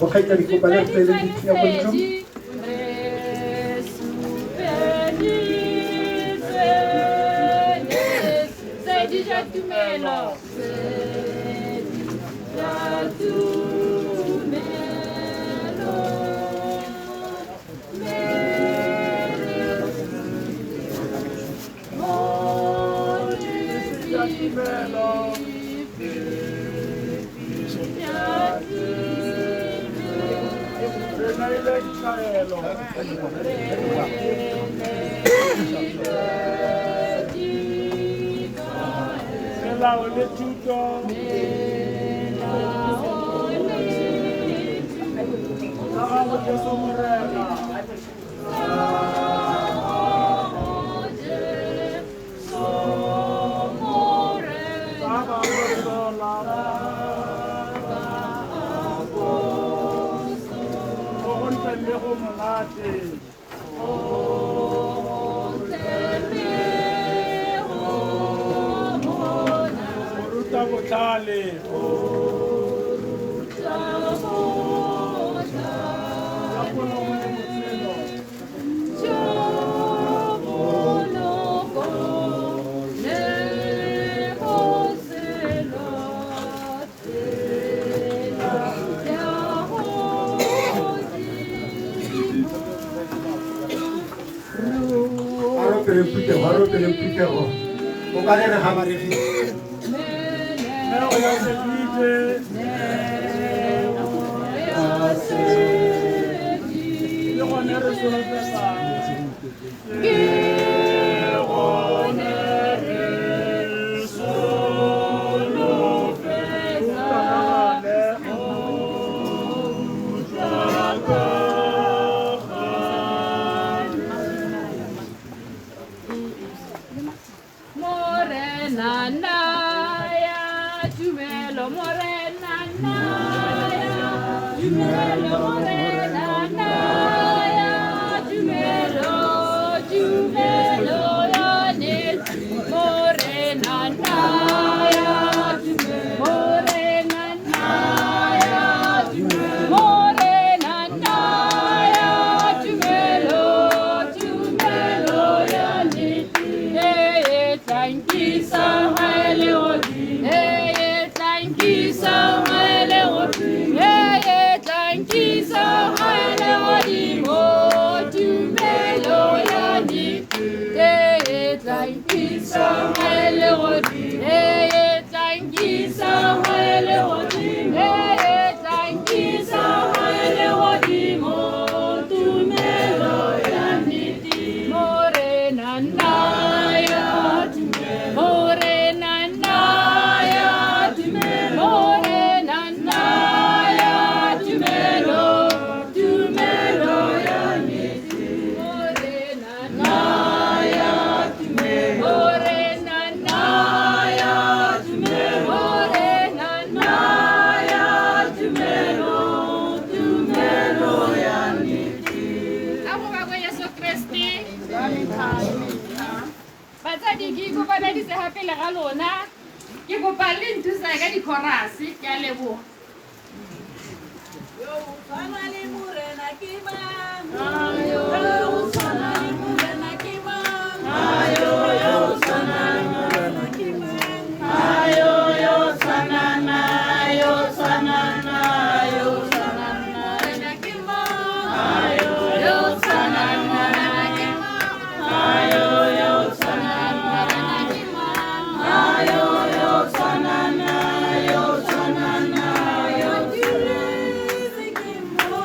Okay, can you go back to the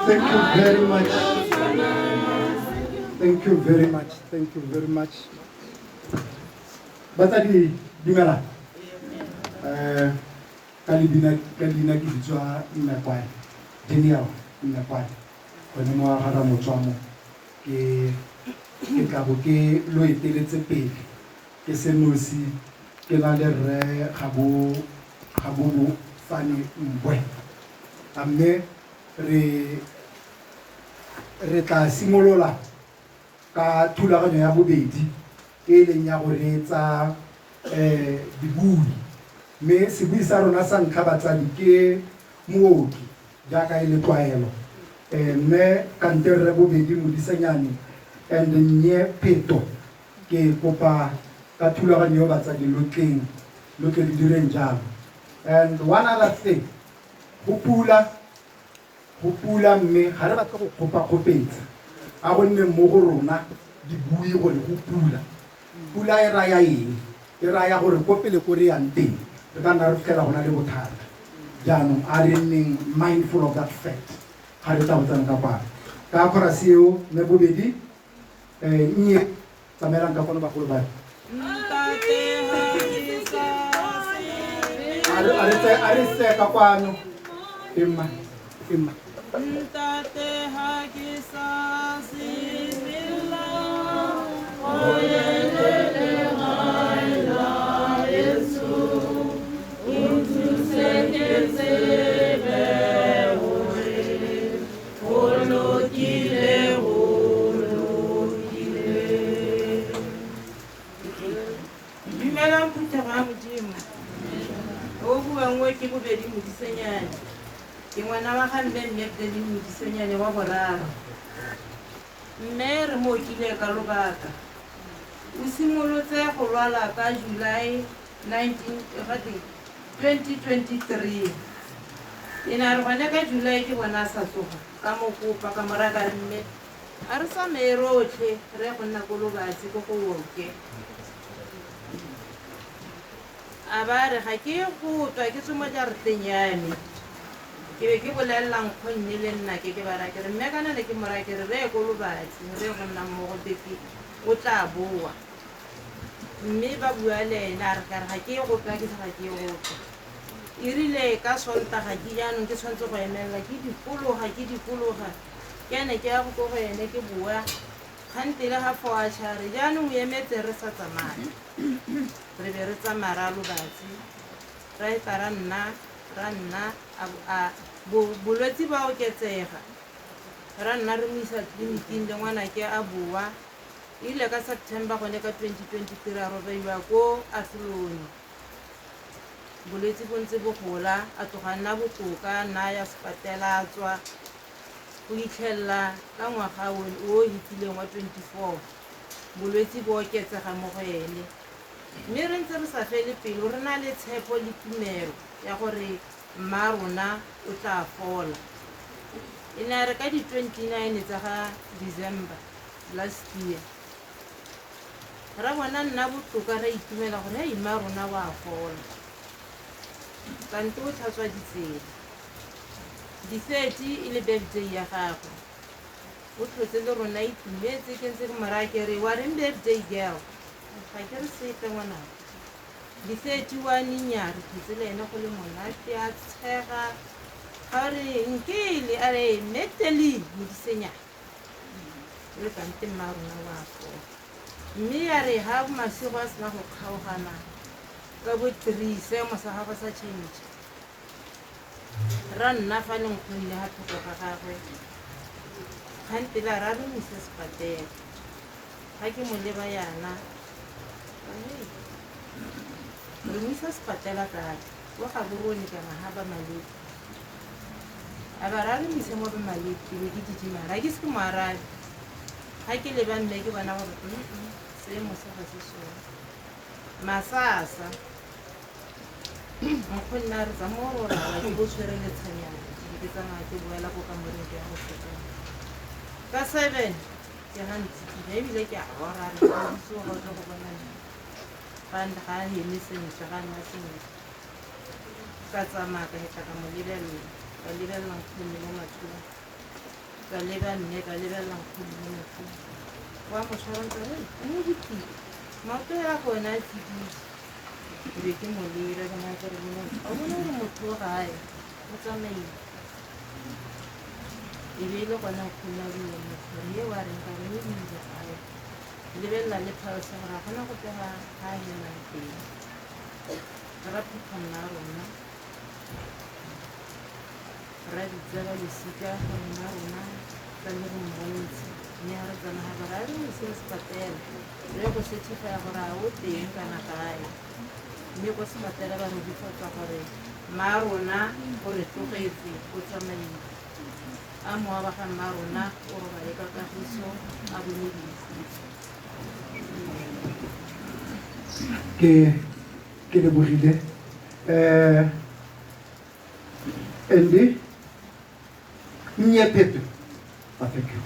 Thank you very much. Thank you very much. Thank you very much. Batadi Dimela. Kalibina Gizwa in a quiet. Genial in a quiet. When you are Haramochamo. Ke kaboke lo eteletse pele ke senosi ke la le re gabo fane mbwe a mme re tla simolola ka thulaganyo ya bobedi e leng ya go reetsa dibui mme sebui sa rona sa ntlha batsadi ke mooki jaaka e le tlwaelo mme kante rre bobedi Modisenyane and nnye Pheto ke kopa ka thulaganyo batsadi lo tle le direng jalo. And one other thing, hopula mme ga re batla go kgopetsa a gonne mo go rona dibui gore go pula e raya eng e raya gore ko pele ko re yang teng re ka nna re fitlhela gona le bothata jaanong a re nneng mindful of that fact ga re tla botsana ka palo ka chorus eo mme bobedi nnye tsamaelang ka fano bagolo ba a re seka kwano emma Ntate ha ke sa simila Dumelang Phutha ba Modimo. O buang ke bobedi Modisenyane. Ke ngwana wa ga mme Meptedi Modisenyane wa boraro. Mme re mo kile ka lobaka. O simolotse go lwala ka July 2023. Ina re gone ka July ke bona sa tsoga ka mo kopa ka moraga mme a re sa merotlhe re go nna go lobatse go go woke. A ba re ga ke go tswa ke tsoma jareteng ya me ke be ke bolelelang kgonne le nna ke bara ke re mme kana le ke mora ke re go lobatse re go nna mo go teki o tla boa mme ba bua le ena re ka re ga ke go tswa ke sa ga ke go tswa e rile ka Sontaga ke jaanong ke tshwantse go emela ke dikologa ke ene ke ya go go ene ke bua kgante le ga foatšhare jaanong o emetse re sa tsamaya re be re tsamaya ra lobatse ra eta ra nna a bolwetse ba oketsega ra nna re mo isa tleliniking le ngwana ke a boa ile ka September gone ka 2023 a robaiwa ko Athlone bolwetse bo ntse bo gola a tloga nna botoka nna ya sepatela a tswa go itlhella ka ngwaga o hitileng wa 24 bolwetse bo oketsega mo go ene mme re ntse re sa fele pelo re na le tshepo le tumelo ya gore mma rona o tla fola ina re ka di 29 tsa ga December last year ra bona nna botoka ra itumela gore hei mma rona wa fola kante o tlhatswa ditsela di-30 e le birthday ya gago o tlhotse le rona itumetse ke ntse ke morake re wa reng birthday girl ga ke re sepe ngwana di-31 nya re tlhotse le ene go le monate a tshega ga re nkele a re Meptedi Modisenyane le kante mma rona wa fola mme ya re ha masigo a sena go kgaogana ka bo 3 seemo sa gagwe sa change ra nna fa leng kgonne ga thoko ga gagwe kgante la ra re mo isa sepatela ga ke mo leba yana re mo isa sepatela kae wa ga borone kana ha ba malwetse a ba ra re mo isa mo ba malwetse ke be ke didimara ke se ke mo arabe ga ke leba mme ke bona gore seemo sa ga se sone masasa nkgonne a re tsa mo rorala ke bo tshwere letshanyana ke tsamaya ke boela ko kamoreng ke ya go fetela ka 7 ke gantsikile ebile ke a rora re seo ga tlo go bona banda ga heme sentle ga nna sentle ka tsamaya ka heta ka mo lebelela nkgonne mo mathong ka leba mme ka lebelela nkgonne mo mathong wa mo tshwarantsa mo dikile maoto ya gona a tsidile ke be ke mo lera ke na ke re a bona gore motho o gae o tsamaile e be e le gona nkgonne a buile mothore ye wa reng ka re o buile gae lebelela le phalose gore a gona go pega ga a emang teng ra phutha nna rona ra di tseba lesika gonna rona ka le go mmontse mme ga re tsamaga gore a re ise sepatela re go certify gore a o teng kana kae mme ko sepatela ba re difatsa gore mma rona gore tlogetse o tsamaile a moa ba ga mma rona o robale ka kagiso a bone diisitse ke lebogile Andy Nyepepe thank you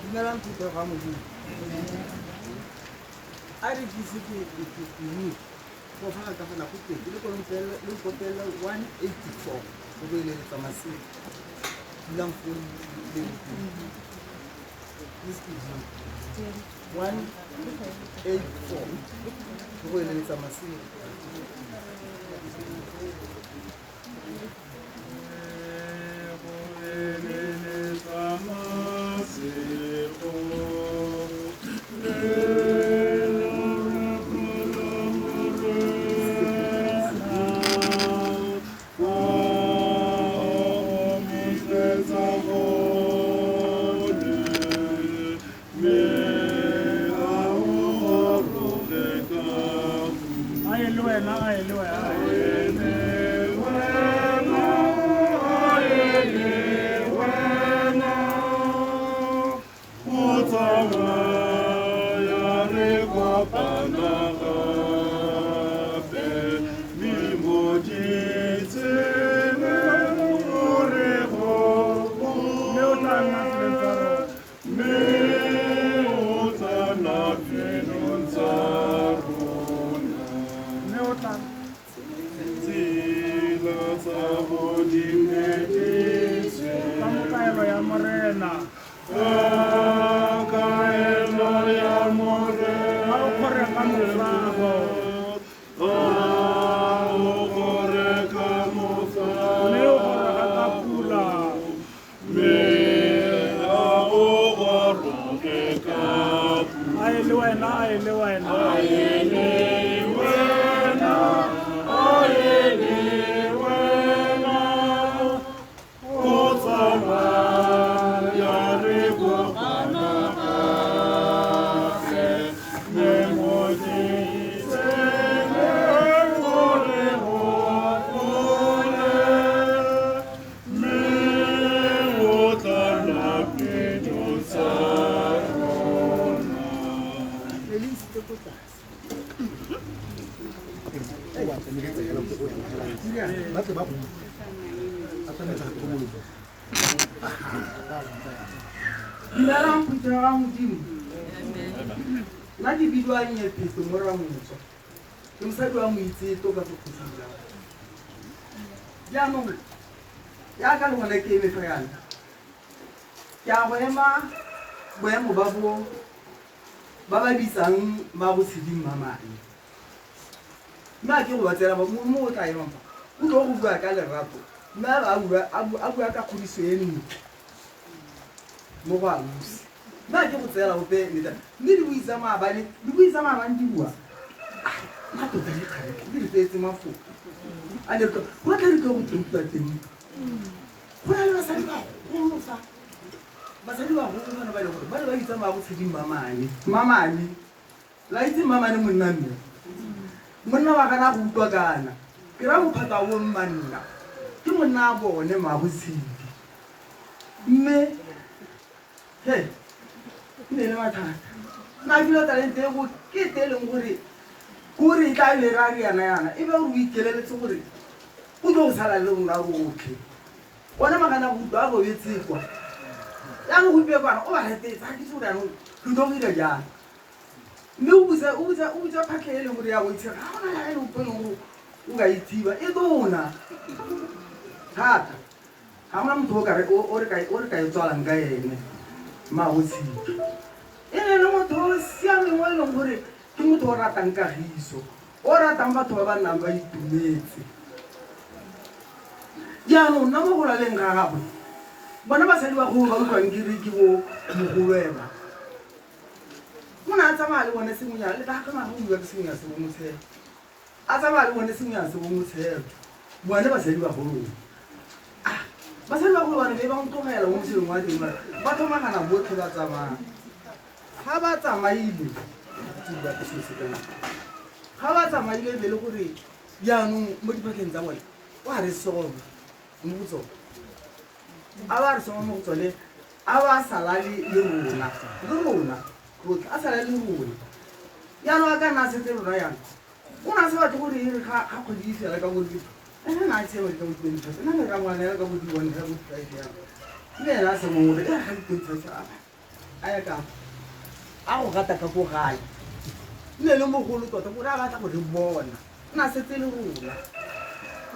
Dumelang Peter ga modimo a re dise ke ni go fa ka fela go teng le go kopela 184 go be le tsamasi lang go le this is 184 go be le tsamasi Dumelang Peter ga modimo nna ke bidiwa Nyepepe mo Ramotswa ke mosadi wa Moitseto ka sekgosila jaanong ya ka le ngwana ke eme fayana ke a go ema boemo ba ba bitsang ba go tsheding mamane mme a ke go batsela mo o tla emapa o tlo go bua ka lerato mme a bua ka kgodiso e ntle mo go abusi mme a ke go tsela gope mme di buisa maabane di bua matota le kgareke di re tsetse mafoko a lerto go tla re ka go tlotla teng go na le basadi ba golo fa basadi ba golo bana ba le gore ba le ba itsamaya go tsheding mamane la itse mamane monna mme monna wa kana go utlwa kana ke ra mophata wo mmanna ke monna a bone mabotshedi mme he ne le mathata na filo talente go ke teleng gore tla le ra yana e be o ikeleletse gore o tlo go sala le rona rotlhe ona magana go utlwa go betsekwa ya go bua bana o ba retetse ga ke se gore anong ke tlo go ira jang mme o butsa phatlhe e leng gore ya go itshega ga gona ya e leng gore o ka ithiba e tona thata ga gona motho o re ka e tswalang ka ene mabotshedi e ne le motho o siameng o e leng gore ke motho o ratang kagiso o ratang batho ba ba nnang ba itumetse jaanong nna mo go laleng ga gagwe bona basadi ba golo ba utlwang ke bo mogolweba mo na a tsamaya le bone sengwenyana le ka ga maga o bua ke sengwenya se bo motshela a tsamaya le bone sengya se bo motshelo bone basadi ba golong basadi ba golo bane be ba ntlogela mo moseleng wa teng ba thomagana botlhe ba tsamaya ga ba tsamaile ga ba tsamaile be le gore jaanong mo dipakeng tsa bone wa re soma mo go tsone a ba re soma mo go tsone a ba sala le rona rotlhe a sala le rona jaanong a ka nna a setse rona yana o na se batle gore ere ga kgwedi e fela ka gore ene na a tseba ka bo-25 nna le rangwana ka bo-1 ka bo-5 yana le ena a se mongwe ga di-25 a ya ka a go gata ka ko gae nne le mogolo tota gore a batla gore bona nna setse le rona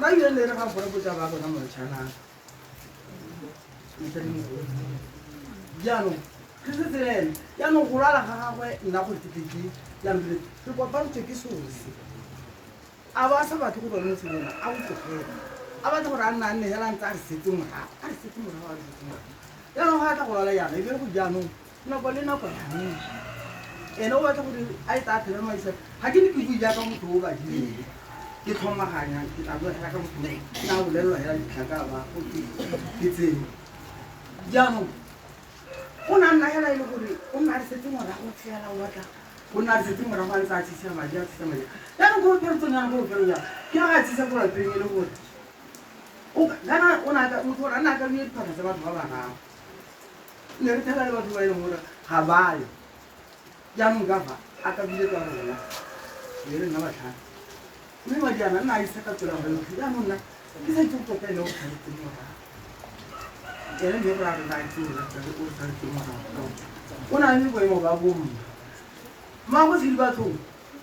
ba ile le re ga bona botsa ba bona motšhanang jaanong ke setse le ene jaanong go lwala ga gagwe nna gore keteke jaanong re kopantswe ke sosi a ba sa batho go bona moselena a botlogela a batla gore a nna a nne hela ntse a re setse morago jaanong ga a tla go lwala yana ebile go jaanong nako le nako yaneng ene o batla gore a e tla thele maisa ga ke ne ke bui jaaka motho o badileng ke tlhomaganyang ke tla boela ka motho na bolelelwa hela ditlhaka ba ke tsene jaanong o na nna hela e le gore o nna re setse morago fela o batla o nna re setse morago a ntse a tshisa madi jaanong ko boperetsong yana ko bofelo jang ke ga a tshisa ko lapeng e le gore motho gore a nna ka bue diphata tsa batho ba bagago ne re thela le batho ba e leng gore ga bayo jaanong ka fa a ka bile ka rona e re nna batlhano mme madi ana nna a isa ka tsela gore jaanong nna ke sa itse go tota ene o tshwanetseng morago ene mme gore a re o tshwanetseng morago o na le boemo ba bomma mmago tshedi bathong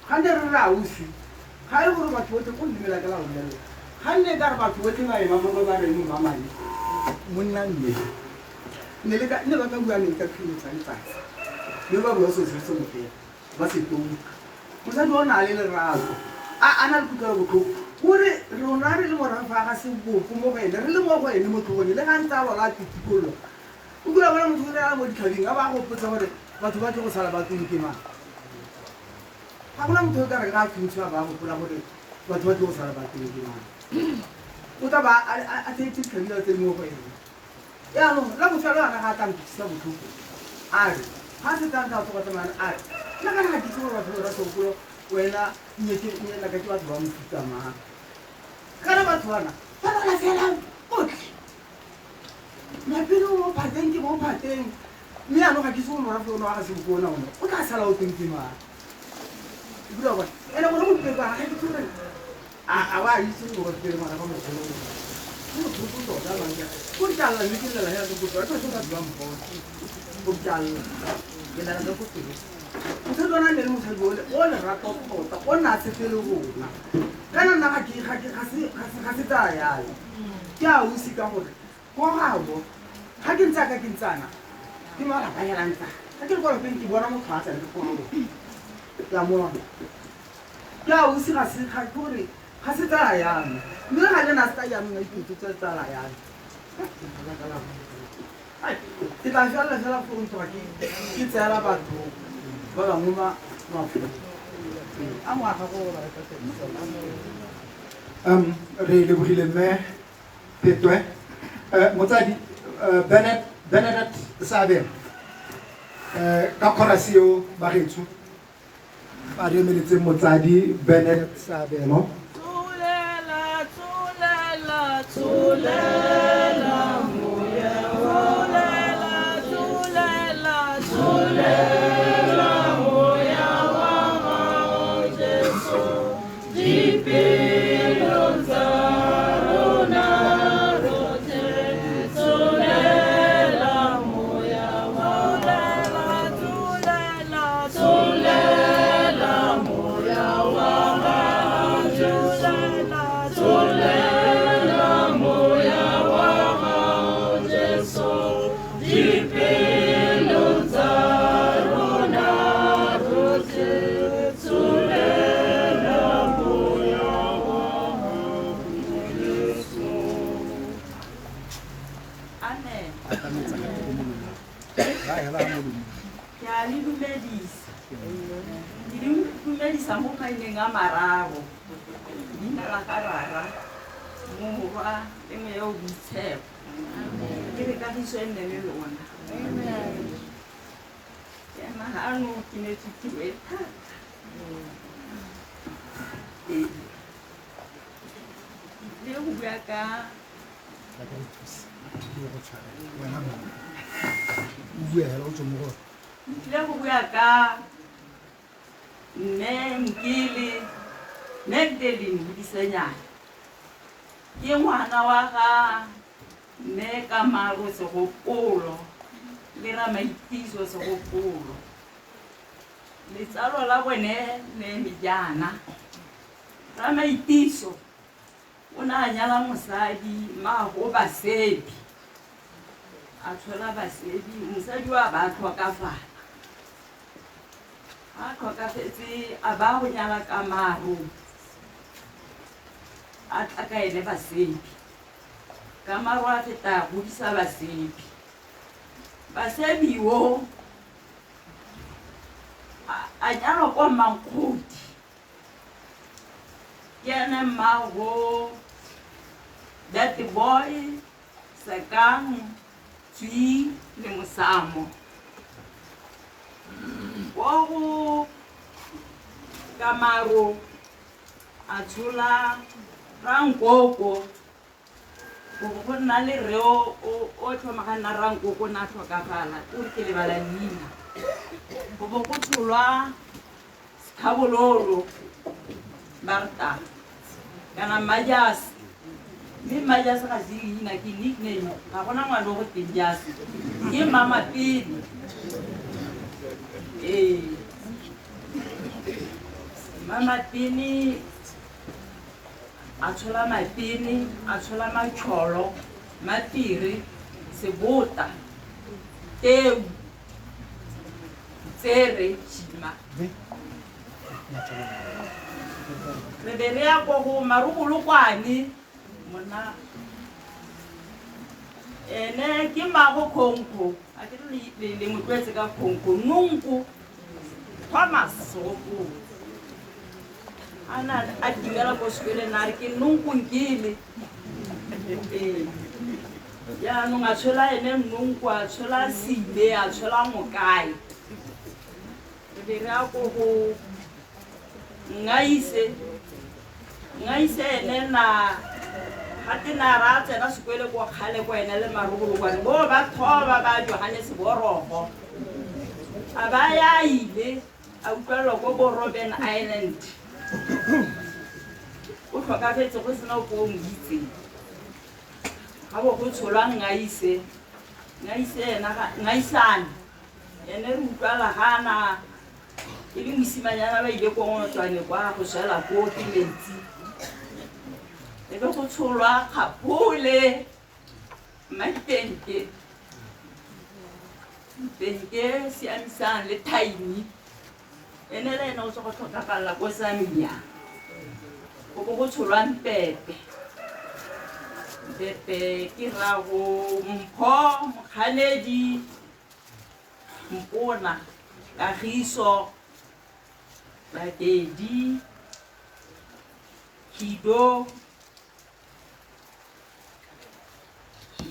ga nne re re ausi ga e gore batho botlhe o dumela ka la bolelela ga nne ka re batho botlhe ba ema mo ba reng mamane monna mme ne ba ka buaneng ka kgwetsa letsatsi mme ba bua sosetse mofela ba setouka mosadi o na le lerato a na le kutlwela botlhoko gore rona re le morago ga seboko mo go ene re le mo go ene mo tlhogong le ga ntse a bola a titikololo o kula bona motho le a mo ditlhabing a ba gopotsa gore batho ba tle go sala batsong ke mang ga gona motho o ka re ka a thuntse ba gopola gore batho ba tle go sala batsong ke mang o tla ba a tseetse ditlhabile tse mo go ene jaanong la bofelo ana ga a tankisa botlhoko a re ga se tang ka batho tsamaya a re nna kana ga kitse gore batho ba sekolo wena naka ke batho ba mofuta mang kana batho bana ba ba fela botlhe mapele mo phateng ke mo phateng mme ano ga ke se go morago ono ga se bokona ono o tla sala o teng ke mang ebile bona ene gore mo dipeka ga ke tsore a ba itse gore ke mara ba mo tsolo motho o tota manga go tala le ke lela ya go tswa ka tsona ba mo go tala ke la go tswa o tsona le mo tsalo o le rato tota o na se tele rona kana nna ga se tsa yalo ke a usi ka gore go gago ga ke ntse ka ke ntsana ke mara ba ya ntsa ga ke go ke bona mo khatsa le go ya mo ke a usi ga se ga gore ga se tsa yalo mme ga le na sta ya mo ipitse tsa yalo ai ke tla jala go ntwa ke tsela batho ba bangwe ba a mo aga go ba ka tsena re lebogile mme Petwe motsadi Benedict Sabelo ka chorus eo ba getso ba re emeletseng motsadi Benedict Sabelo Tsulela moya wa gago Jesu dipelo tsa rona rotlhe tsulela moya wa gago tsulela moya wa gago tsulela moya wa gago Jesu dipelo tsa rona rotlhe tsulela moya wa gago Jesu. Amen. Ke a le dumedisa. Ke le dumedisa mo maemeng a mararo. la karara morwa le moya o boitshepo ke re kagiso e nne le lona ke nagano ke ne tshitiro e thata le go bua ka le go bua ka mme Mkili Magdalene Modisenyane ke ngwana wa ga mme Kamaro Segopolo le Ramaitiso Segopolo letsalo la bone le Mejana Ramaitiso o ne a nyala mosadi Mago Basebi a tshola Basebi mosadi wa ba tlhokafala a tlhokafetse a ba go nyala Kamaro a tla ka ene Basebi Kamaro a feta go disa Basebi wo a nyala kwa Mankgodi ke ene mmago that boy Sekang Tswi le Mosamo wa go Kamaro a tshola Rankoko go nna le reo o tlhomagana Rankoko na tlhokafala o re ke lebala leina go bo go tsholwa Sekhabololo Marta kana Majasi mme Majasi ga se leina ke nickname ga gona ngwana go teng Jasi ke Mama Pini Mama Pini a tshola Mapini a tshola Matsholo Mapiri Sebota Teu Tsere Chima re be re ya go Marugolokwane mona ene ke Mago Khonko a ke le motlwetse ka Khonko Nunku Thomas Segopolo ana a dimela go sekole na re ke Nunku Nkile ya no nga tshola ene Nunku a tshola Sile a tshola Mokai re be re ya go Ngaise ene na hati na ra tsena sekole go khale go ene le Marugolokwane bo ba thoba ba Johannes Borogo a ba ya ile a utlwela go bo Robben Island o tlhokafetse go sena go ngitse ga bo go tsholwa Ngaisane ene re utlwala gana e le mosimanyana ba ile go ngotswane kwa go shela ko Tiletsi e be go tsholwa Kgapole Maitenke Siamisane le Tiny ene le ene o se go tlhokafala ko Samia go bo go tsholwa Mpepe ke ra go Mpho Mokganedi Mpona Kagiso Bakedi Kido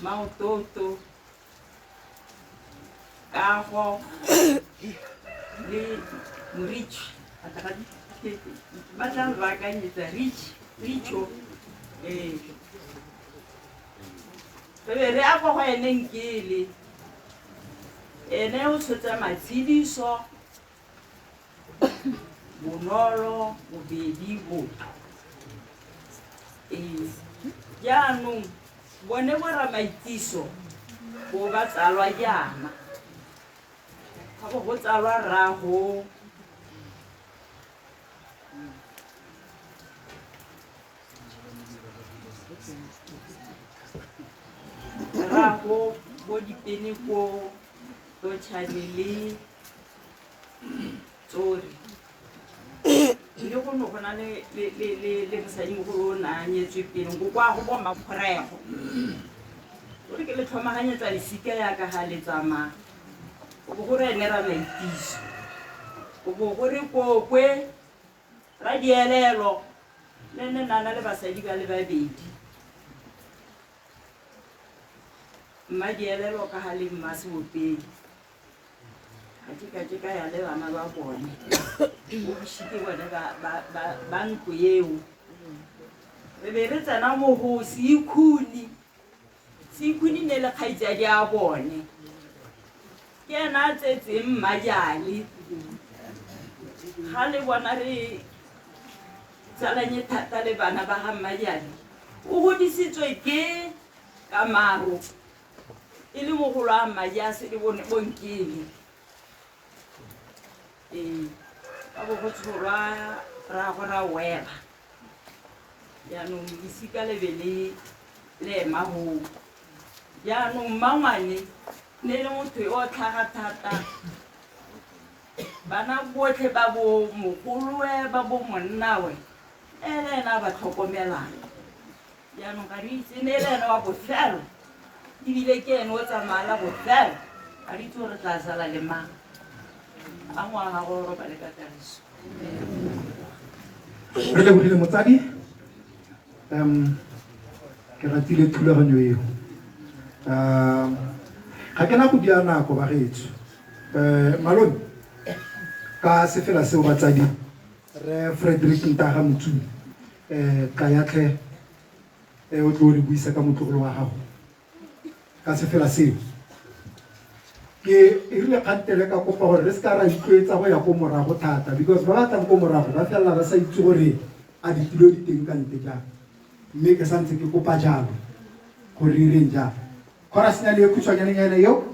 Mautoto Kago le Morichi ba tla ba kanyetsa Richo re re a go ene Nkile ene o tshotsa Matshidiso Bonolo Bobedi Boto jaanong bone bo Ramaitiso bo ba tsalwa jaana ga go tsalwa Rrago bo Dipene ko Totšhane Tsori le go no gona le mosadi go na nyetswe pele go kwa go bomma Phorego o re ke le tlhomaganyetsa lesika ya ka ga le tsama go go re ene Ramaitiso go go re Kokwe Radielelo le ne nana le basadi ba le babedi mmadielelo ka ga le mmasebopedi ka ya le bana ba bone o bishike bone ba ntlo eo re be re tsena mo go Sekhuni ne le kgaitsadi a bone ke ena a tsetseng Mmajale ga le bona re tsalanye thata le bana ba ga Mmajale o godisitswe ke Kamaro e le mogolo a madi a se le bonkele ka bo go tshwarwa ra go ra weba yaanong isika lebe le ema go yaanong mmangwane ne le motho yo tlhaga thata bana botlhe ba bo mogolowe ba bo monnawe le ena ba tlhokomelang yaanong ka re itse ne le ena wa bofelo ebile ke ene o tsamaya bofelo ga re itse gore tla sala le mang a ngwaga go roba le ka tariso re lebogile motsadi ke ratile thulaganyo eo ga ke na go dia nako ba getso malone ka se fela seo batsadi re Frederick Ntaga Motsumi ka yatlhe o tlo re buisa ka motlogolo wa gago ka se fela seo ke irile kgantele ka kopa gore re se ka ra itlwaetsa go ya ko morago thata because ba batlang ko morago ba felela ba sa itse gore a ditilo di teng ka ntle jang mme ke santse ke kopa jalo gore ireng jang chorusnya le khutshwanyana eo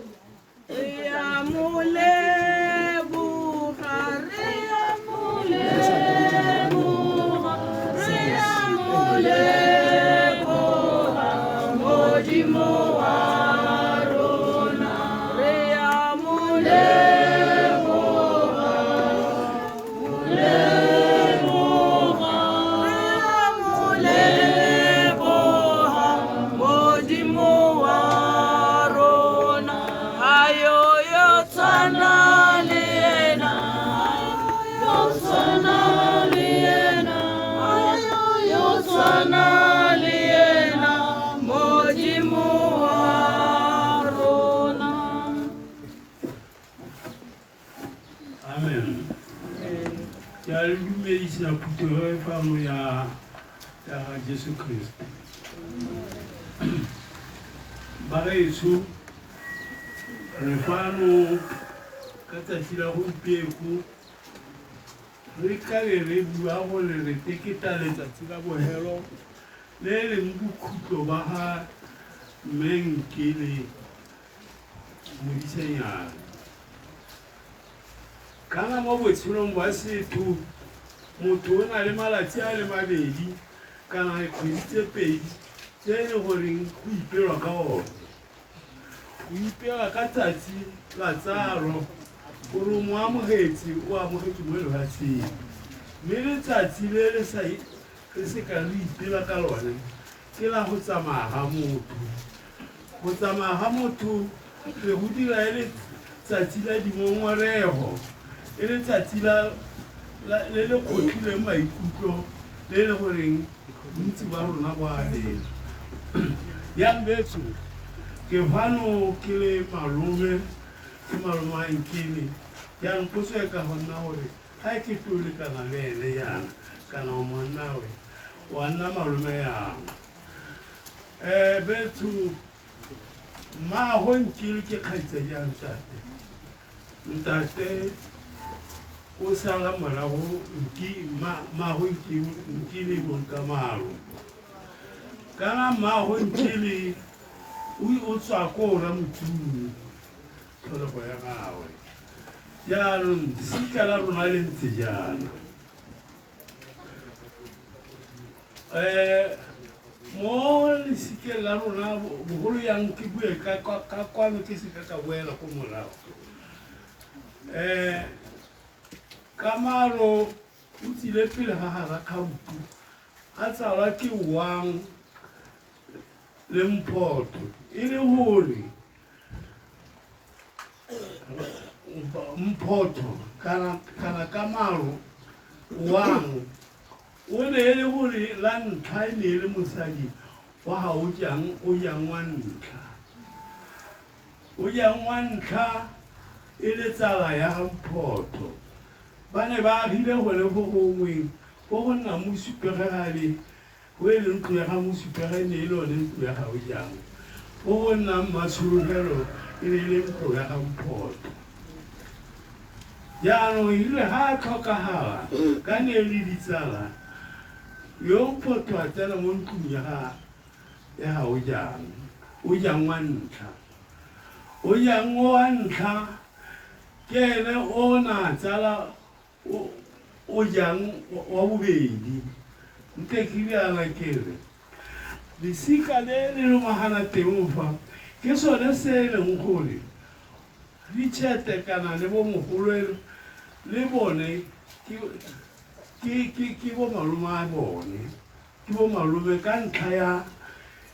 La putere famo ya Jesu Kristo. Bareso re fano ka tsatsi la gompieko re ka le bua go le re teketa letsatsi la bohelo le leng bokhutlo ba ga Menkele Modisenyana kana mo botshelong ba setho motho o na le malatsi a le mabedi kana dikgwedi tse pedi tse e le goreng go ipelwa ka one go ipela ka tsatsi la tsalo gore mo amogetse o amogetse mo lefatsheng mme letsatsi le le se ka re ipela ka lone ke la go tsamaya ga motho go tsamaya ga motho le go dira e le tsatsi la dingongorego e le tsatsi le le kgotlhileng maikutlo le le goreng bontsi ba rona bo a lela yang betso ke fano ke le malome ke malome a Nkele yang potso e ka gonna gore ga ke tole kana le ene yana kana o monnawe wa nna malome yang betso mmago Nkele ke kgaitsadi ya ntate o sala morago mmago Nkele Bonkamaro kana mmago Nkele o tswa ko ra Motsumi tlholego ya gagwe jaanong sika la rona le ntse jana mo lesikeng la rona bogolo yang ke bue ka kwano ke se ka boela ko morago Kamaro o tsile pele ga gara khautu a tsala ke wang le Mphoto e le gore Mphoto kana Kamaro wang o ne e le gore la ntlha e ne e le mosadi wa ga o jang wa ntlha o jang wa ntlha e le tsala ya ga Mphoto ba ne ba agile gone go gongwe go go nna mosupegegale go e leng ntlo ya ga mosupege ne e le one ntlo ya ga o jang go go nna mmatshologelo e ne e le ntlo ya ga Mphoto jaanong erile ga a tlhokagala ka ne le ditsala yo Mphoto a tsena mo ntlong ya ga o jang wa ntlha o jang wa ntlha ke ene o na tsala o jang wa bobedi nte ke diana kere lesika le le lomagana teng fa ke sone se e leng gore Richard kana le bo mogolo le bone ke bo malome a bone ke bo malome ka ntlha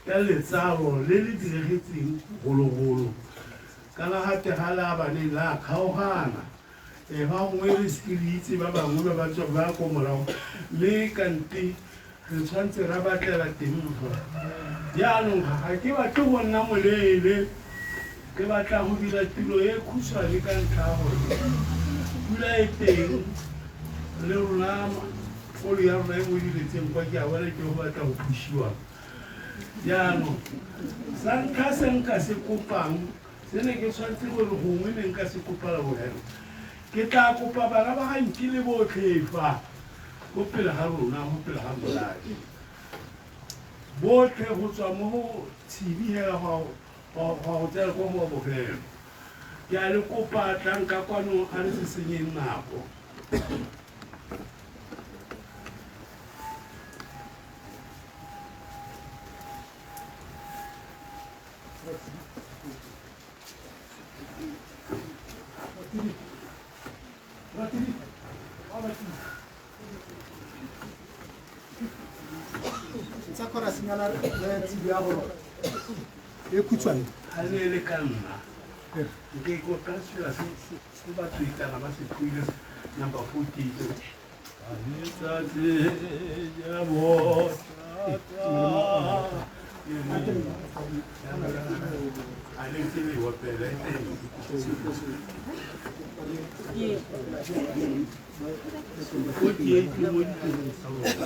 ya letsalo le le diregetseng gologolo kana gate ga le a bane la kgaogana ba gongwe le se le itse ba bangwe ba batswa ba ko morago le kante re tshwanetse ra batlela teng fa jaanong ga ke batle go nna moleele ke batla go dira tiro e khutshwane ka ntlha gore pula e teng le rona kolo ya rona e mo diletseng kwa ke a bona ke go batla go thusiwa jaanong sa ntlha se nka se kopang se ne ke tshwanetse gore gongwe ne nka se kopala bogelo ke tla kopa bana ba gantsi le botlhefa go pele ga rona go pele ga moladi botlhe go tswa mo go tshibi hela go tsela ko go bogelo ke a le kopa tlanka kwano a re se senyeng nako tsa korasinyana tsebi ya gore e khutshwane ga ne le ka nna nke ikota sela se batho ikana ba se tloile number 14 letsatsi ja botata a le tsebe wa pele o tie ke mo ditirong tsa bona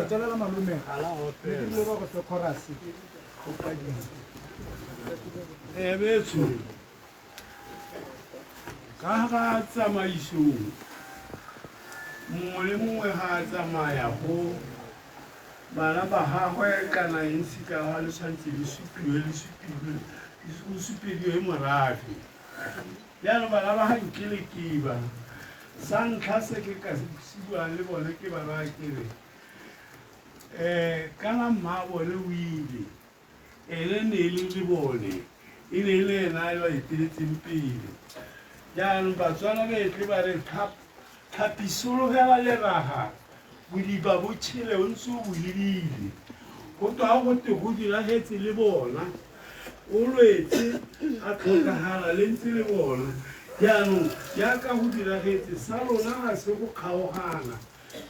tswelela malome le ba go se chorus betso ka ga tsamaisong mongwe le mongwe ga a tsamaya go bana ba gagwe kana ntsi ka ga le tshwanetse le supediwe morafe jaanong bana ba ganke le kiba sa ntlha se ke ka se buang le bone ke bana kere kana mma bone o ile ene ne e le bone e ne e le ena e ba eteletseng pele jaanong batswana betle ba re tlhapisologela leraga bodiba bo tšhele o ntse o bolebile go twa go te go diragetse le bona o lwetse a tlhokagala le ntse le bona jaanong jaaka go diragetse sa lona ga se go kgaogana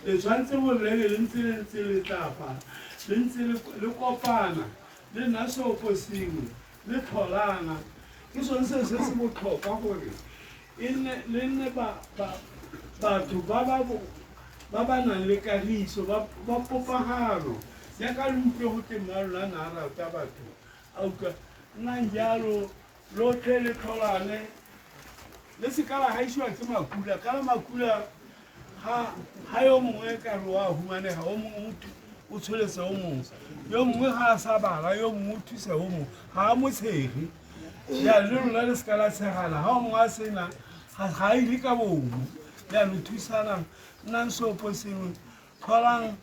le tshwanetse bolele le ntse le tlapa le ntse le kopana le nna seopo sengwe le tlholana ke sone se se botlhokwa gore le nne batho ba ba nang le kagiso ba popagalo jaaka le utlwe go teng mma lona na a rata batho a utlwa nnang jalo lotlhe le tlholane le se ka la gaisiwa ke makula ka makula ga yo mongwe ka re wa humanega o mongwe o tsholetse o mongwe yo mongwe ga a sa bala yo mongwe o thusa o mongwe ga a motshege ya le rona le se ka la tshegana ga o mongwe a sena ga a ile ka bomo ya lo thusanang nnang seopo sengwe tlholang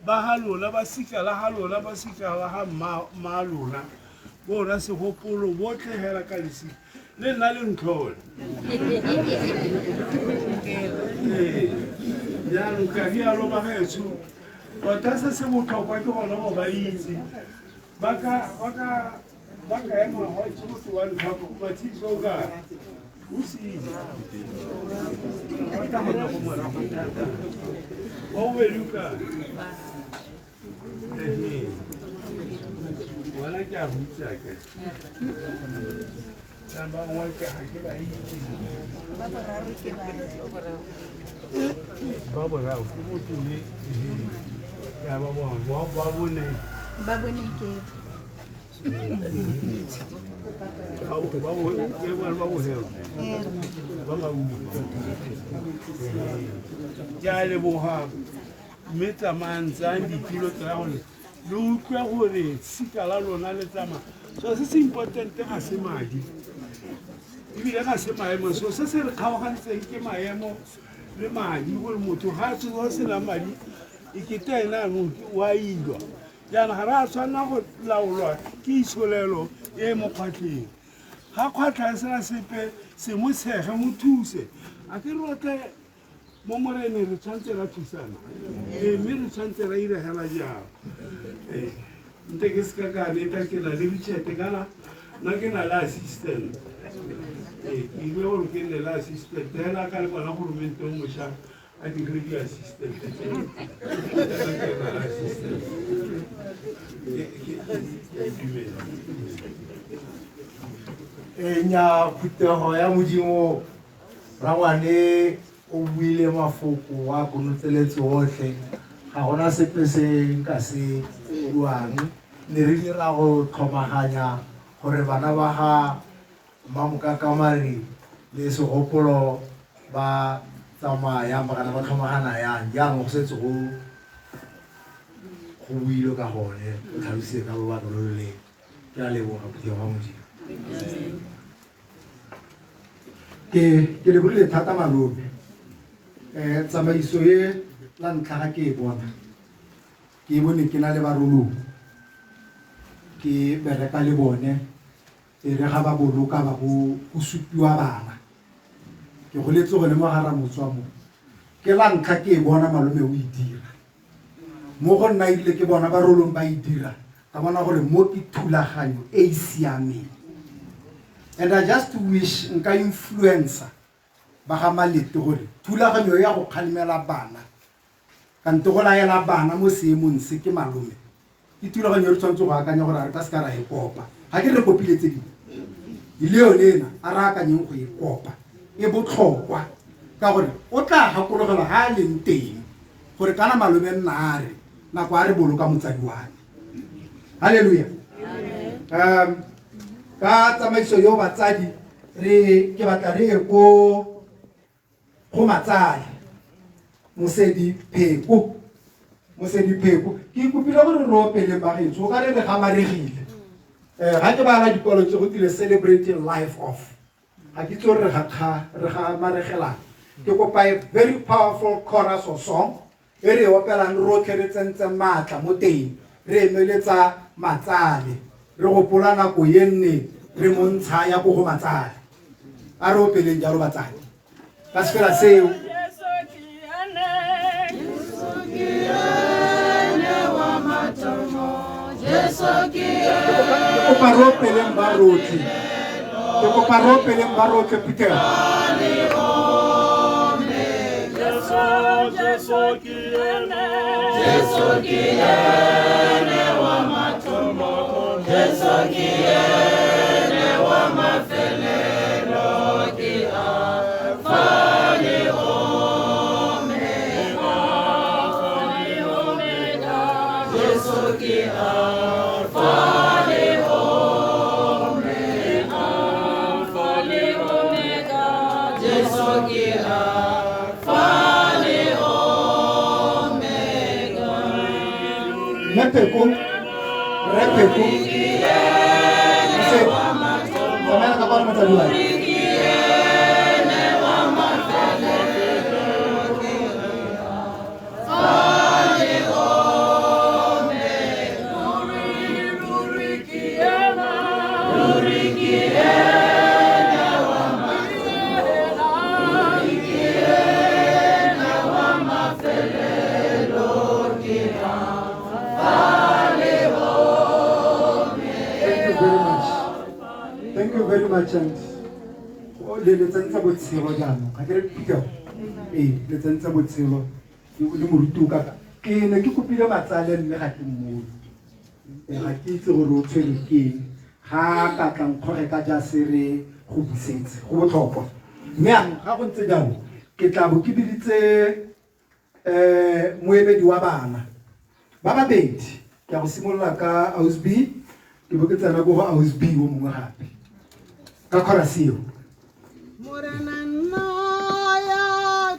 ba ga lona ba sikala ga lona ba sikala ga mma lona bona segopolo botlhe hela ka lesika le nna le ntlhole jaanong ka rialo bagaetsho tota se se botlhokwa ke gona go ba itse ba ka ema go itse motho wa ntlhako mathiso o ka o sile ba ka gona go morago thata wa o bedi o kae wala ke a rutsaka ba bangwe ke ga ke ba itse ba boraro ke motho le ya ba bone ba bone ke ke a leboga mme tsamayang tsang dikilo tsa gone le utlwa gore sika la lona le tsamaya so se se importante ga se madi ebile ga se maemo so se se re kgaogantseng ke maemo le madi gore motho ga a sena madi e kete ena anong wa ilwa jaana ga re a tshwanela go laolwa ke itsholelo e mo kgwatlheng ga kgwatlha e sena sepe se mo tshege mo thuse a ke re rotle mo morene re tshwanetse ra thusana mme re tshwanetse ra iregela jalo nte ke seka ka neta ke na le ditšhete kana nna ke na le assistant ke ile gore ke nne le assistant fela ka le bona goromente o mošwa a digre di-assistant nya phutego ya modimo rangwane o buile mafoko wa konotseletse otlhe ga gona sepe se nka se buang ne re dira go tlhomaganya gore bana ba ga Mamokakamari le segopolo ba tsamaya magana ba tlhomagana yang jaanong go setse go buile ka gone o tlhalositse ka lobaka lo lo leele ke a leboga phutego ya modimo ke leborile thata malome tsamaiso e la ntlha ga ke e bona ke e bone ke na le barolong ke bereka le bone e re ga ba boloka ba go supiwa bana ke goletse gone mo gara motswa mo ke la ntlha ke e bona malome o e dira mo go nna ile ke bona barolong ba e dira ka bona gore mo ke thulaganyo e e siameng and I just wish nka influencer ba ga Malete gore thulaganyo ya go kgalemela bana kante go laela bana mo seemong se ke malome ke thulaganyo re tshwanetse go akanya gore re ka se ka ra e kopa ga ke re kopile tse dingwe ile yone ena a re akanyeng go e kopa e botlhokwa ka gore o tla gakologela ga a leng teng gore kana malome nna a re nako a re boloka motsadi wane halleluja ka tsamaiso yo batsadi ke batla re ye go Matsale Mosedi Pheko ke ikopile gore re opele bagetso o ka re re gamaregile ga ke bala dikolo tse go tile celebrating life of ga ke tse re gamaregelang ke kopa a very powerful chorus of song e re opelang rotlhe re tsentse maatla mo teng re emeletsa Matsale re gopola nako ye nne re montsha ya go Matsale a re opeleng jalo batsadi ka se fela seo ke kopa ropeleng ba rotlhe Peter Pheko samaya ka kwa motsadi wa very much and le tsantsa botshelo jaanong ga ke re pitao le tsantsa botshelo le moruti ka ke ne ke kopile matsale mme ga ke mmone ga ke itse gore o tshwere ke ga ka tlang kgore ka ja sere go busetse go botlhokwa mme ga go ntse jalo ke tla bo ke biditse moemedi wa bana ba babedi ke go simolola ka Ausby ke bo ke tsena go Ausby o mongwe gape ka khorasio Morena ya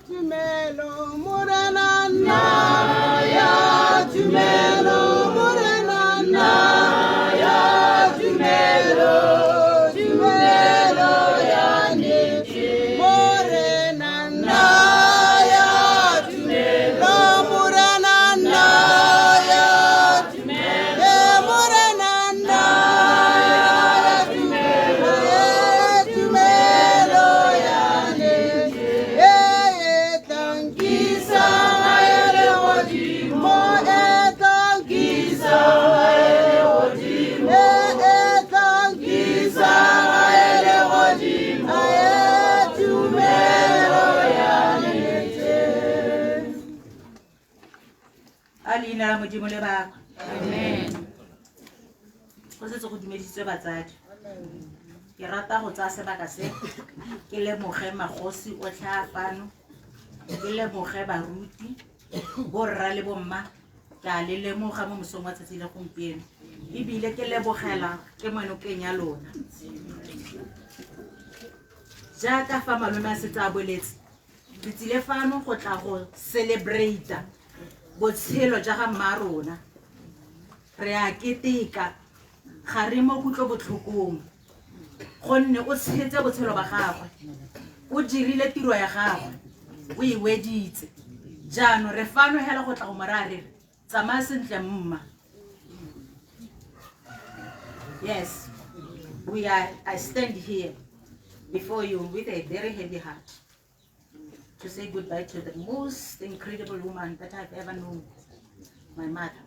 tumelo Morena ya tumelo Morena ya tumelo tumelo ya niti Morena ya tumelo Morena ya tumelo Morena ya tumelo ya niti tangisa ele odimo tangisa ele odimo tangisa ele odimo tumelo ya niti alina modimo le baka amen go setse go dumeditswe batsadi ke rata go tsaya sebaka se ke lemoge magosi otlhe a fano ke lemoge baruti borra le bomma ke a le lemoga mo mosong wa tsatsi le gompieno ebile ke lebogela ke monokeng ya lona jaaka fa malome a setse a boletse re tsile fano go tla go celebrate botshelo ja ga mma rona re a keteka ga re mo kutlo botlhokong gonne o tshetse botshelo ba gagwe o dirile tiro ya gagwe o e weditse jaanong re fano hela go tla go mora re tsamaya sentle mma yes I stand here before you with a very heavy heart to say goodbye to the most incredible woman that I've ever known, my mother.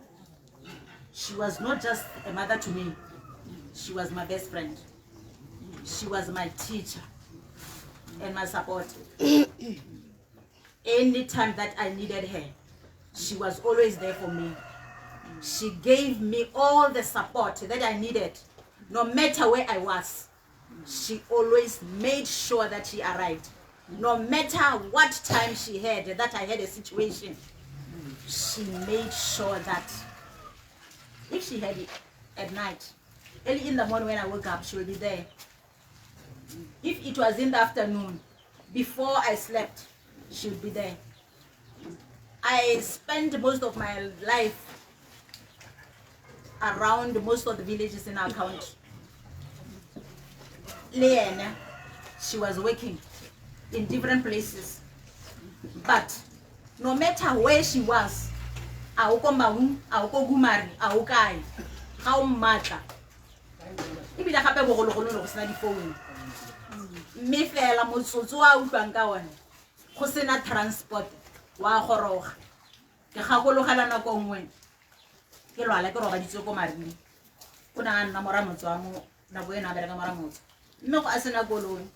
She was not just a mother to me, she was my best friend. She was my teacher and my support. Anytime that I needed her, she was always there for me. She gave me all the support that I needed, no matter where I was. She always made sure that she arrived. No matter what time she had that I had a situation, she made sure that if she had it at night, early in the morning when I woke up, she will be there. If it was in the afternoon, before I slept, she would be there. I spent most of my life around most of the villages in our country. Leanne, she was working in different places. But no matter where she was, auko maung, auko gumari, aukai, how mata. Ibi da gape go go no sena di phone. Me fela motsotso wa utlwang ka one. Go sena transport wa goroga. Ke gagologela nako nngwe. Ke lwala ke roba ditso ko marini. O na nna mora motso mo na boena bereka mora motso. Mme go a sena koloi.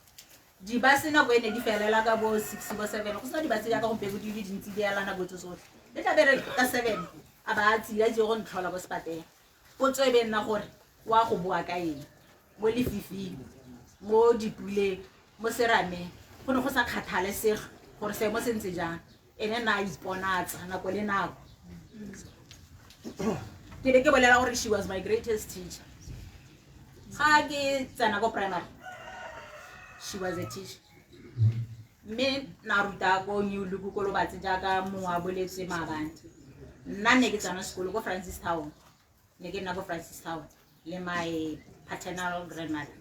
Di ba sena go ene di felela ka bo 6 bo 7 go sena di ba tsaya ka go pego di le dintsi di ala na go tsosotlhe le tla bere ka 7 a ba tsila je go ntlhola go spatela go tswebe nna gore wa go boa ka eng mo lefifi mo dipule mo serame go ne go sa kgathale seg gore se mo sentse jang ene na iponatsa na go le nako ke le ke bolela gore she was my greatest teacher ga ke tsena go primary. She was a teacher. Me naruta go new lugu ko lo batse jaaka mo a boletse mabant. Nna ne ke tsana sekolo go Francis Town. Ne ke nna go Francis Town le my paternal grandmother.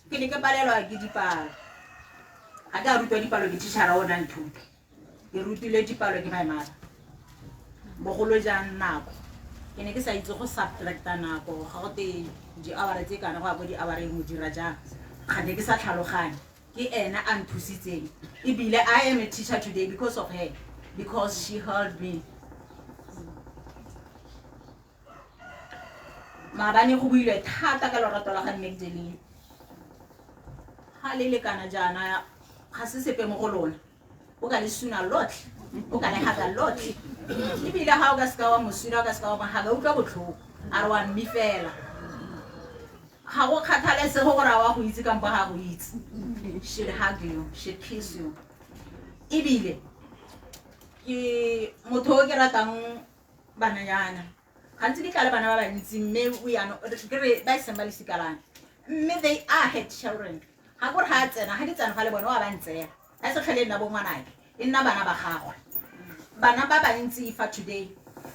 Ke ne ke palelwa ke dipalo. A ka rutwa dipalo ke teacher ra ona nthuta. Ke rutile dipalo ke my mother. Bogolo jang nako. Ke ne ke sa itse go subtract nako ga go te di hour tse kana go a bo di hour mo dira jang. Ga ne ke sa tlhaloganya ke ena a nthusitseng ebile I am a teacher today because of her, because she helped me. Maabane go buile thata ka lorato la ga Magdalene ga le lekana jana ga se sepe mo go lona o ka le suna lotlhe o ka le haga lotlhe ebile ga o ka seka wa mosuna o ka seka wa mahaga utlwa botlhoko a re wa mme fela ga go kgathalesego gore a wa go itse kampo ga go itse should hug you should kiss you ebile ke motho o ke ratang bananyana gantsi di tla le bana ba bantsi mme o yana kere ba iseng ba lesikalana mme they are her children ga gore ga a tsena ga di tsena ga le bone wa ba ntseya a se tlhele nna bo ngwanake e nna bana ba gagwe bana ba bantsi fa today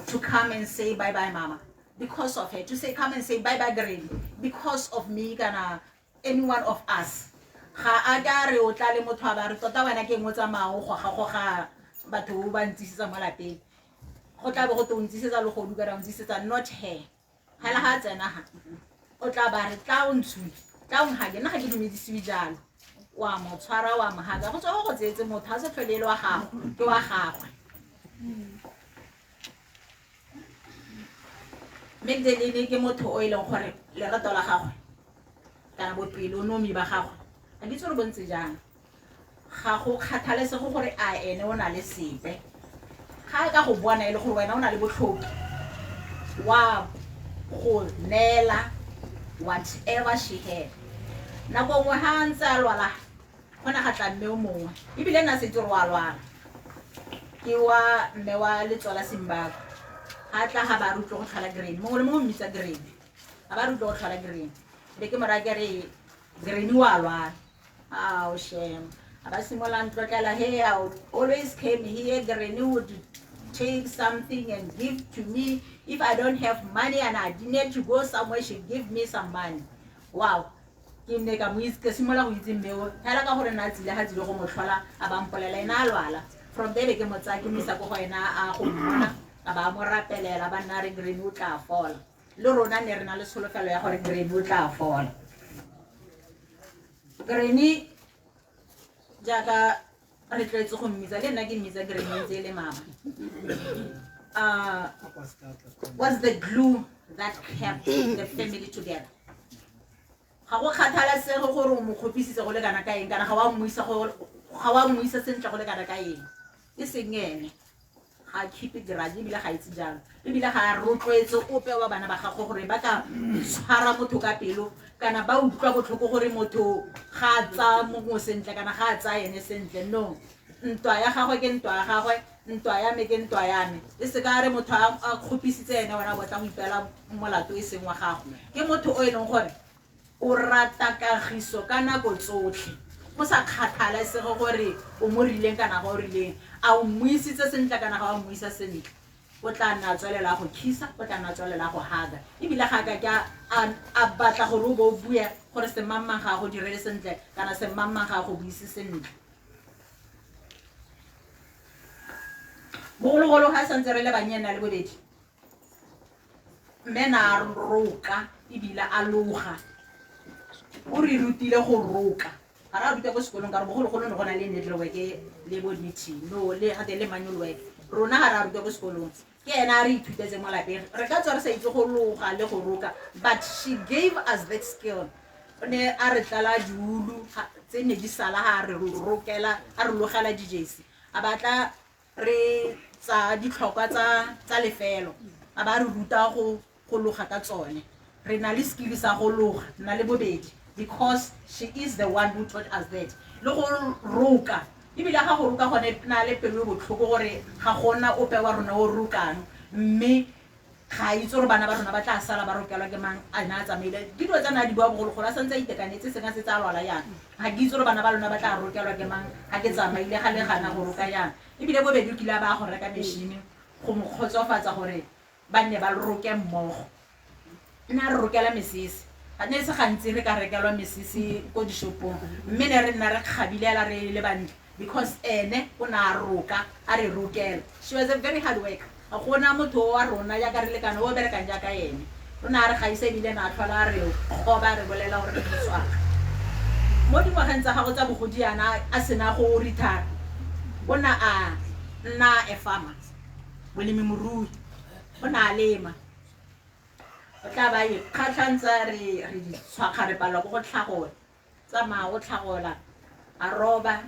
to come and say bye bye mama because of her, to say come and say bye bye Granny because of me kana any one of us ga a ka re o tla le motho a ba re tota wena ke ngotsa mao go ga batho ba ntsisetsa mo lapeng go tla be go to ntsisetsa le go duka ra ntsisetsa not her ha la ha tsena ha o tla ba re tla o ntshune tla o ha ke nna ga ke dumedisiwe jalo wa mo tshwara wa mahaga go tswa go tsetse motho a se tlholele wa gago ke wa gagwe Magdalene ke motho o ileng gore lerato la gagwe kana bopelo nomi ba gagwe a di tsore bontse jang ga go kgathalesego gore a ene o na le sepe ga ka go bona ile gore wena o na le botlhoki wa go nela whatever she had nako ngwe ha ntse a lwala gona ga tla mme o mongwe ebile nna se tiro wa lwala ke wa mme wa letsola Zimbabwe ha tla ha ba rutlo go tlhala green mo le mo mmitsa green ha ba rutlo go tlhala green be ke mara ke re green wa lwala oh shame aba simola ntlotlela hey I would always came here green would take something and give to me if I don't have money and I need to go somewhere she give me some money wow ke ne ka moise ke simola go itse mmeo hela ka gore na tsile ha tsile go motlhola a ba mpolela ena lwala from there ke motsa ke misa go ena a go bona ba mo rapelela ba nna re green o tla fola le rona ne re na le solofelo ya gore green o tla fola green jaaka re tletse go mmitsa le nna ke mmitsa green ntse le mama was the glue that kept the family together ga go kgathalesego gore o mo kgopisitse go le kana ka eng kana ga wa mmuisa sentle go le kana ka eng e seng ene ga keep it grudge ebile ga itse jalo ebile ga rotloetse ope wa bana ba gago gore ba ka tshwara motho ka pelo kana ba utlwa botlhoko gore motho ga tsa mo sentle kana ga tsa ene sentle no ntwa ya gagwe ke ntwa ya gagwe ntwa ya me ke ntwa ya me e se ka re motho a kgopisitse ene wena botla go ipela molato e seng wa gago ke motho o eleng gore o rata kagiso ka nako tsotlhe mo sa kgathalesego gore o mo rileng kana ga o rileng a o mmuisitse sentle kana ga o mmuisa sentle o tla nna tswelela go kisa o tla nna tswelela go haga ebile ga ka ke a batla gore o bo o bua gore se mamang ga go direle sentle kana se mamang ga go buise sentle bogologolo ga santse re le banyana le bobedi mme na roka ebile a loga o re rutile go roka ga ra ruta ko sekolong ka re bogologolo ne go na le network le bo meeting no le gate le manual work rona ga ra ruta ko sekolong ke ena a re ithutetse mo lapeng re ka tswa re sa itse go loga le go roka but she gave us that skill ne a re tlala diulu tse ne di sala ha re rokela a re logela dijesi a batla re tsa ditlhokwa tsa lefelo a ba re ruta go loga ka tsone re na le skill sa go loga na le bobedi because she is the one who taught us that le go roka ebile ga go roka gone na le pelo botlhoko gore ga gona ope wa rona o rokang mme ga itse gore bana ba rona ba tla sala ba rokelwa ke mang a na tsamaile dilo tsa na di bua bogologolo a santse itekanetse senga se tsa lwala yana ga ke itse gore bana ba rona ba tla rokelwa ke mang ga ke tsamaile ga le gana go roka yana ebile bobedi kile ba go reka machine go mo khotsofatsa gore ba nne ba roke mmogo nna re rokela mesisi a ne se gantsi re ka rekelwa mesisi ko dishopong mme ne re nna re kgabilela re le bantle because ene o na roka a re rokela she was a very hard worker a gona motho wa rona ya ka re lekana o berekang ja ka ene o na re gaise bile na tlhola re go ba re bolela gore re tswa mo di ngwageng tsa gago tsa bogodiana a sena go retire o na a nna a farmer bolemi morui o na lema o tla ba e kgatlhantsa re di tshwakga re palwa go tlhagole tsamaya o tlhagola a roba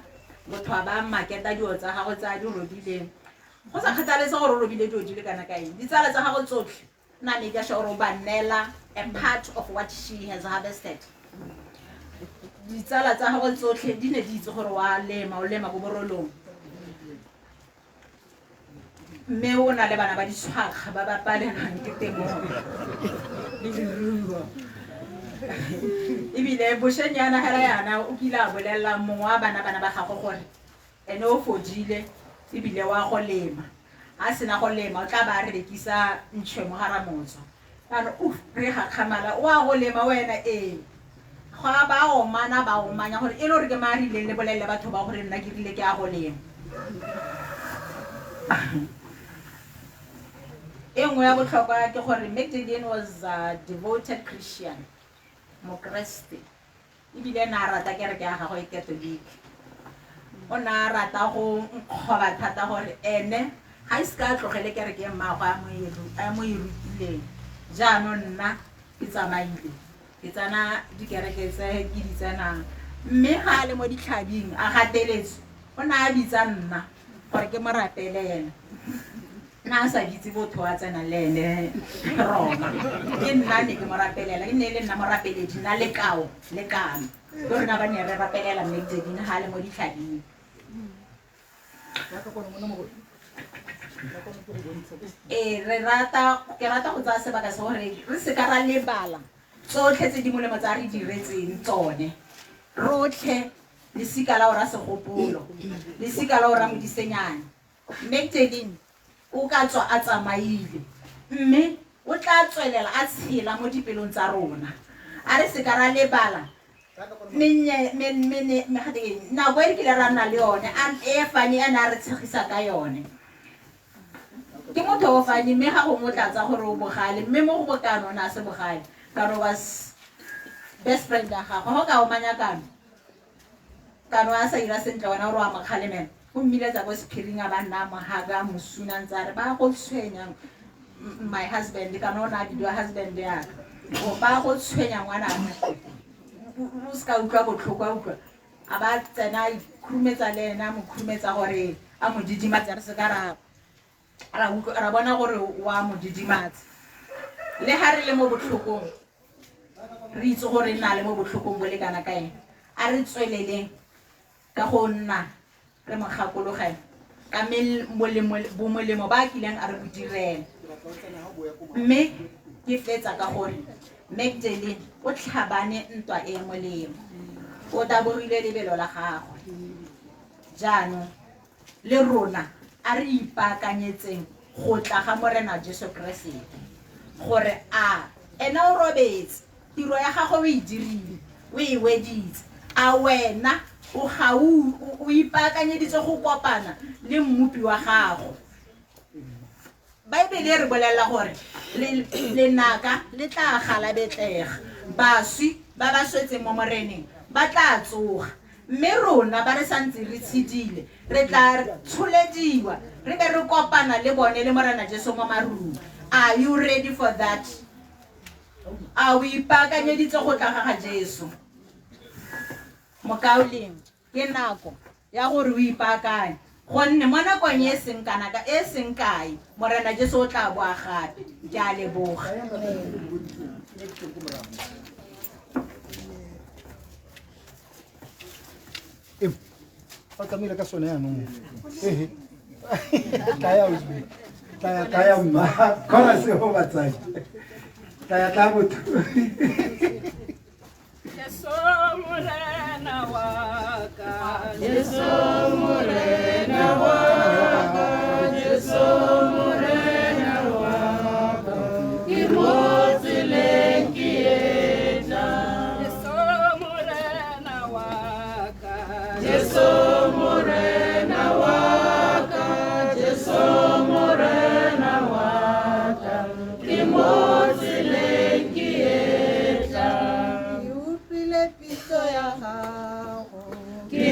motho a ba maketa dilo tsa gago tsa di robileng go sa kgathaletse gore o robile dilo di le kana ka eng ditsala tsa gago tsotlhe na make sure gore o ba neela a part of what she has harvested ditsala tsa gago tsotlhe di ne di itse gore wa lema o lema go borolong mme o na le bana ba ditshwaga ba ba palelang ke temo le diruo ebile bošenyana hela yana o kile a bolelela mongwe wa bana ba gago gore ene o fodile ebile wa go lema a sena go lema o tla ba a rekisa ntšhwe mo gara motso kana re gakgamala o a go lema wena ee ga ba omana ba omanya gore e le gore ke maarileng le bolelele batho ba gore nna ke rile ke a go lema e nngwe ya botlhokwa ke gore Magdalene was a devoted Christian mokreste ebile na rata kereke ya gagwe e katolike o na rata go nkgoba thata gore ene ga ise ka tlogele kereke ya mmaagwe a mo e rutileng jaanong nna ke tsamaile ke tsana dikereke tse ke di tsenang mme ga a le mo ditlhabing a gateletse o na a bitsa nna gore ke mo rapele ene na sa ditse botho wa tsena le ene Roma ke nna ne ke mo rapelela ke ne le nna mo rapeledi na le kao le kano ke rena ba ne re rapelela Magdalene ha le mo ditlhabing ke rata go tsaya sebaka se gore re se ka ra lebala tsotlhe tse di molemo tsa re diretseng tsone rotlhe lesika la ora segopolo lesika la ora modisenyane Magdalene o ka tswa a tsamaile mme o tla tswelela a tshela mo dipelong tsa rona a re se ka ra lebala nako e re kile ra nna le yone e fane a ne a re tshegisa ka yone ke motho o fane mme ga go motlatsa gore o bogale mme mo go bokano na se bogale kano was best friend ya gago go ka o manya kano a sa ira sentle wena gore wa mokgalemela o mmile tsa go sephiring a banna mohaga mosuna ntse a re ba go tshwenya my husband kano o na bidiwa husband ya ka ba go tshwenya ngwana o ska utlwa botlhoko a utlwa a ba tsena ikhurumetsa le ena mo khurumetsa gore a mo didimatsa re se ka ra bona gore wa mo didimatsa le ha re le mo botlhokong re itse gore nna le mo botlhokong bo le kana ka ena a re tsweleleng ka go nna re mo gakologela ka molemo ba kileng a re bo direla mme ke fetsa ka gore Magdalene o tlhabane ntwa e molemo o tabogile lebelo la gagwe jaanong le rona a re ipaakanyetseng go tla ga morena Jesu Kriste gore a ene o robetse tiro ya gagwe o e dirile o e weditse a wena o ipaakanyeditse go kopana le mmupi wa gago Baebele re bolela gore lenaka le tla galabetlega baswi ba ba swetseng mo moreneng ba tla tsoga mme rona ba re santse re tshidile re tla tsholediwa re be re kopana le bone le morena Jesu mo marung are you ready for that a o ipaakanyeditse go tla ga Jesu mokaoleng ke nako ya gore o ipaakanye gonne mo nakong e seng kana ka e seng kae morena Jesu o tla boa gape ke a leboga Kamila ka sone yanong kaya mma kona se ho batsadi kaya tla motho Yesu morena wa ka Yesu morena wa ka Yesu morena wa ka ke mo tseleng ke eta Yesu morena wa ka Yesu morena wa ka Yesu morena wa ka ke mo tseleng ke eta ke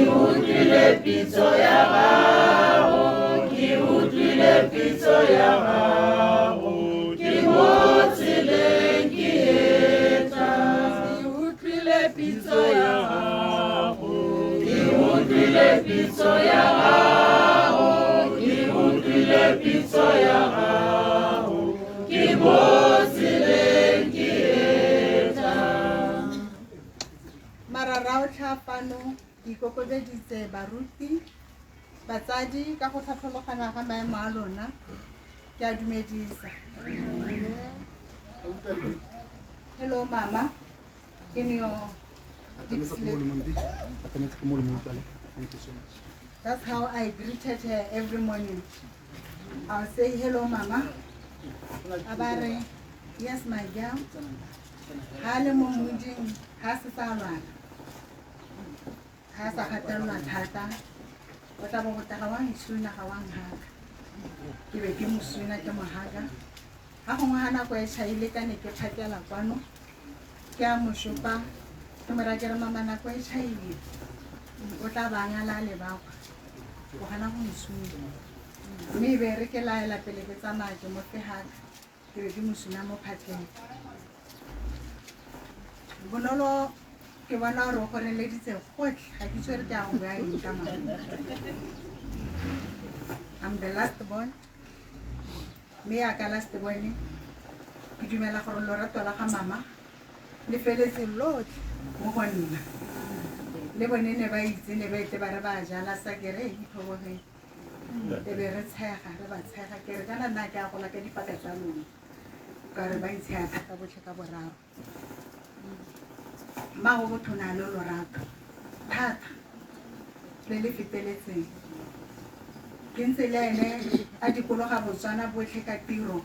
utlwile pitso ya gago ke utlwile pitso ya gago ke mo tseleng ke eta ke utlwile pitso ya gago fano ke ikokobeditse baruti batsadi ka go tlhatlhologana ga maemo a lona ke a dumedisa. Hello mama, in your deep sleep. That's how I greeted her every morning. I'll say hello mama. Abare, yes my girl. Hale mo muding ha se sa lwana. Ha sa katelwa thata. O tla bo go taga wa isuna ga wa ngaka. Ke be ke musuna ke mohaga. Ha go ngwana go e tshaile ka ne ke phakela kwano. Ke a moshopa. Ke morakere mama na go e tshaile. O tla bangala le ba go gana go musuna. Mme be re ke laela pele ke tsamaya ke mo fehaga. Ke be ke musuna mo phatleng. Bonolo ke bona re go releditse gotlhe ga ke tswere ke a go bua eng ka mama. I'm the last born. Me ya ka last born. Ke dumela gore lorato la ga mama le feletse lotlhe mo go nna. Le bone ne ba itse ne ba tle ba re ba jala sa kere iphoboge. E be re tshega re ba tshega kere kana nna ke a gola ka dipaka tsa lona. Ka re ba itshega ka botlhe ka boraro. Ma go botona le lorato thata le le feteletseng ke ntse le ene a dikolo ga botswana botlhe ka tiro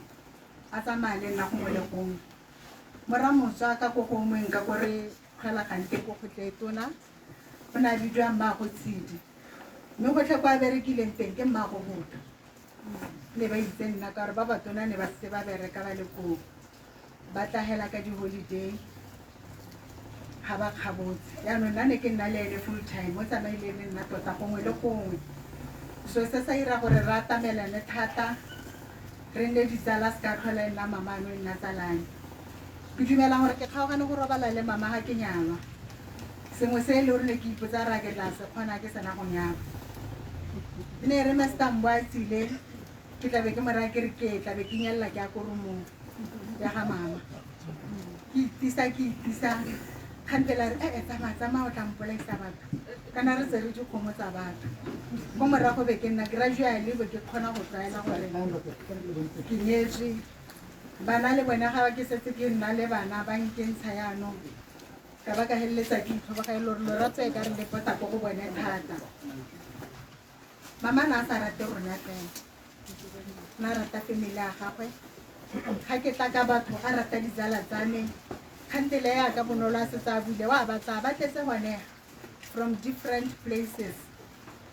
a tsamaya le nna gongwe le gongwe mora motswa ka ko gongweng ka gore kgela gante ko gotle tona o na bidwa mma go tshedi mme gotlhe kwa berekileng teng ke mma go botho le ba itse nna ka gore ba batona ne ba se ba bereka ba le ko ba tlahela ka di-holiday ga ba kgabotse yaanong nna ne ke nna le ene full time o tsamaile le nna tota gongwe le gongwe so se sa ira gore re atamelane thata re nne ditsala se ka tlhola nna mama ano nna tsalane ke dumela gore ke kgaogane go robala le mama ga ke nyalwa sengwe se e le gore ne ke ipotsa ra ke tla se kgona ke sena go nyalwa ne re mestambo a tsile ke tlabe ke mora ke re ke tlabe ke nyelela ke a koromong ya ga mama ke itisa kgantela re tsamaya o tlampolaisa batho kana re tse re dikgomo tsa batho mo morago be ke nna gradually be ke kgona go tlwaela gore ke nyetswe bana le bona ga ba ke setse ke nna le bana ba nkentsha yaanong ka ba ka heleletsa ke itlhoba ga e le gore loratso e ka re lepota ko go bone thata mama na sa rate rona fela na rata family ya gagwe ga ke tla ka batho a rata ditsala tsa me kgantele ya ka bonolo a setse a bule wa batsa ba tletse gone from different places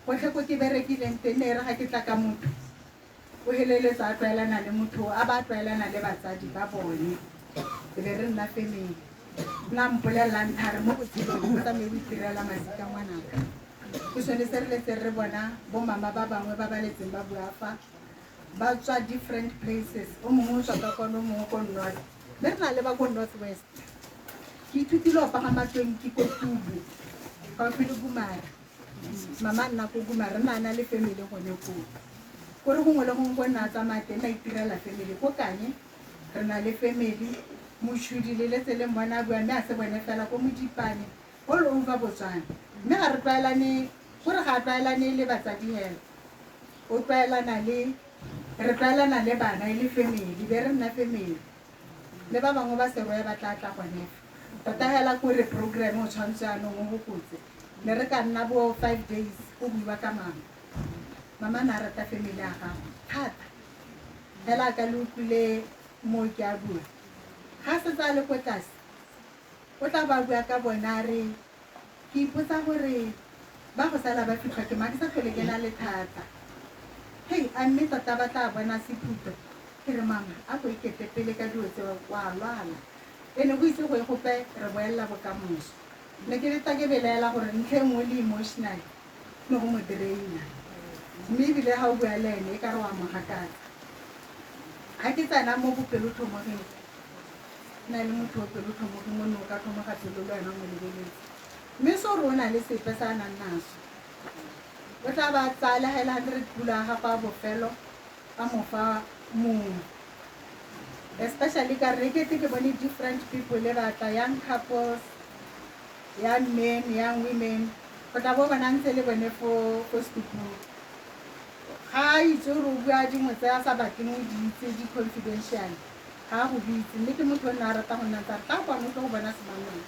gotlhe ko ke berekileng teng ne re ga ke tla ka motho o heleletsa a tlwaelana le motho a ba tlwaelana le batsadi ba bone e be re nna family nna mpolelelang thare mo botshelong o tsamaye o itirela masika ngwanaka ke sone se re letse re bona bomama ba bangwe ba ba letseng ba bua fa ba tswa different places o mongwe o tswa ka kono o mongwe ko north mme re na le ba ko north west ke ithutile o pagama 20 ko Tubu gaufi le Gumara mama nna ko Gumara nna na le family gone ko gore gongwe le gongwe go nna tsamaya teng na itirela family ko kanye re na le family moshudi le letse le mwana a bua mme a se bone fela ko Modipane all over Botswana mme ga re tlwaelane gore ga tlwaelane le batsadi hela o tlwaelana le re tlwaelana le bana e le family be re nna family le ba bangwe ba seroya ba tla gone tota hela kore program o tshwantse anong o bokotse ne re ka nna bo 5 days o buiwa ka mama na rata family ya gago thata hela ka le utlwile mo ke a bua ga se tsa le ko tlase o tla ba bua ka bona re ke ipotsa gore ba go sala ba fitlha ke ma ke sa tlhole ke na le thata hey a mme tota ba tla bona sephuto ke re mama a go ikete pele ka dilo tse wa lwala ene go itse go e gope re boela bokamoso ne ke leta ke belaela gore ntlhe nngwe le emotional no go mo draina mme ebile ga o bua le ene e ka re wa mogakatsa ga ke tsena mo bopelothomogeng na le motho wa pelothomogeng mo ne o ka thoma ga pelo le wena mo lebeletse mme so re o na le sepe sa nang naso o tla ba tsala hela 100 pula ga pa bofelo ka mofa mongwe especially ka re ke bone different people le batla young couples young men, young women, go tla bo bona ntse le bone for school. Ga itse gore o bua dingwe tse a sa batleng o di itse di-confidential ga go bitse mme ke motho o nne a rata go nna tsa ka kwane o tlo go bona semangweng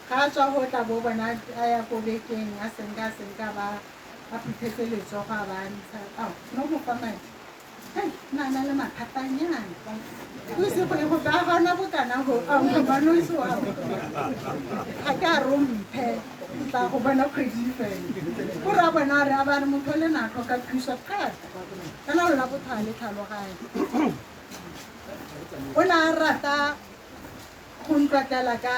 ga a tswa go tla bo bona a ya ko bekeng a senka ba a phuthetse letsogo a ba ntsha no mo fa madi na le mathatanyana o se go ba gona bokana go banoso a ga ka romphe tla go bona kgwedi fela go ra bona re a ba re motho le natlo ka thuso thata kana o la bothale tlhaloganye o na rata go ntwatela ka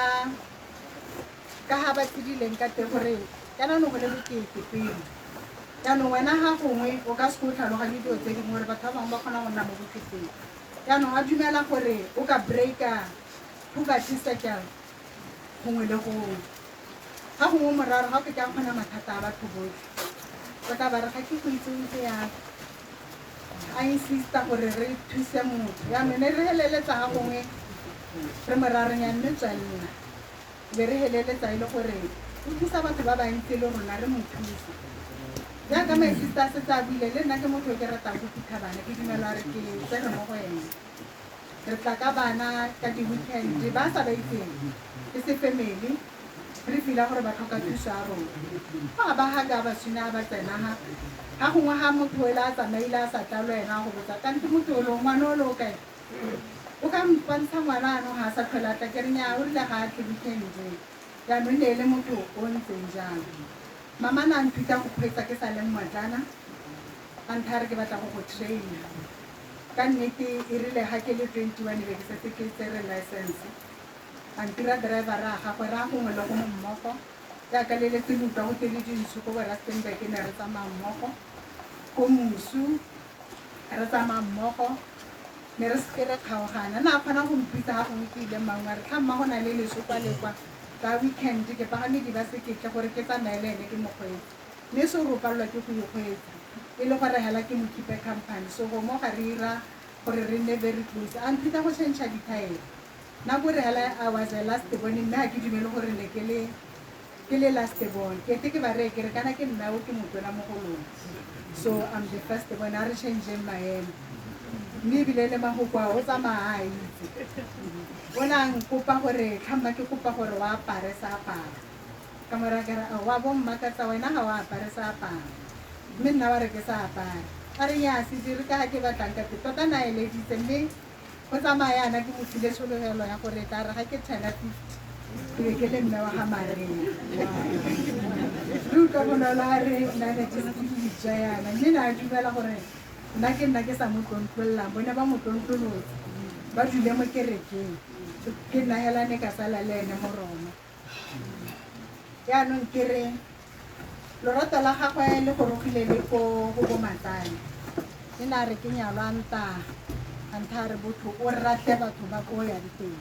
ga ba tsidileng ka te gore kana no go le bokete pele yaanong wena ga gongwe o ka se go tlhaloganye dilo tse dingwe gore batho ba bangwe ba kgona go nna mo boketeng yaanong a dumela gore o ka breaka puberty cycle gongwe le gongwe ga gongwe moraro ga o ke ka kgona mathata a batho botlhe o tla ba re ga ke go itse ntse yaka a insista gore re thuse motho yaanong ne re heleletsa ga gongwe re morarong ya nne tswalela be re heleletsa e le gore o thusa batho ba bantsi le rona re mo thusa jaaka maesista a setse a buile le nna ke motho o ke ratang go phutha bana ke dumela re ke tsere mo go ene re tla ka bana ka di-weekend ba sa ba itseng ke se family re fila gore ba tlhoka thuso a rona ga ba ga ba sina ba tsenaga ga gongwe ga motho ele a tsamaile a sa tla le wena go botsa kante motho o le ngwana o le o kae o ka mpantsha ngwana ano ga a sa tlholata ke re nya o rile ga a tle weekend jaanong ne e le motho o ntseng jalo mama na nthuta go kgweetsa ke sa le mmatlana a nthare ke batla go go traina ka nnete e rile ga ke le 21 be ke setse ke tsere license a ntira driver a gagwe re a gongwe le go mo mmogo jaaka le letse le utlwa go tele dintsho ko borustenburg ne re tsamaya mmogo ko mosu re tsamaya mmogo ne re seke re kgaogana na a kgona go mpitsa ga gongwe ke ile mangwe re tlhamma go na le leso kwa le kwa ka weekend ke pagame di ba seketle gore ke tsamaye le ene ke mokgweetsi mme se re o palelwa ke go ikgweetsa e le gore hela ke mokipe company so go mo ga re ira gore re nne very close a nthuta go change dithaere nako re hela I was a last born mme ga ke dumele gore ne ke le last born ke ke ba re ke re kana ke nna o ke motona mo go lona so I'm the first born a re change maemo mme ebile le magokwa o tsamaya a itse o nang kopa gore tlhamba ke kopa gore wa apare sa apara ka morakere wa bomma ka tsa wena ga wa apare sa apara mme nna wa re ke sa apara a re ya se dire ka ke batlang ka tota na eleditse mme go tsamaya yana ke mo file sologelo ya gore tla re ga ke tshela ke ke le mme wa ga mareng lu ka bonola re na ne ke se yana mme na dumela gore nna ke sa mo tlontlollang bone ba mo tlontlolotse ba dule mo kerekeng ke nna hela ne ka sala le ene mo rona yaanong ke re lorato la gagwe le gorogile le ko go bomatsane ke na re ke nyalwanta a ntha re botho o rate batho ba ko ya diteng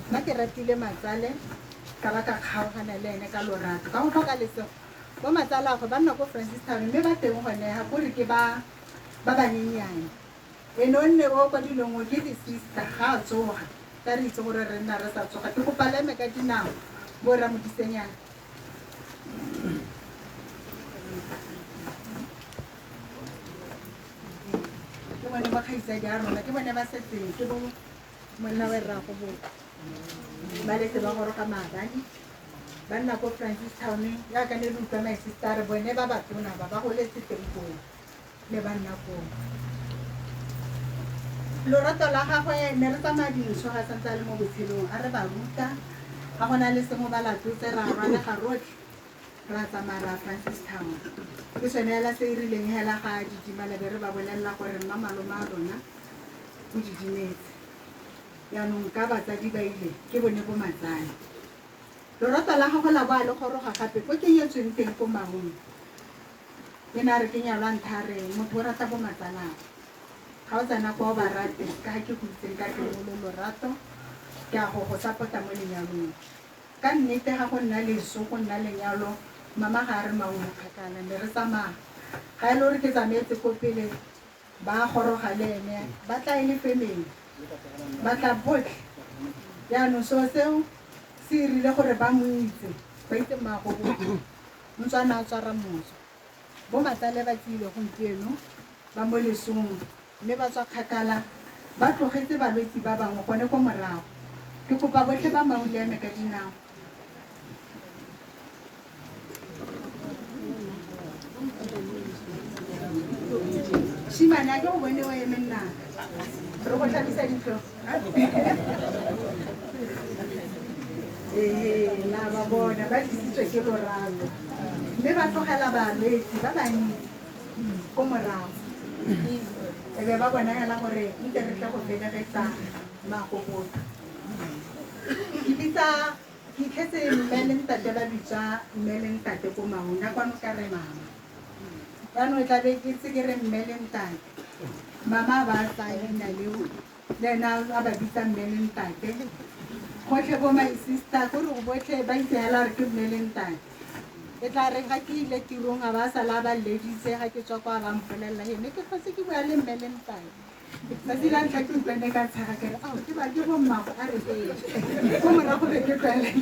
nna ke ratile matsale ka ba ka kgaogana le ene ka lorato ka go tlhoka lesego bo matsala go ba nna ko Francistown mme ba teng gone ga gore ke ba banyenyane e nonne o kwa dilongwe ke di-sister ga a tsoga ka re itse gore re nna re sa tsoga ke go paleme ka dinao bo ra modisenyana ke bone ba kgaisadi a rona ke bone ba setseng ke bo monna wa rrago bo ba letse ba goroga maabane ba nna ko Francistown yaka ne re utlwa my-sister bone ba batona ba goletse teng koo le banna koo lorato la gagwe ne re tsamaya dintsho ga santse a le mo botshelong a re ba ruta ga go na le sengwe ba latotse ra rwalega rotlhe ra tsamaya ra Francistown ke sone hela se e rileng hela ga didimala be re ba bolelela gore mma malome a rona o didimetse yaanong ka batsadi ba ile ke bone bo matsane lorato la gagwe la boa le goroga gape ko ke nyetsweng teng ko Mahong ke na re ke nyalwa nthare motho o rata bo matsalana ga o tsena kwa o ba rate ka ga ke go itseng ka teng o le lorato ke a go support-a mo lenyalong ka nnete ga go nna leso go nna lenyalo mama ga a re maungo kgakala ne re tsamaya ga e le gore ke tsamaetse ko pele ba goroga le ene ba tla e le family ba tla botlhe yaanong seo se irile gore ba mo itse ba itse maago motswana a tswara moso bo matsale ba tsile gompieno ba mo lesong mme ba tswa kgakala ba tlogetse balwetse ba bangwe gone ko morago ke kopa botlhe ba mauleme ka dinao shimane a ke go bone o eme nnaka re go tlhabisa ditlo na ba bona ba tlisitswe ke lorato mme ba tlogela balwetse ba bantsi ko morago e be ba bonagela gore nte re tla go felegetsa magogoto ke bitsa ke itlhetse mme le ntate ba bitsa mme le ntate ko mauna kwano ka re mama yaanong e tlabe ke tse ke re mme le ntate mama ba tsaya leina leo le ena a ba bitsa mme le ntate gotlhe bo my sister gore go botlhe ba itsegela gore ke mme le ntate e tla re ga ke ile tirong a ba sala ba leditse ga ke tswa kwa ba mpolelela ene ke kgotse ke bua le mme le ntate tsatsi la ntlha ke utlwane ka tshaga kere ao ke ba ke bommago a re ko morago be ke tlwaeleng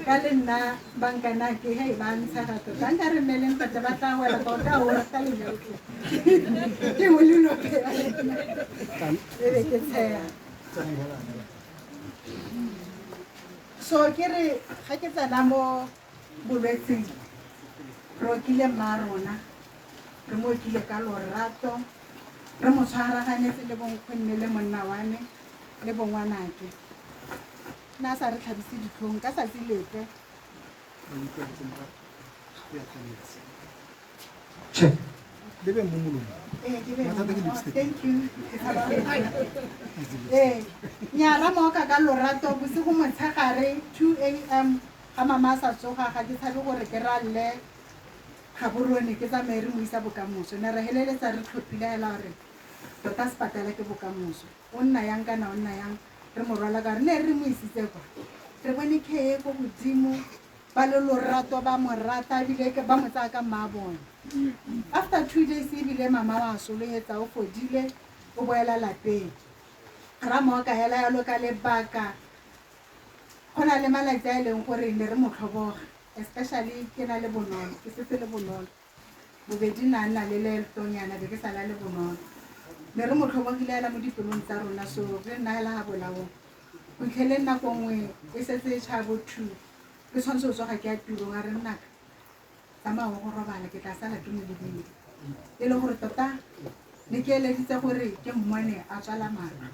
ka le nna bankana ke he ba ntshaga tota nka re mme le ntate ba tla wela tota o rata lenyotlhe ke mo lelope e be ke tshega so ke re ga ke tsena mo bolwetseng re okile mma rona re mo okile ka lorato re mo tshwaraganetse le bonkgonne le monna wane le bongwanake na sa re tlhabise ditlhong ka satsi lepe lebe mo molong thank you nyara moka ka lorato bosigo motshegare 2 AM ga mama a sa tsoga ga ke tshabe gore ke ralle gaborone ke tsamaye re mo isa bokamoso ne re heleletsa re tlhophile hela gore tota sepatala ke bokamoso o nna yang kana o nna yang re mo rwala ka re ne re mo isitse kwa re bone kheye go godimo ba le lorato ba mo rata ebile ba mo tsaya ka mma bona after 2 days ebile mama wa sologetsa o fodile o boela lapeng ra mo ka hela yalo ka lebaka go na le malatsi a e leng gore ne re mo tlhoboga especially ke na le bonolo ke setse le bonolo bobedi na nna le letonyana be ke sala le bonolo ne re mo tlhobogile hela mo dipelong tsa rona so re nna hela ga bolao go tlhele nako nngwe e setse e tšhabo 2 ke tshwanetse o tsoga ke ya tirong a re nnaka tsamao go robala ke tla sala ke mo lebile e le gore tota ne ke eleditse gore ke mmone a tswala mara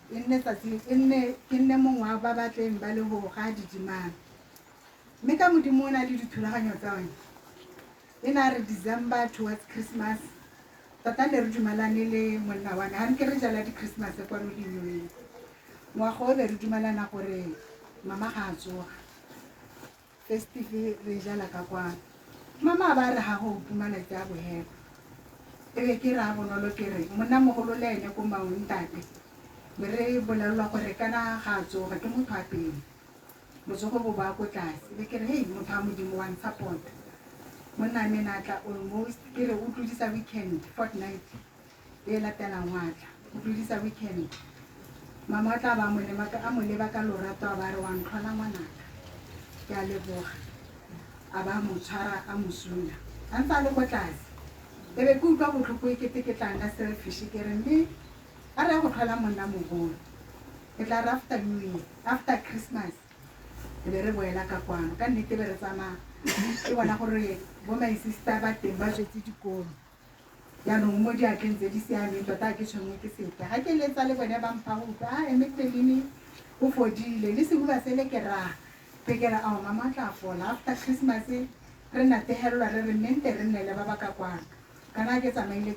ke nne mongwe wa ba batleng ba le go ga didimana mme ka modimo o na le dithulaganyo tsa one e na re December towards Christmas tota ne re dumalane le monna wane ga nke re jala di-Christmas kwa mo dinyoweng ngwaga o be re dumalana gore mama ga a tsoga festive re jala ka kwana mama ba re ga go pumalatse a boheko e be ke ra bonolo ke re monna mogolo le ene ko mauntate be re bolelelwa gore kana ga a tsoga ke motho a pele botsogo bo ba ko tlase be ke re hei motho a modimo wa support monna me na tla almost ke re o tlodisa weekend fortnight e latelang wa tla o tlodisa weekend mama tla ba mo leba ka lorato a ba re wa ntlhola ngwanaka ke a leboga a ba mo tshwara a mosula a ntse a le ko tlase e be ke utlwa botlhoko e kete ke tla nna selfish ke re mme a re go tlhola monna mogolo e tla re after New Year after Christmas e be re boela ka kwano ka nnete be re tsamaya ke bona gore bo my sister ba teng ba tswetse dikolo yaanong mo diatleng tse di siameng tota ke tshwengwe ke sepe ga ke letsa le bone ba mpha go utlwa a emetelini o fodile le sebuba se le ke raga pe ke re ao mama tla fola after Christmas re nategelelwa re re mente re nne le ba ba ka kwano kana ke tsamaile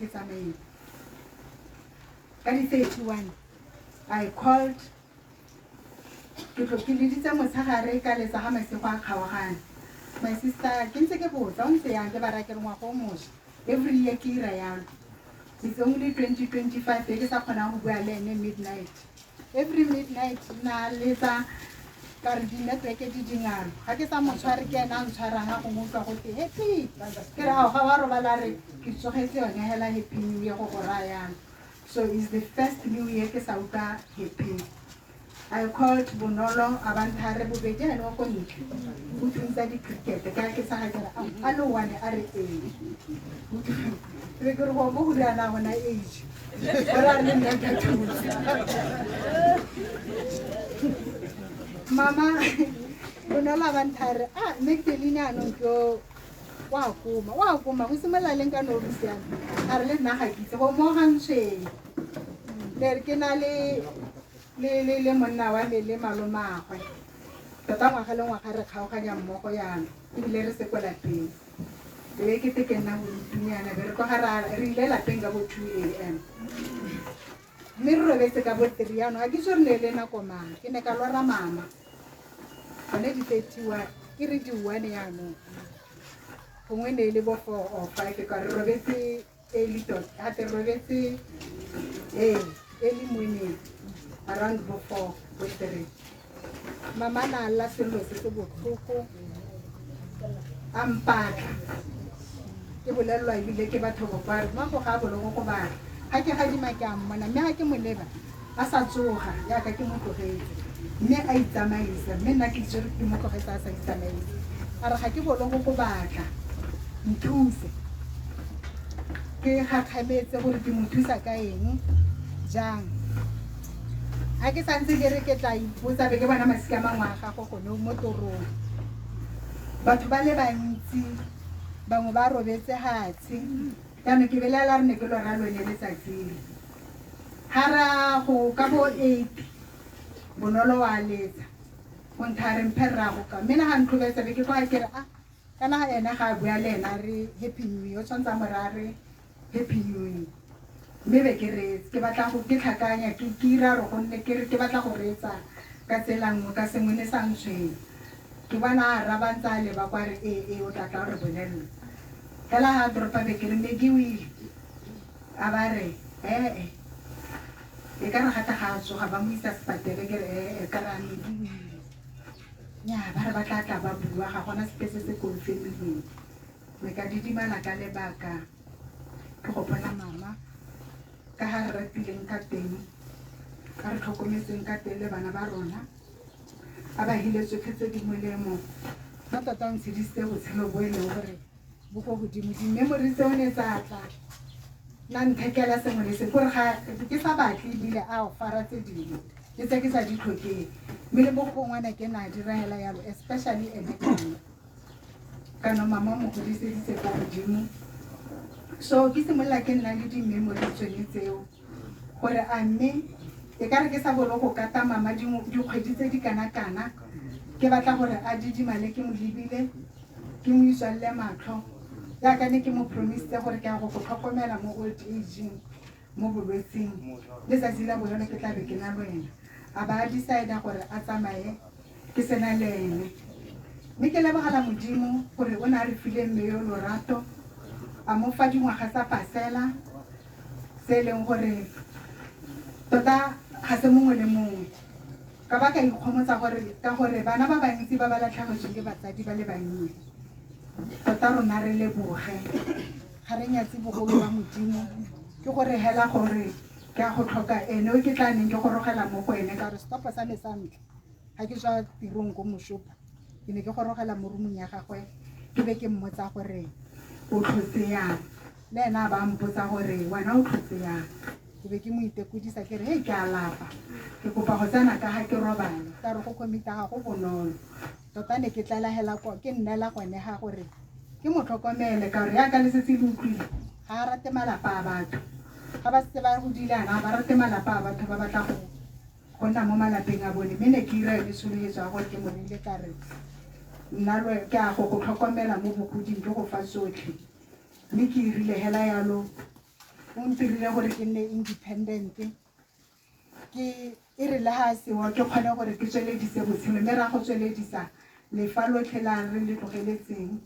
ka di 31 I called ke leditse motshegare ka letsa ga masego a kgaogane my sister ke ntse ke botsa o ntse yang ke bara ke re ngwaga o mošwa every year ke ira yalo it's only 2025 e ke sa kgonang go bua le ene midnight every midnight na letsa ka re di-network di dingalo ga ke sa motshware ke ena a ntshwarang a go motlwa go te happy ke re ao ga wa robala re ke tsogetse yone hela happy new year go go raya yalo so it's the first new year ke sa utlwa happy I called Bonolo Avantare Bubedi and Okoni, who thinks that the cricket, the guy is I know one at age. We go home who are now when I age. But I didn't get to Mama Bonolo Avantare, make the linear no go. Wow, Kuma, who's a Malalenga no Russian. I let Nahaki, so more handshake. There can I le monna wa le maloma gwe tota ngwaga le ngwaga re kgaoganya mmogo yana ebile re se kwa lapeng le ke te ke nna bodunyana be re kwa gara re ile lapeng ka bo 2 AM mme re robetse ka bo 3 yana ga ke tso re ne le nako mang ke ne ka lora mama gone di 31 ke re di 1 yana gongwe ne le bo 4 or 5 ka re robetse early tot ha te robetse early morning around before with the mama na la selo se se botlhoko ampaka ke bolelwa ile ke batho go ba ma go ga bolo go ba ha ke ga di maka mmona mme ha ke mo leba a sa tsoga ya ka ke mo tlogetse mme a itsamaisa mme nna ke tsere ke mo tlogetse a sa itsamaisa a re ga ke bolo go batla nthuse ke ga khametse gore ke mo thusa ka eng jang ha ke santse ke re ke tla ipotsa be ke bona masika mangwe a gago gone mo torong batho ba le bantsi bangwe ba robetse hatsi yaanong ke belela re ne ke lora lone letsatsile ha ra go ka bo 8 Bonolo wa letsa go nthare mphe rrago ka mme na ga ntlhobetsa be ke kwa ke re kana ga ena ga a bua le ena re happy new year o tshwantsa morare happy new year mme be ke re ke batla go ke tlhakanya ke ira re gonne ke re ke batla go retsa ka tselangwe ka sengwe ne sa ntshweng ke bona ra bantsa le ba kwa re o tla tla re bolella fela ha dropa be ke re me ke wile a ba re e ka re gata ga tsoga ba mo isa sepatele ke re ka ra me ke wile nya ba re ba tla ba bua ga gona space se confirming me ka didimala ka lebaka ke go bona mama ka ha re rapileng ka teng ka re tlhokometseng ka teng le bana ba rona a ba hiletswe phetse di molemo ba tota ntshedisitse botshelo bo e leng gore bo go godimo di-memory tseo ne tsa tla nna nthekela sengwe le sengwe gore ga ke sa batle ebile a o fara tse dingwe le tse ke sa di tlhokeng mme le mo gongwana ke na dira hela yalo especially ene kana mama mo godiseditse ko godimo so ke simolola ke nna le di-memory tsone tseo gore a mme e ka re ke sa bolo go kata mama dikgwedi tse di kana-kana ke batla gore a didimale ke mo lebile ke mo iswalle matlho yaka ne ke mo promisitse gore ke a go tlhokomela mo old aging mo bolwetseng letsatsi la boyone ke tlabe ke na le wena a ba decide gore a tsamaye ke sena le ene mme ke lebogela modimo gore o ne a re file mme yo lorato a mo fa dingwaga tsa pasela se e leng gore tota ga se mongwe le mongwe ka ba ka ikgomotsa ka gore bana ba bantsi ba ba latlhagetsweng ke batsadi ba le bannye tota rona re leboge ga re nyatse bogolo ba modimo ke gore hela gore ke a go tlhoka ene o ke tla neng ke gorogela mo go ene ka re stopo sa me sa ntlha ga ke tswa tirong ko moshopa ke ne ke gorogela mo rumong ya gagwe ke be ke mmotsa gore o tlhotse yang le ena ba mpotsa gore wena o tlhotse yang ke be ke mo itekudisa ke re ke a lapa ke kopa go tsena ka ga ke robale ka re go komita ga go bonolo tota ne ke tlalahela ke nnela gone ga gore ke mo tlhokomele ka re yaka le setse le utlwile ga a rate malapa a batho ga ba setse ba godile ana ba rate malapa a batho ba batla go nna mo malapeng a bone mme ne ke ira yone sologetso ya gore ke morile ka re nna ke a go tlhokomela mo bogoding ke go fa tsotlhe mme ke irile hela yalo o ntirile gore ke nne independent ke e re le ha sewa ke kgone gore ke tsweledise botshelo mme ra go tsweledisa lefa lotlhe la re le tlogeletseng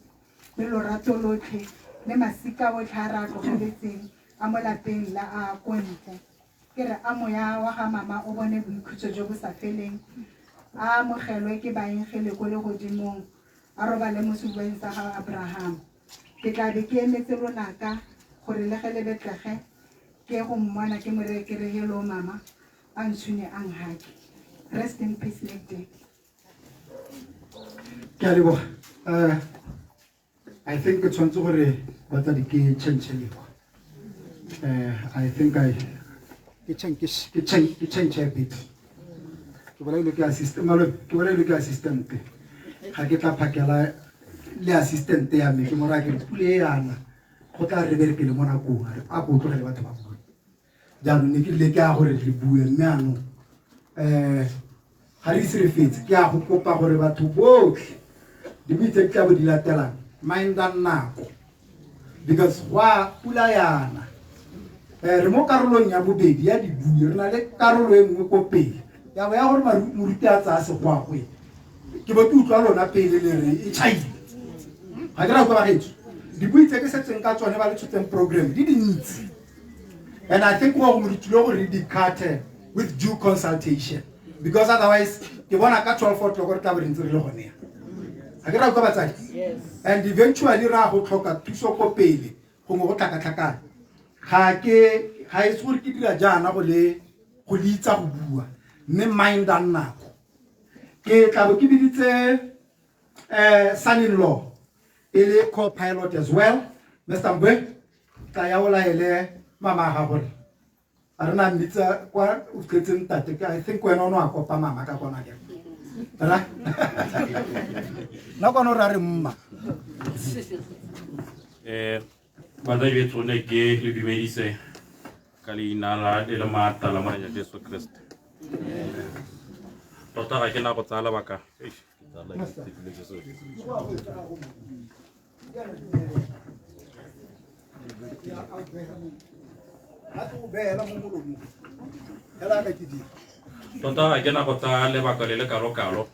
le lorato lotlhe le masika otlhe a re a tlogeletseng a mo lapeng la a kontle ke re a moya wa ga mama o bone boikhutso jo bo sa feleng a amogelwe ke baengele ko le godimong a robale mo sebopeng sa ga Abraham ke tla be ke emetse lonaka gore le ge le betlege ke go mmona ke mo re ke re hello mama a ntshune a nghake Rest in peace, lady. Ke a leboga. I think ke tshwanetse gore batsadi ke change I think ke change a bit. Ke bolailwe ke assistant ga ke tla phakela le assistant ya me ke mo raya ke pule yana go tla re bereke le mo nakong a ko tlogele batho ba bone jaanong ne ke le ke a gore re bue mme anong ga re ise re fetse ke a go kopa gore batho botlhe dibitse ke tla bo di latelang minda nako because wa pula yana re mo karolong ya bobedi ya dibui re na le karolo e nngwe ko pele ya bo ya gore moruti a tsaya segwagwe ke bo ke utlwa lona pele le re e chaile ga ke ra kwa bagetso dibui tse ke setseng ka tsone ba le tshotseng program di dintsi and I think wa go morutile gore di cut with due consultation because otherwise ke bona ka 12 o'clock re tla bo re ntse re le gone ga ke ra kwa batsadi and eventually ra go tlhoka thuso ko pele gongwe go tlhakatlhakana ga e se gore ke dira jaana go le itsa go bua mme mind a nako ke tla bo ke biditse son-in-law e le co-pilot as well Mr. Mbwe tla ya o laele mama ga gore a re na mmitsa kwa o tletseng tate I think wena o ne wa kopa mama ka kona ke ra na kwana o ra re mma batsadi betso ne ke le dumedise ka leina le maatla la morena Jesu Kriste tota ga ke na go tsaya lebaka tota ga ke na go tsaya lebaka le le kalo-kalo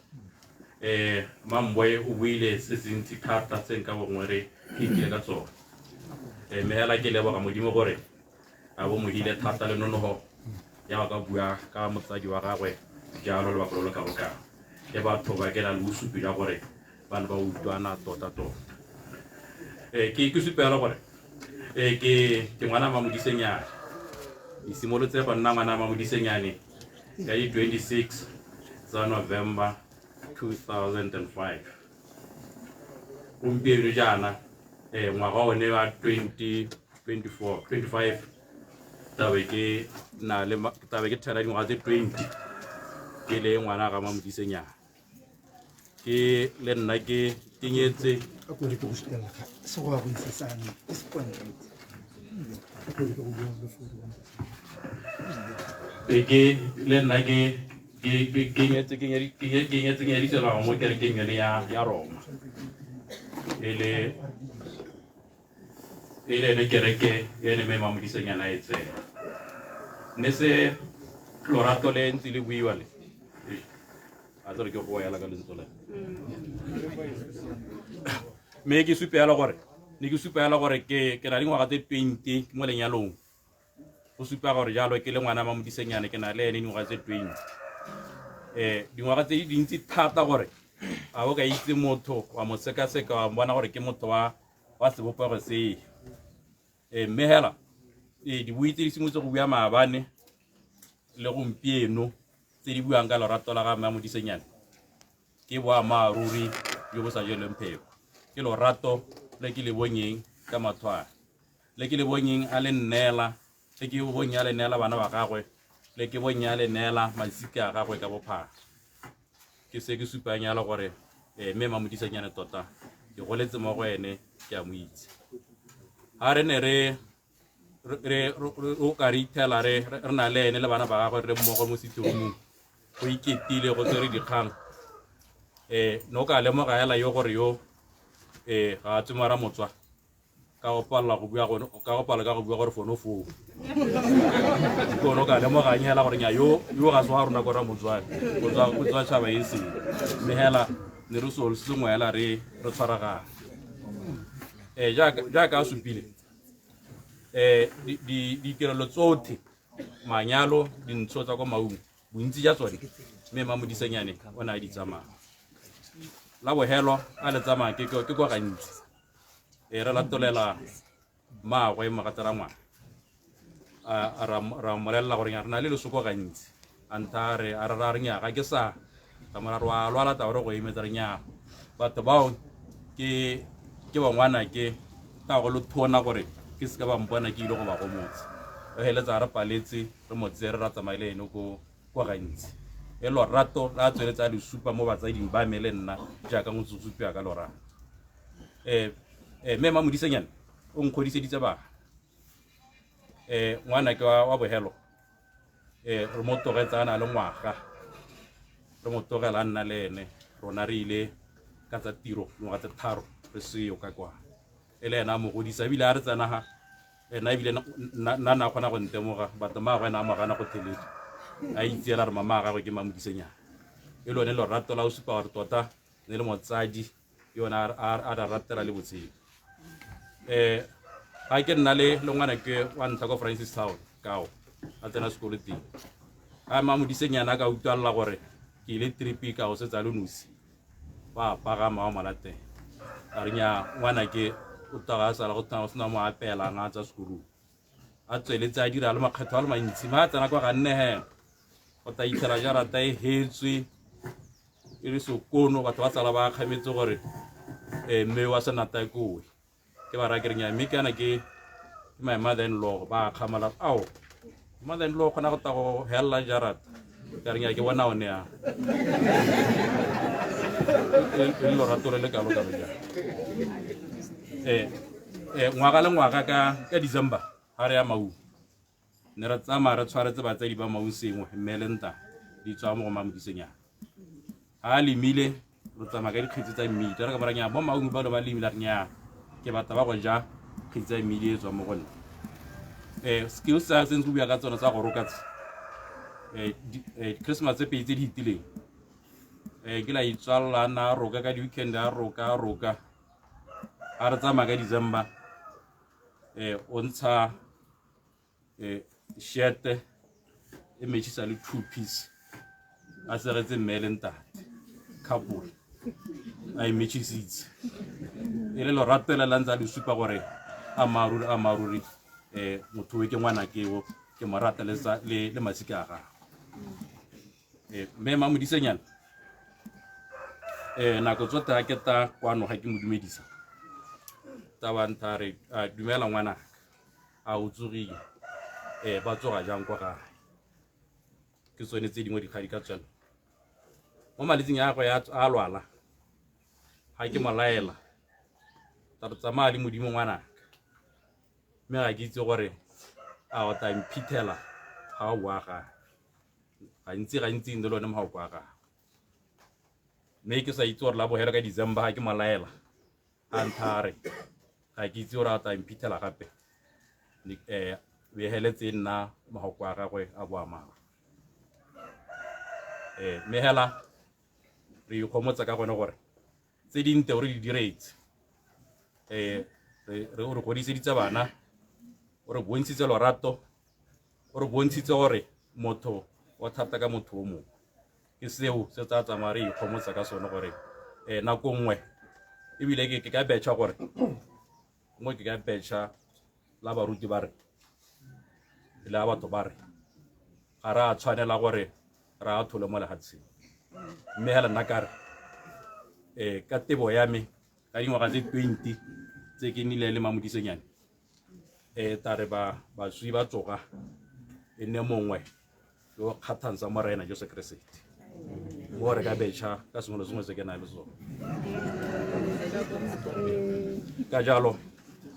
Mambwe o buile se se ntsi thata tse nka bongwe re ke ka tsone mme hela ke leboga modimo gore a bo modile thata le nonogo ya ka bua ka motsadi wa gagwe jalo le bakolo ka boka e batho ba ke na le usupi ya gore bana ba utlwana tota ke supela gore ke ngwana ma modisenyane di simolotse go nna ngwana ma modisenyane ka di 26 tsa November 2005 gompieno jaana ngwaga one wa 25 tabe ke thela dingwaga tse 20 ke le ngwana ga mamodisenyana ke le nna ke nyetse ke le nna ke nyediselwa mo kerekeng yone ya Roma e le kereke ene me mamodisenyana e tsena ne se lorato le ntse le buiwa le a tsere ke go ya la ka lentso le me ke supela gore ke na le ngwaga tse 20 mo lenyalong go supa gore jalo ke le ngwana mamodisenyana ke na le ene dingwaga tse 20 dingwaga tse dintsi thata gore a o ka itse motho wa mo seka-seka wa bona gore ke motho wa sebopego se mme hela di bui tse di simotse go bua maabane le gompieno tse di buang ka lorato la ga mamodisenyana ke boammaaruri jo bo sa jeleng pheko ke lorato le ke le bonyeng ka mathwana le ke le bonyeng a le nnela le ke bonyeng a le neela bana ba gagwe le ke bonyeng a le neela masika a gagwe ka bophara ke se ke supang yalo gore mme mamodisenyana tota ke goletse mo go ene ke a mo itse ha re ne re ka re ithela re na le ene le bana ba gagwe re mmogo mo setiromong go iketile go tsere dikgang no ka lemoga hela yo gore yo ga a tsomara motswa ka go palla go bua gore fono foo kono ka lemoga nyela gore nya yo ga so ha rona gore motswa tshaba ese mme hela ne re so sengwe hela re tshwaragana jaaka a supile ditirelo tsotlhe manyalo dintsho tsa kwa maungo bontsi ja tsone mme mamodisenyane o na di tsamaya la bohelo a le tsamaya ke kwa gantsi re latolela maagwe magatela ngwana ra molelela gore re na le lesoko gantsi antare a ra nya ga ke sa ka mora rwa lwala ta go imetsa nya batho bao ke ba ngwana ke ta go lo thona gore ke se ka ba mpona ke ile go ba go motse o heletsa ra paletse re motse re ratsa maileno go gantsi e lo rato la tsweletsa le supa mo batsading ba me le nna jaaka motsutsupi ka lora me ma modisenyana o nkgodiseditse ba ngwana ke wa bohelo re mo togetsana le ngwaga re mo togela nna le ene rona re ile ka tsa tiro ngwaga tse tharo re seyo ka kwa e le ena mo godisa bile a re tsena ha ena bile na kgona go ntemoga batho ma go ena a magana go theletsa a itseela re mama ga go ke mamodisenyana e lone lo rato la o supa gore tota ne le motsadi yona a ra ratela le botshelo ga ke nna le ngwana ke wa ntlha ko Francis Town kao a tsena sekolo teng a mamodisenyana ka utlwalela gore ke ile tripi ka go setsa le nosi ba pagama wa malate a re nya ngwana ke o taga a sala go tana go sena mo apelang a tsa sekolo a tsweletse a dira le makgetho a le mantsi ma a tsena kwa ga nne he go ta itlhela jarata e hetswe e le sokono batho ba tsala ba kgametse gore mme wa senata kowe ke ba ra ke renya mme kana ke my mother-in-law ba kgamala ao mother-in-law khona go ta go hella jarata ka renya ke bona one ya e lo ratole le ka lo ka ja ngwaga le ngwaga ka December ha re ya mau ne re tsama re tshwaretse batsadi ba mau sengwe melenta di tswa mo mamodisenyana a limile re tsama ka dikgetsi tsa mmidi re ka moranya bo maungu ba lo ba limile re nya ke batla ba go ja kgetsi tsa mmidi e tswa mo gonna skills sa sentse go bua ka tsona tsa go roka Christmas tse pedi tse di hitileng ke la itswalla na roka ka di weekend a roka a re tsama ka December o ntsha shirt e metšhisa le 2 piece a seretse melenta couple a e metšhisitse e le lo ratela la ntsa le supa gore a maruri motho we ke ngwana keo ke mo ratela le masika ga me mamodisenyana nako tsota ke ta kwano ga ke mo dumedisa tabantare a dumela ngwana a utsugile ba tsoga jang kwa gae ke tsone tse dingwe dikgadi ka tswela mo maletsing ya go ya a lwala ga ke molaela tsa tsamaya le modimo ngwanaka mme ga ke itse gore a o ta mphithela ga o bua gae gantsi le lone mogao kwa gae mme ke sa itse gore la bogelo ka December ga ke molaela a nthare ga ke itse gore a ta mphithela gape we heletse nna mahoko a gagwe a boamara mme hela re ikgomotsa ka gone gore tse dinte gore di diretse re godiseditse bana o re bontshitse lorato o re bontshitse gore motho o thata ka motho o mongwe ke seo se tsa tsamaya re ikgomotsa ka sone gore nako nngwe ebile ke ka betšha gore mo ke ka betšha la baruti ba re le a batho ba re ga re a tshwanela gore re a thole mo lehatsheng mme hela nna ka re ka tebo ya me ka dingwaga tse 20 tse ke nnile le mamodisenyane tare baswi ba tsoga e nne mongwe yo kgathansa morena Jesu Kriste mo re ka betšha ka sengwe le sengwe se ke na le sone ka jalo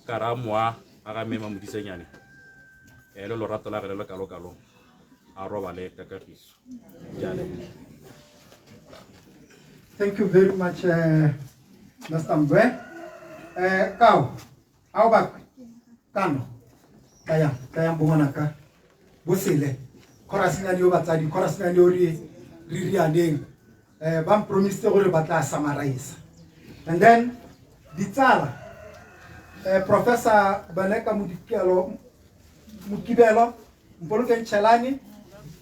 ka ra moa a ga me mamodisenyane le lorato la gele le kalo a roba le ka kagiso jale. Thank you very much, Mr. Mbwe. Kau, au bak, kano, kaya mbona ka, bosele, korasina ni obatsadi, korasina ni ori aneng, bam promise gore batla summarize. And then, ditsala, Professor Baneka Mukibelo, Mpoloke Chelani,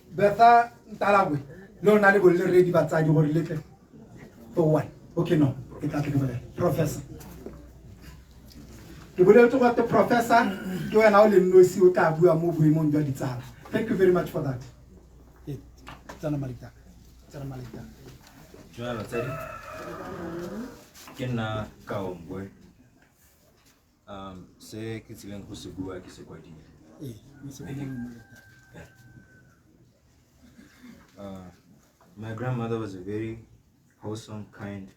Betha Ntalagwe, no nani go le ready batsadi gore lete. For one. Okay, no. Professor. The professor, you are now in no see what I do. Thank you very much for that. tsana malita Jwale batsadi ke nna Kaombwe se ke tsileng go se bua ke se kwadile my grandmother was a very wholesome, kind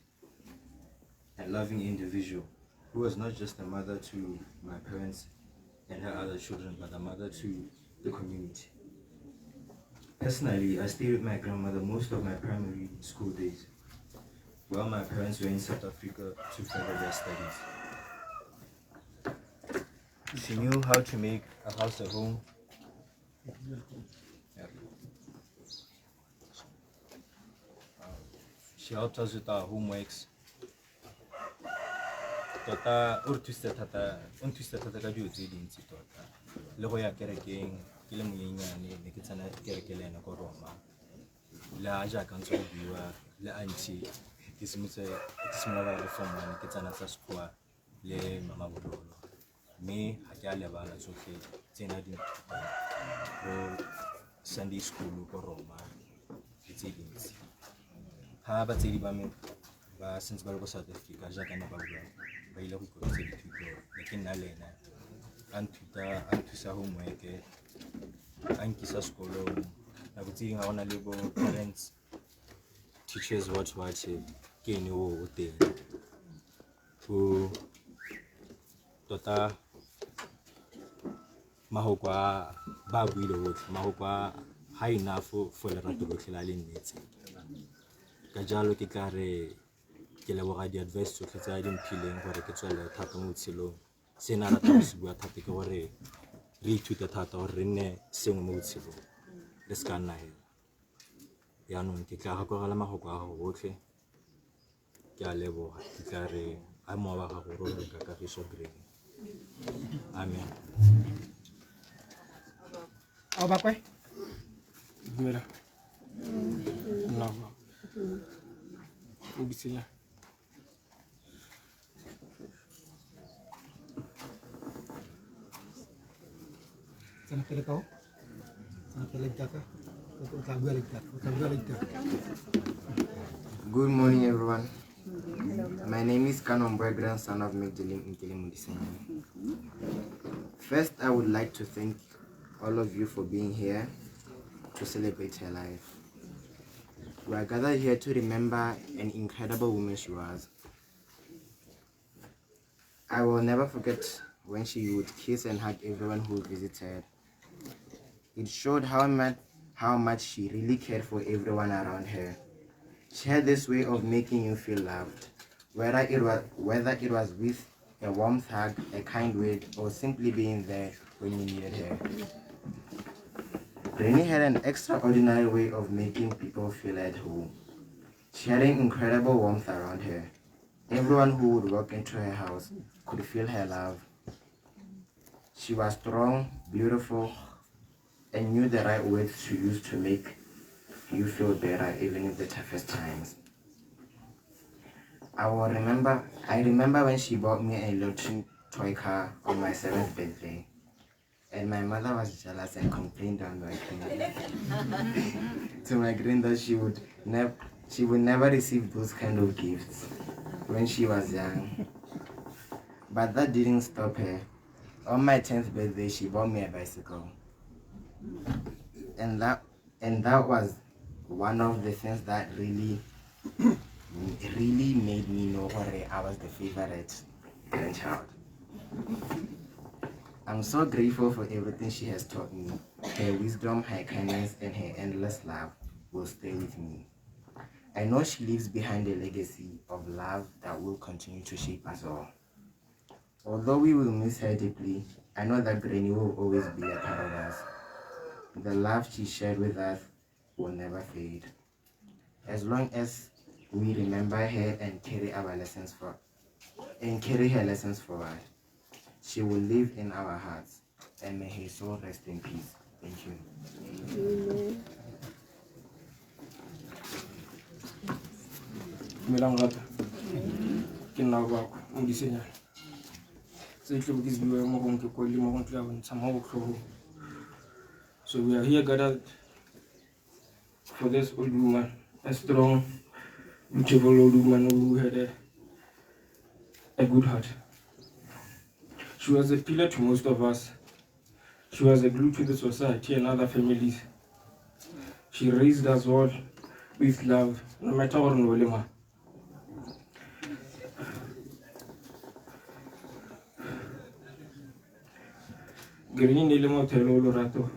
and loving individual who was not just a mother to my parents and her other children, but a mother to the community. Personally, I stayed with my grandmother most of my primary school days, while my parents were in South Africa to further their studies. She knew how to make a house at home. She helped us with our homeworks. Tota o re thusitse thata ka dilo tse dintsi tota le go ya kerekeng ke le monyenyane ne ke tsena kereke le ena ko Roma le a jaaka ntse go bua le auntie ke simolola go form 1 ke tsena tsa sekgowa le mama Bololo mme ga ke a lebala tsotlhe tsena di go Sunday school ko Roma le tse dintsi ha batsedi ba me ba since ba le ko South Africa jaaka ne ba bua ba ile go ikopetsa dithuto le ke nna le ena a nthusa homework a nkisa sekolong nako tse dingwe ga go na le bo parents teachers what ke ene o teng go tota mahoko a ba buile botlhe mahoko a high enough for lerato lotlhe la le nnetse ka jalo ke tla re ke leboga di-advice tsotlhe tse a di mphileng gore ke tswelele thata mo botshelong se na rata go se bua thata ke gore re ithute thata gore re nne sengwe mo botshelong le se ka nna hela yaanong ke tla gakogela magoko a gago botlhe ke a leboga ke tla re a mowa wa gago role ka kagiso green amen ao bakwe dumela nna o bitsenya tsana pele kao tsana pele ditaka o tla bua le ditaka Good morning, everyone. My name is Kanomboy, grandson of Magdalene Mudisenya. First, I would like to thank all of you for being here to celebrate her life. We are gathered here to remember an incredible woman she was. I will never forget when she would kiss and hug everyone who visited. It showed how much she really cared for everyone around her. She had this way of making you feel loved, whether it was with a warm hug, a kind word, or simply being there when you needed her. Rennie had an extraordinary way of making people feel at home. She had an incredible warmth around her. Everyone who would walk into her house could feel her love. She was strong, beautiful, and knew the right words to use to make you feel better even in the toughest times. I remember when she bought me a little toy car on my 7th birthday, and my mother was jealous and complained on my granddad. To my granddad, she would never receive those kind of gifts when she was young. But that didn't stop her. On my 10th birthday, she bought me a bicycle, and that was one of the things that really made me know where I was the favorite grandchild. I'm so grateful for everything she has taught me. Her wisdom, her kindness, and her endless love will stay with me. I know she leaves behind a legacy of love that will continue to shape us all. Although we will miss her deeply, I know that Granny will always be a part of us. The love she shared with us will never fade. As long as we remember her and carry her lessons forward, she will live in our hearts, and may her soul rest in peace. Thank you. Melangata ke nna ba mo disenya tse tle ke bua mo go nke ko le mo go ntla go ntsha mo botlhogong. So we are here gathered for this old woman, a strong, beautiful old woman who had a good heart. She was a pillar to most of us. She was a glue to the society and other families. She raised us all with love, no matter what no lema. Green lemo telo lorato.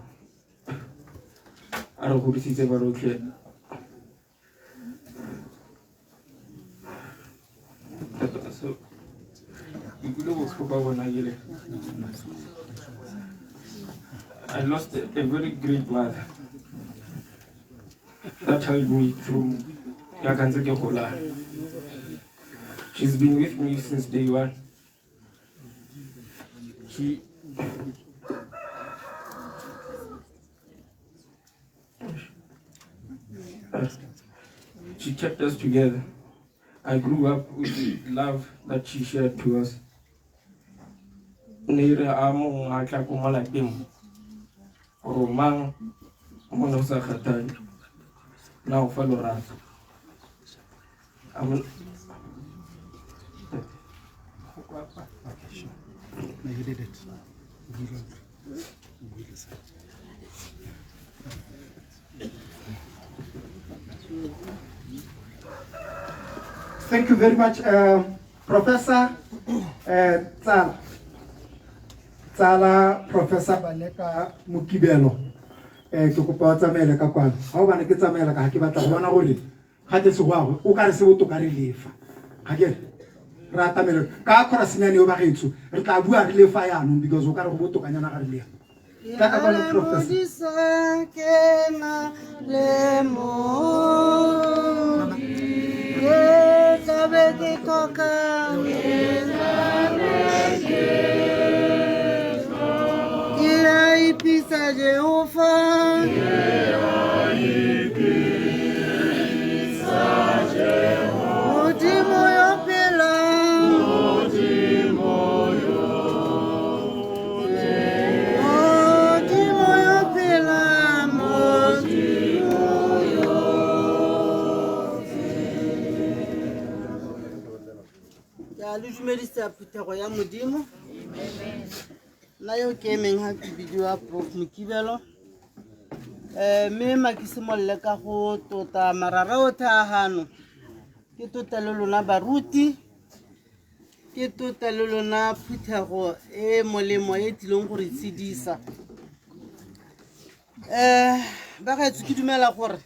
Aro kurisi se baroke. So, you could have spoken when I I lost a very great mother that helped me through Yakanzeke Kola. She's been with me since day one. She kept us together. I grew up with the love that she shared to us. Nere amo ngaka kumala tim. Romang monosa khatani. Now follow us. Okay, sure. No, you did it. Thank you very much, Professor Tsala Professor Baleka Mukibelo. Ke kopa o tsamaele ka kwana. Ha o bana ke tsamaela ka ha ke batla go bona go le gate se go o ka re se boto ka re lefa. Ga ke ra tamelo ka khora senyane o ba getso re tla bua re lefa yana because o ka re go boto ka nyana ga re lefa. Ka ka bona Professor Kena lemo sabe que toca que hay pisa Jehová Motimo yo pela le dumedisa phuthego ya modimo nna yo ke emeng ha ke bidiwa Prof Mukibelo mme makisimolle ka go tota marara o thahano ke tota le lona baruti ke tota le lona phuthego e molemo e tilong go re tshedisa ba gaetso ke dumela gore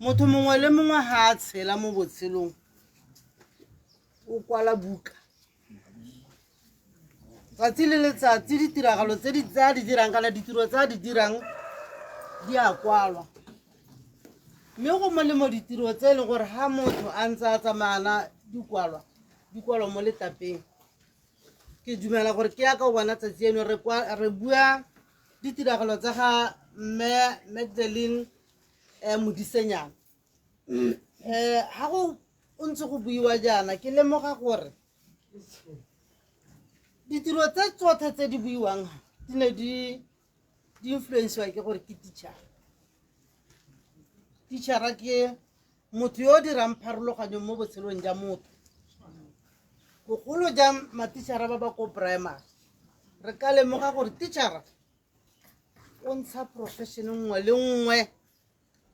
motho mongwe le mongwe ha a tshela mo botshelong o kwala buka tsatsi le letsatsi ditiragalo tse di dirang kana ditiro tsa di dirang di a kwalwa mme go molemo ditiro tse e leng gore ha motho a ntse a tsamana di kwalwa mo letapeng ke dumela gore ke ya ka o bona tsatsi eno re bua ditiragalo tsa ga mme Magdalene Modisenyana ha go o ntse go buiwa jaana ke lemoga gore ditiro tse tsotlhe tse di buiwang di ne di influencewa ke gore ke teachera ke motho yo o dirang pharologanyo mo botshelong ja motho bogolo jang matitšhara ba ba ko primary re ka lemoga gore teachera o ntsha profession nngwe le nngwe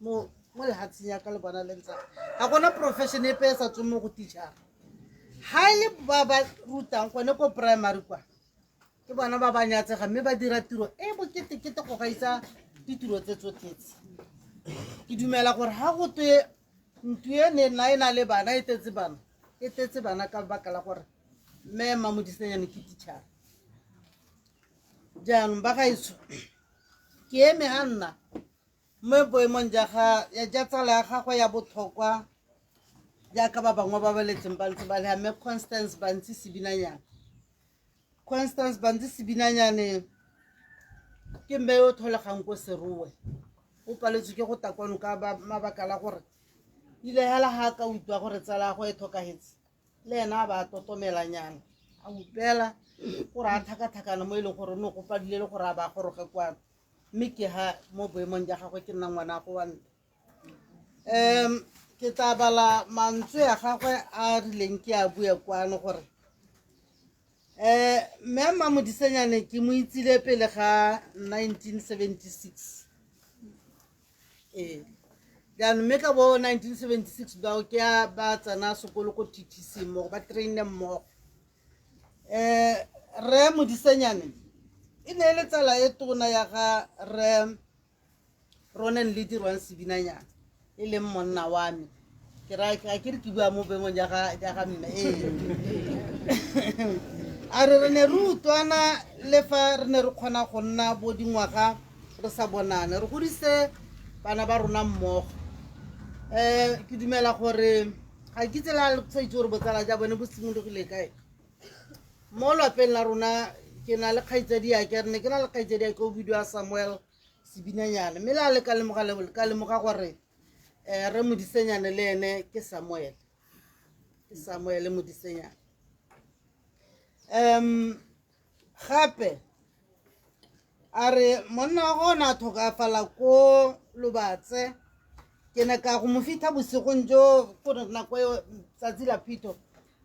mo lehatsheng ya ka le bona le ntsa ga gona profession epe e sa tsweng mo go teachera ha ile ba ba rutang gone ko primary kwa ke bona ba banyatsega mme ba dira tiro e bokete-kete go gaisa ditiro tse tsotletse ke dumela gore ha go twe ntwe e ne nna e na le bana e tetse bana ka baka la gore mme Modisenyane ke teachera jaanong ba gaetso ke eme ha nna mo boemong ja tsala ya gagwe ya botlhokwa jaaka ba bangwe ba baletseng ba ntse ba le mme Constance Bantsi Sibinanyane ke mme yo tlholegang ko Serowe o paletswe ke go takwano ka mabaka la gore ile hela ha ka utlwa gore tsala go e tlhokagetse le ena ba totomelanyana a upela gore a thakathakana mo ile gore no go padile le gore a ba goroge kwana mme ke ha mo boemong ja gagwe ke nna ngwana go wa nna ke tla bala mantswe ya gagwe a rileng ke a bua kwano gore mme Mamodisenyane ke mo itsile pele ga 1976 jaanong mme ka bo 1976 bao ke a ba tsena sekolo ko TTC mmogo ba traine mmogo re Modisenyane e ne le tsala e tona ya ga re Ronen le dirwang Sebinanyana e leng monna wa me ke ra ke re ke bua mo bengong ja ga mina a re ne re utlwana le fa re ne re kgona go nna bo dingwaga re sa bonane re godise bana ba rona mmogo ke dumela gore ga ke tsela sa itse gore botsala ja bone bo simologile kae mo lapeng la rona ke na le kgaitsedi ya ke ne ke na le kgaitsedi ya ke o bidiwa Samuel Sebinanyana mme la le ka lemoga gore re Modisenyane le ene ke Samuel Modisenyane gape a re monna wa gona a tlhokafala ko Lobatse ke ne ka go mo fitlha bosigong jo ko nako eo tsatsi la phito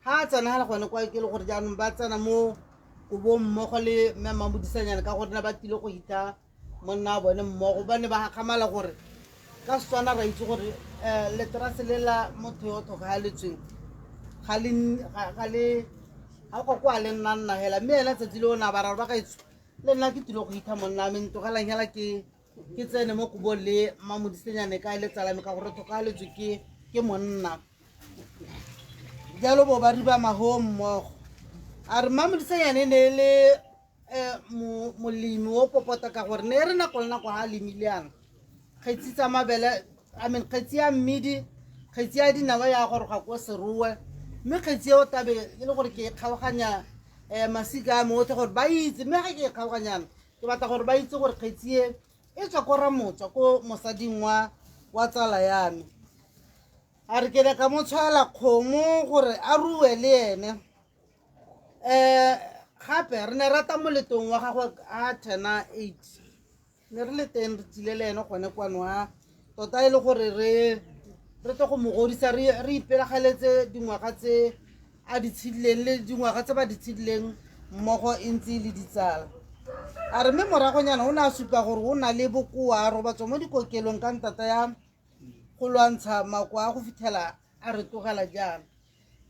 ha a tsena gala gone kwa ke le gore jaanong ba tsena mo go bo mmogo le mme Mamodisenyane ka gore ba tile go hita monna wa bone mmogo ba ne ba gagamala gore ka Setswana ra itse gore leterase le la motho yo tlhokagaletsweng ga le ga kwa le nna hela mme ena tsatsi le ona ba ba gaetso le nna ke tilo go hita monna me ntogalang hela ke tsene mo kubong le Mamodisenyane ka le tsala me ka gore tlhokagaletswe ke monna jalo bo ba riba maho mmogo a re Mamodisenyane ne le molemi o popota ka gore ne re nako le nako ha lemile yana kgetsi tsa mabele kgetsi ya mmidi kgetsi ya dinawa ya gore ga ko seruwe mme kgetsi eo tabe e le gore ke kgaoganya masika a motlhe gore ba itse mme ga ke kgaoganyana ke batla gore ba itse gore kgetsi e tswa ko Ramotswa ko mosading wa tsala ya me a re ke le ka mo tshwala kgomo gore a ruwe le ene gape re ne rata moletong wa gagwe a 10 ne re le teng re tsile le ene gone kwano tota e le gore re tlo go mo godisa re ipelagaletse dingwaga tse a di tshidileng le dingwaga tse ba di tshidileng mmogo e ntse le ditsala a re mme moragonyana o ne a supa gore o na le bokoa a robatswa mo dikokelong ka ntata ya go lwantsha makoa a go fitlhela a re togela jaana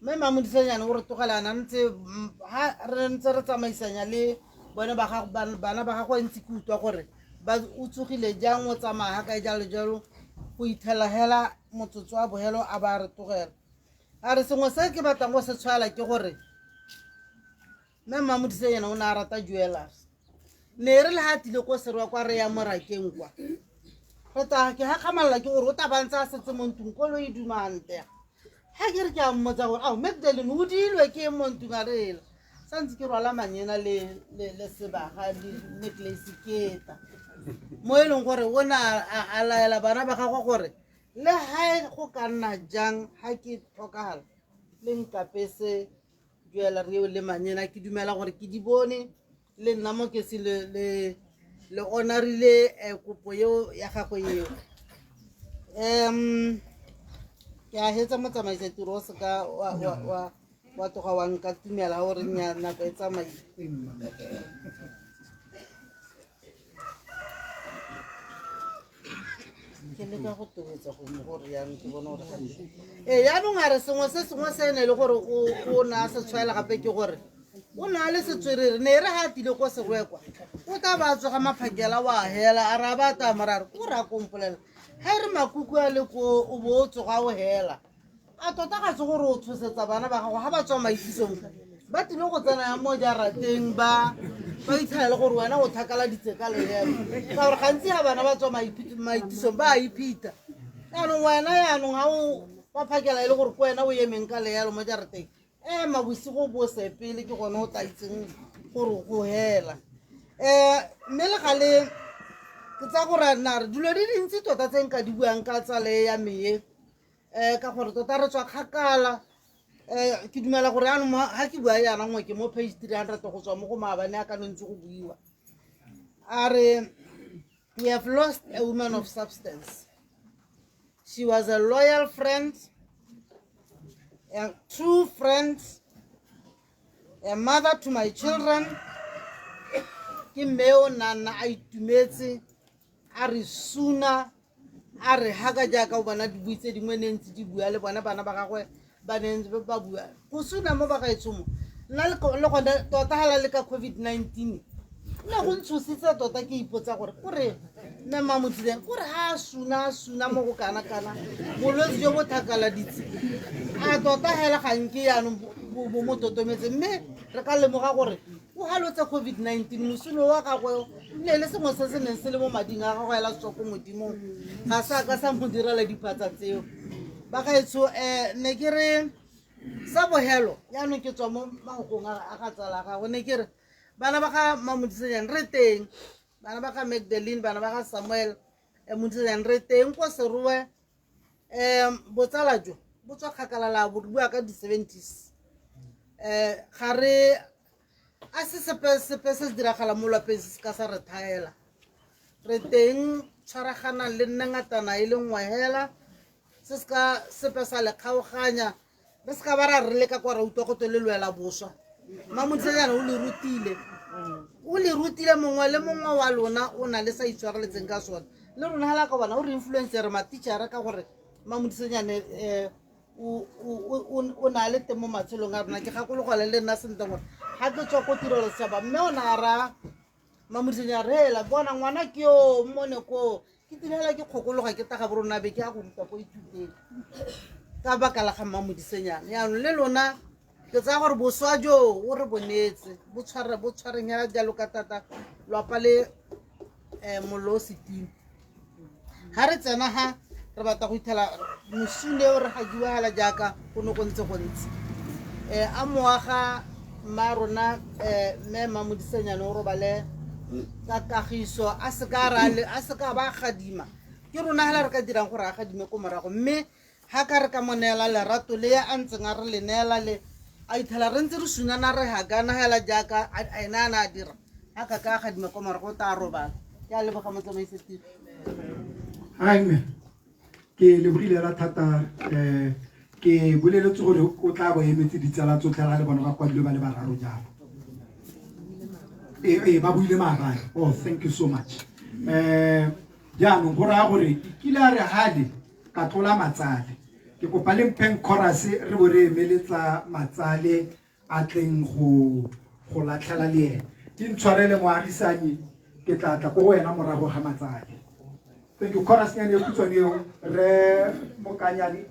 mme Mamodisenyane o re togela ana re ntse re tsamaisanya le bone bana ba gagwe ntse ke utlwa gore ba o tsogile jang o tsamaya ka jalo jalo go ithela hela motsotso wa bohelo a ba re togela a re sengwe se ke batlang go se tshwala ke gore mme Mamodisenyane o ne a rata jewelers ne re le hatile ko serwa kwa re ya Morakeng kwa re tla ke gagamalla ke gore o tabantse a setse mo ntung kolo e dumante ha ke re ke a mmotsa gore ao Magdalene o dilwe ke mo ntung a rela santse ke rwala manyena le sebaga le necklace keta mo e leng gore o ne a laela bana ba gagwe gore le ha go ka nna jang ha ke tlhokagala le nkapese jewelry eo le manyena ke dumela gore ke di bone le nna mo ke se le honorile kopo eo ya gagwe eo ke a hetsa motsamaisa tiro o se ka wa toga wa nka tumela gore nya nako e tsamaile ke le ka go tobetsa go mo gore yang ke bona gore yaanong a re sengwe se ne le gore o na se tshwaela gape ke gore o na le setswerere ne re hatile ko serwekwa o tla ba tsoga maphakela wa hela a ra ba ta morare o ra kompolela ha re makuku a le ko o bo o tsoga o hela a tota ga se gore o tshosetsa bana ba gago ha ba tswa maitisong ba tile go tsena mo jarateng ba itlhela gore wena o thakala ditseka le hela ka gore gantsi ha bana ba tswa maitisong ba iphita yaanong wena yaanong ha o ba phakela e le gore ko wena o emeng ka leelo mo jarateng mabosigo bo sepele ke gone o tla itseng gore go hela mme le gale ke tsa gore na re dilo di dintsi tota tse nka di buang ka tsale ya meye ka gore tota re tswa kgakala ke dumela gore anong ha ke bua yana ngwe ke mo page 300 go tswa mo go maabane a ka no ntse go buiwa a re We have lost a woman of substance. She was a loyal friend, a true friend, a mother to my children. Ke meo nana a itumetse a re suna a re haka jaaka o bona dibui tse dingwe ne ntse di bua le bona bana ba gagwe ba ne ba bua go suna mo ba gaetsho mo nna le gone tota hala le ka COVID-19 nna go ntshositse tota ke ipotsa gore kore mme Mamoditseng kore ha suna mo go kana bolwetse jo bo thakala ditse a tota hela ga nke yaanong bo mo totometse mme re ka lemoga gore o halotse COVID-19 mosuno wa gagwe ne le sengwe se se neng se le mo mading a gagwe la tsoko modimo ga sa ka sa mo direla diphatsa tseo ba gaetsho ne ke re sa bohelo yaanong ke tswa mo magokong a ga tsala gagwe ne ke re bana ba ga Mamoditseng re teng bana ba ga Magdalene bana ba ga Samuel Moditseng re teng ko Serowe botsala jo bo tswa kgakala la bo bua ka di 70s gare a se sepe se diragala mo lapeng se ka sa re thaela re teng tshwaragana le nna ngatana e le ngwe hela se ska sepe sa le kgaoganya re ska ba ra re le ka kwa ra utwa go le lwela boswa Mamoditseng o le rutile mongwe le mongwe wa lona o na le sa itshwareletseng ka sona le rona hala ka bona o re influencer ma teacher ka gore Mamoditseng o na le temo matshelong a rona ke gakologola le nna sentle gore ga ke tswa ko tirelo setšhaba mme o na ra Mamoditseng re hela bona ngwana ke yo mmone ko ke direla ke kgokologa ke taga borona be ke a go ruta ko ithuteng ka baka la ga Mamoditseng yaanong le lona ke tsaya gore boswa jo o re bonetse bo tshwareng ya jalo ka tata lwapa le mollo o setimo ga re tsena ha re batla go ithela mosune o re gakiwa hala jaaka go ne go ntse a moaga mma rona mme Mamoditseng o robale ka kagiso a se ka ba gadima ke rona hala re ka dirang gore a gadime ko morago mme ha ka re ka monela lerato le ya a ntseng a re le neela le a ithela re ntse re sunana re hagana hela jaaka a ena a dira a ka gadima ko morago o ta robala ke a leboga motsamaisi Amen. Ke lebogile la thata ke boleletse gore o tla bo emetse ditsala tsotlhe ga le bona ba kwadile ba le bararo jalo ba buile maabane. Oh, thank you so much. Jaanong go raya gore kile a re gale ka tlola matsale ke kopa le mpheng chorus re bo re emeletsa matsale a tleng go latlhela le ene ke ntshwarele moagisane ke tla ko go wena morago ga matsale. Thank you. Chorus nyane e kutswane eo re mokanyane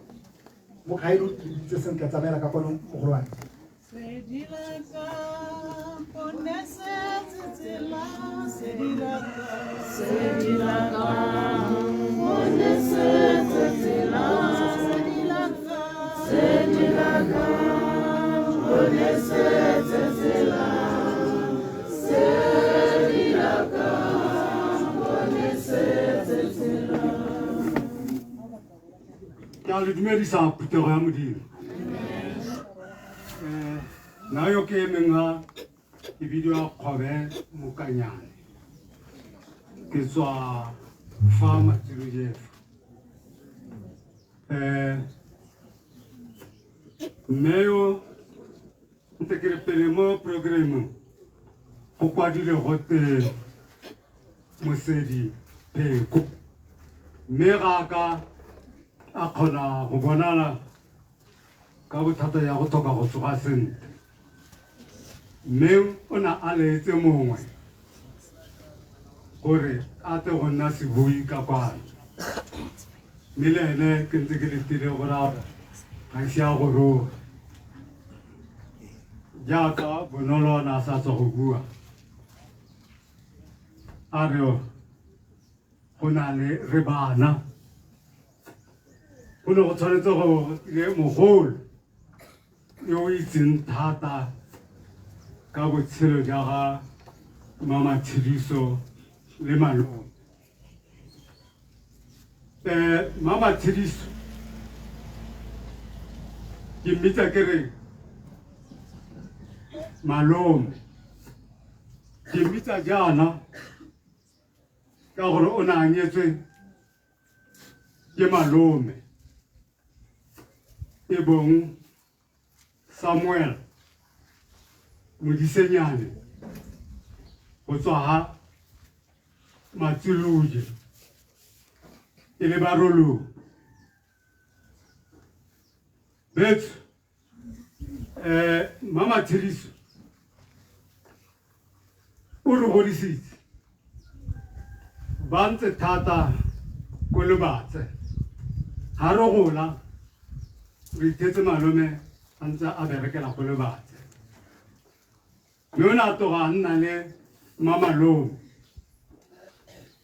mo khaelo ditse sentle tsamela ka kono mogolwane. Ke le dumedisa putego ya Modimo. Na yo ke menga ke video ya Kgobe Mokanyane ke tswa farm Jeff meyo ntse ke re pele mo programme go kwadile gote Mosedi Pheko mme ga ka a kgona go bonala ka bothata ya go tlhoka go tsoga sentle mme o na a leetse mongwe gore a tle go nna sebui ka kwano mme le ene ke ntse ke letile gore ga se a go roga jaaka Bonolo na sa tswa go bua a re go na le re bana go ne go tshwanetse go le mogolo yo o itseng thata ka botshelo ja ga Mama Tshediso le malome. Mama Tshediso ke mmitsa ke re malome ke mmitsa jaana ka gore o ne a nyetswe ke malome e bong Samuel Modisenyane go tswa ha Matsiluje e le barolo bet Mama Thiriso o re godisitse ba ntse thata ko Lebatse ha re gola re ithetse malome a ntse a berekela ko Lebatse mme o ne a toga a nna le mamalome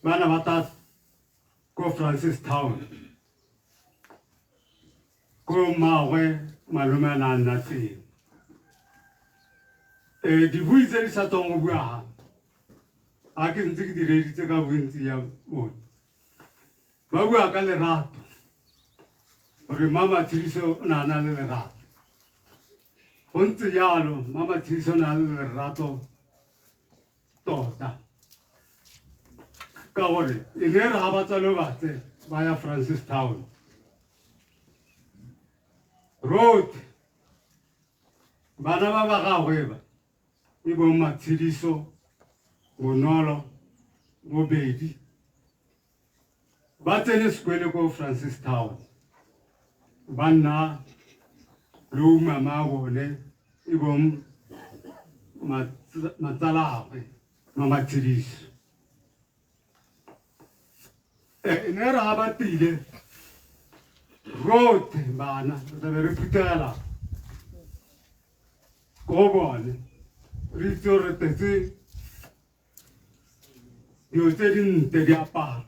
bana ba ta ko Francistown ko mmaagwe malome a ne a nna teng dibui tse di sa tswang go bua ga ke ntse ke di reditse ka bontsi ya bone ba bua ka lerato gore Mama Thiriso o ne a na le lerato go ntse jalo Mama Thiriso o ne a le lerato tota ka gore e ne re ga ba tswa Lebatse ba ya Francistown road bana ba ba gagwe ba e bong Mathiriso Bonolo bobedi ba tsene sekwele ko Francistown ba nna le umama bone e bong matsalagwe Mama Thiriso e ne re ga ba tile rote bana re be re phutela ko bone re itse re tetse dilo tse dinte di aparo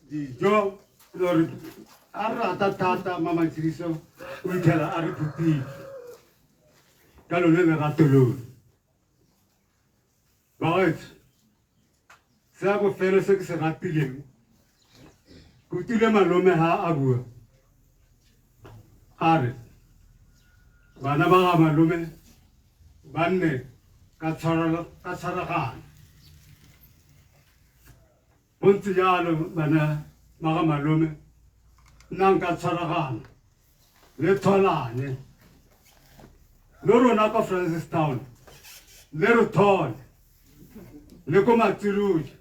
dijo gore a re rata thata Mama Thiriso o itlhela a re phutile ka lone lerato lone bagaetsho se a bofelo se ke se ratileng ke utlwile malome ha a bua a re bana ba ga malome ba nne ka tshwaragano go ntse jalo bana ba ga malome nnang ka tshwaragano le tholane le rona ka Francistown le re thole le ko Matsiluje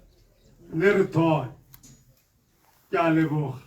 le re thole ke a leboga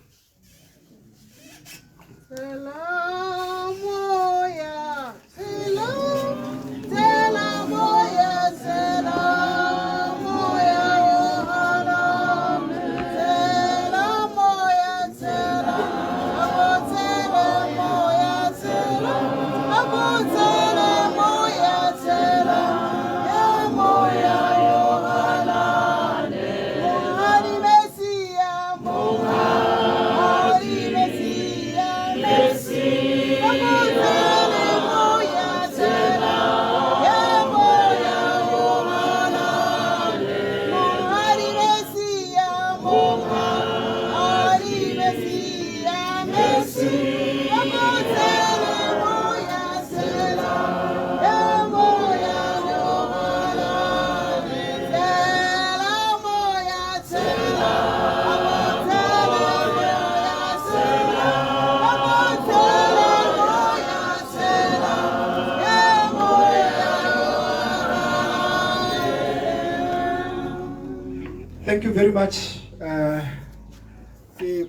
Thank you very much.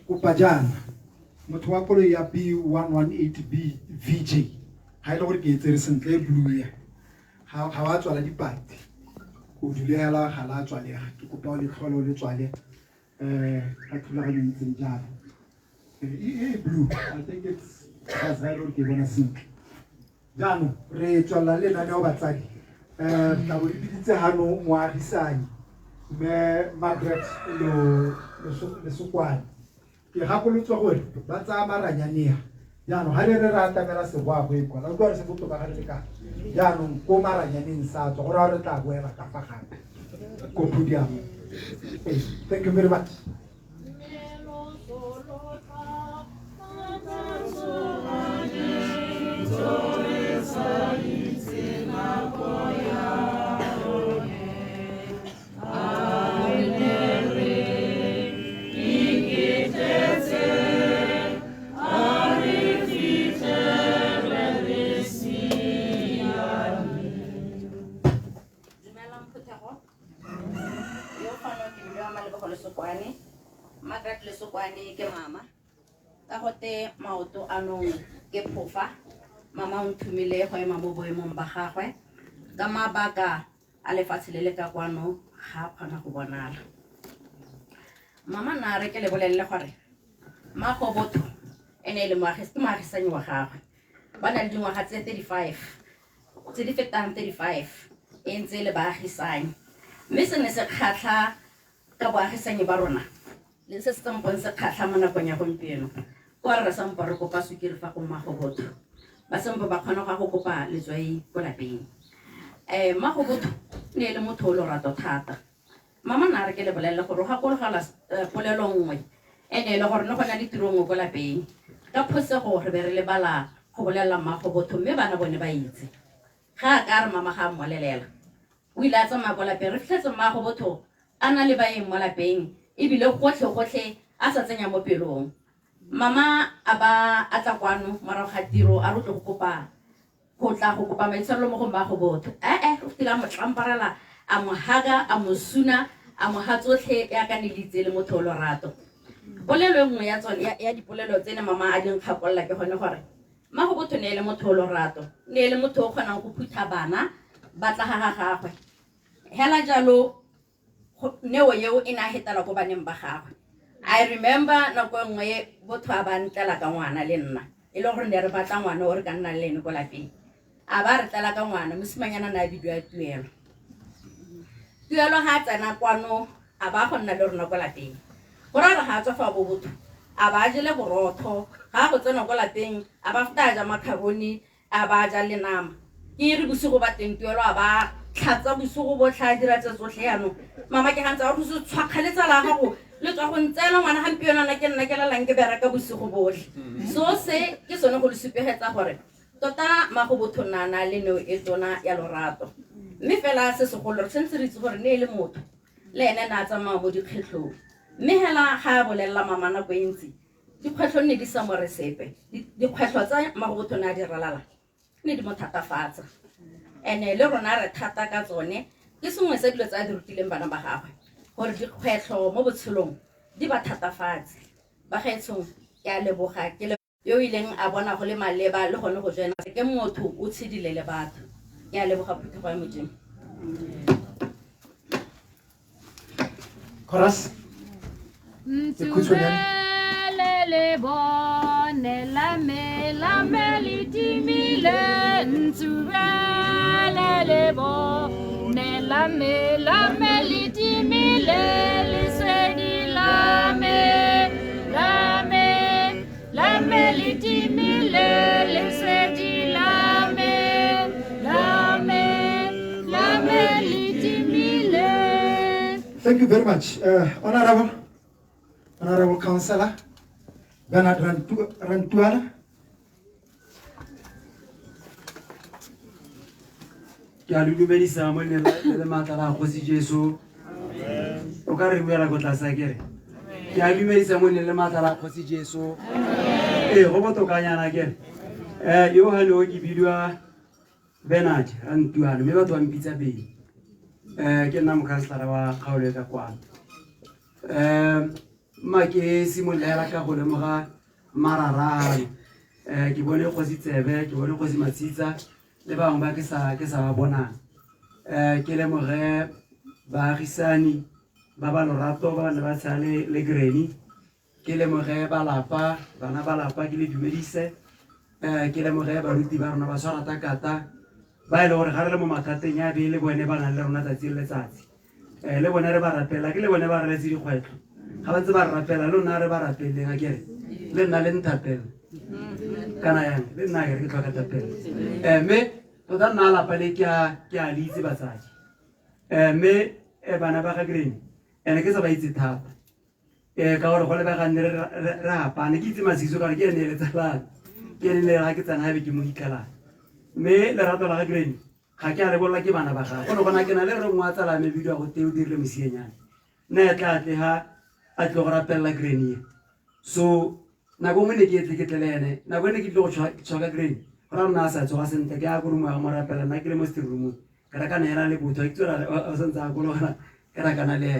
Kupajana. Motho wa koloi ya B118B VJ. Ha ile gore ke etse sentle blue ya. Ha wa tswala dipati. Go dulela ga la tswale. Ke kopa o le tlholo le tswale. Ka thulaganyo ntseng jalo. Blue. I think it's as I don't give a sentle. Jano re tswala le nane o batsadi. Ka bo dipitse hano moagisani. Me Margaret le sokwane ke gakolotswa gore ba tsa maranyane jaanong ha le re rata mela se bua go ikwa la go re se botoka ga re ka jaanong ko maranyaneng sa tswa gore re tla boela ka fa gape ko podium. Thank you very much. Amen. nnete maoto anong ke phofa mama o nthumile go ema mo boemong ba gagwe ka mabaka a lefatshe le le ka kwano ga kgona go bonala mama na re ke le bolelle gore Magobotho ene le moagisane wa gagwe ba na le dingwaga tse 35 tse di fetang 35 e ntse le baagisane mme se ne se kgatlha ka boagisane ba rona le se se tsampong se kgatlha mo nakong ya gompieno kwa re sampa re kopa sukiri fa go Magobotho ba sampa ba kgona go kopa letswai ko lapeng Magobotho ne le motho o lorato thata mama na re ke le bolelle gore ga kologala polelo nngwe ene le gore no gona ditirong go lapeng ka phosego re be re le bala go bolela Magobotho mme bana bone ba itse ga ka re mama ga mmolelela o ile a tsamaya kwa lapeng re fitlhetse Magobotho a na le baeng mo lapeng ebile gotlhe a sa tsenya mo pelong mama a ba a tla kwano morago ga tiro a rotle go tla go kopa maitshwarelo mo go Magobotho o tila mo tlamparela a mo haga a mo suna a mo ha tsotlhe ya ka nelitse le motho o lorato polelo nngwe ya tsone ya dipolelo tsene mama a ding kgakolla ke gone gore Magobotho ne le motho o lorato ne le motho o kgonang go phutha bana ba tla ga gagwe hela jalo neo yeo e na hetala go baneng ba gagwe I remember nako nngwe botho a ba ntlela ka ngwana le nna e le gore ne re batla ngwana o re ka nna le ene ko lapeng a ba re tlela ka ngwana mosimanyana na bidio ya tuelo ha tsena kwano a ba go nna le rona ko lapeng go ra re ha tswa fa botho a ba jele borotho ga go tsena ko lapeng a ba feta ja macaroni a ba ja le nama ke re bosigo ba teng tuelo a ba tlhatsa bosigo bo tla dira tse tsotlhe yano mama ke gantsa go se tshwakgaletsa la gago le tswa go ntsela ngwana hampiona na ke nna ke lalang ke bereka bosigo botlhe so se ke sone go le supegetsa gore tota Magobotho nana le neo e tona ya lorato mme fela se segolo re sentse re itse gore ne le motho le ene na tsamaya mo dikgetlhong mme hela ga a bolelela mama nako e ntsi dikgwetlho ne di sa mo re sepe dikgwetlho tsa Magobotho na di ralala ne di mo thatafatsa ene le rona re thata ka tsone ke sengwe sa dilo tsa di rutileng bana ba gagwe gore dikgwetlho mo botshelong di ba thatafatse ba gaetsong ke a leboga ke yo ileng a bona go le maleba le gone go jena ke motho o tshedile le batho ke a leboga phuthego ya Modimo chorus le bone la me litimile le bone la me litimile le sedi la me litimile le sedi la me litimile. Thank you very much, Honorable Councillor Bernard Rantuala. Ke a le dumedisa mo le matala go se Jesu o ka re buela go tla sa kere ke a dumedisa mo le matala go se Jesu go botokanyana kere yo hano ke bidwa Bernard Rantuala me batho ba mpitsa pedi ke nna mokhanslara wa kgaolo ka kwano ma ke simolela ka go lemoga mararano ke bone go se tsebe ke bone go se matsitsa le bangwe ba ke sa ba bonang ke lemoge baagisani ba ba lorato ba ne ba tshale le Granny ke lemoge balapa bana balapa ke le dumedise ke lemoge baruti ba rona ba tshwara takata ba ile gore ga re le mo mathateng ya be le bone ba nang le rona tsatsi le letsatsi le bone re ba rapela ke le bone ba re letse dikgwetlho ga ba ntse ba rapela le nna re ba rapeleng a kere le nna le nthapela kana yang le nna ke tlhoka tapela mme tota nna lapa le ke a le itse batsadi mme bana ba ga Granny ene ke sa ba itse thata ka gore go le ba ganne re apane ke itse masiso ka gore ke ene le tsalana ke ene le ga ke tsana be ke mo itlhalang mme lerato la ga Granny ga ke a le bolla ke bana ba ga go bona ke na le re ngwa tsala me video go teo dirile mosienyane nna ya tla tle ha a tle go rapella Granny so nako ngwe ne ke tle ke tle le ene nako ne ke tle go tshoka Granny ra nna sa tsoga sentle ke a go mo mo rapella nna ke le mo sitting room ke ra kana ena le botho ke tsora o sentse a kologana ke ra kana le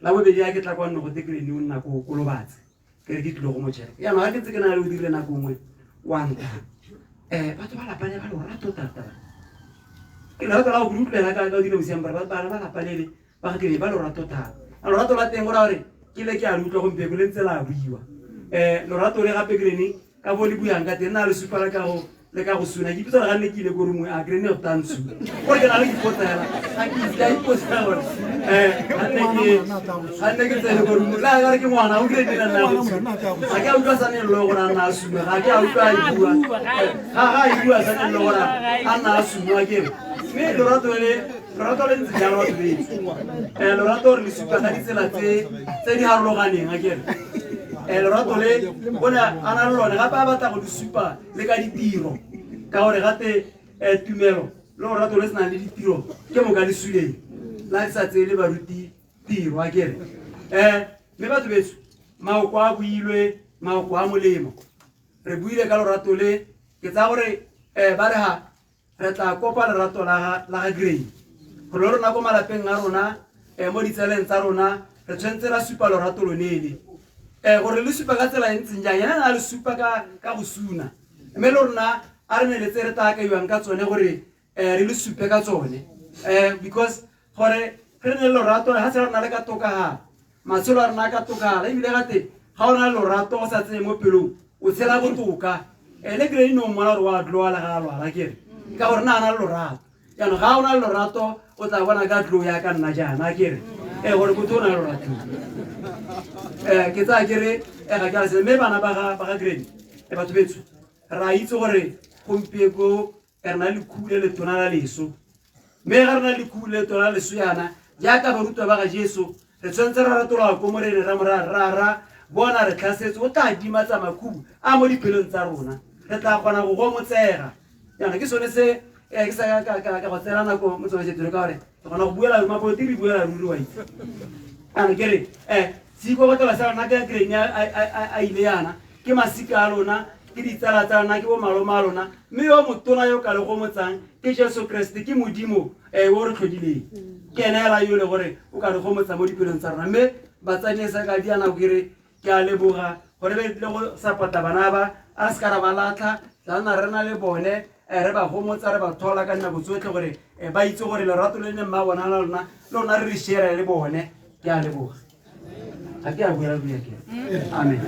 la bobedi ya ke tla kwa nno go te Granny o nna ko kolobatse ke re ke tlile go mo check yaanong ga ke ntse ke na le o dirile nako nngwe one time batho ba lapane ba lorato tata ke lerato la go utlwela ka o dile bosiang bare bana ba lapanele ba ga kene ba lorato thata a lorato la teng gora gore ke le ke a le utlwa gompeko le ntse la buiwa lorato le gape kerene ka bo le buang ka teng na le supa le ka go suna ke pitsa ga nne ke ile ko rongwe a kerene go tantsu gore ke na le ke ipotela a ke ipotela gore ga nne ke tsene ko rongwe la gore ke ngwana o kerene nna ga ke a utlwa sa ne lo gore a nna a suna ga ke a utlwa a ibua ga a ibua sa ne lo gore a nna a suna kere mme lorato le ntse jalo batho betse lorato gore le supa ka ditsela tse di harologaneng a kere lorato le bona a na le lone gape a batla go le supa le ka ditiro ka gore gate tumelo le lorato le se nang le ditiro ke mo ka le suleng la ke sa tsele baruti tiro a kere mme batho betso maoko a builwe maoko a molemo re buile ka lorato le ke tsa gore ba re ha re tla kopa lerato la ga Grain gore le rona ko malapeng a rona mo ditseleng tsa rona re tshwanetse ra supa lorato lonele gore le supa ka tsela e ntseng jang yena na le supa ka go suna mme le rona a re ne le tse re taakaiwang ka tsone gore re le supe ka tsone because gore re ne le lorato ga se rona le ka tokagala matshelo a rona ka tokagala ebile gate ga o na le lorato go sa tseye mo pelong o tshela botoka le Grain no mmona gore wa tloala ga a lwala kere ka gore na a na le lorato yaanong ga o na le lorato o tla bona ka tlo ya ka nna jaana kere gore motho o na le lorato ke tsaya kere ga ke alase mme bana ba ga Grain batho betso ra itse gore gompieko re na le khule le tona la leso mme ga re na le khule le tona la leso yana jaaka barutwa ba ga Jesu re tshwanetse ra ratola ko morene ra ra bona re tlhasetse o tla dimatsa makhubu a mo diphelong tsa rona re tla kgona go gomotsega yana ke sone se ke sa ka go tsela nako mo tsone setiro ka gore re kgona go buela mapoti re buela ruri wa itse ana kere siko batla sa rona ka Grain a ile yana ke masika a lona ke ditsala tsa rona ke bo maloma a lona mme yo motona yo ka le go motsang ke Jesu Kriste ke modimo o re tlhodileng ke ena ela yo le gore o ka re go motsa mo dipelong tsa rona mme batsadi sa ka di ana go kere ke a leboga gore be le go sapota bana ba a se ka ra ba latlha tsana re na le bone re ba gomotsa re ba thola ka nako tsotlhe gore ba itse gore lerato le ne mma bona la lona le rona re share le bone ke a leboga ga ke a buela buya ke amen.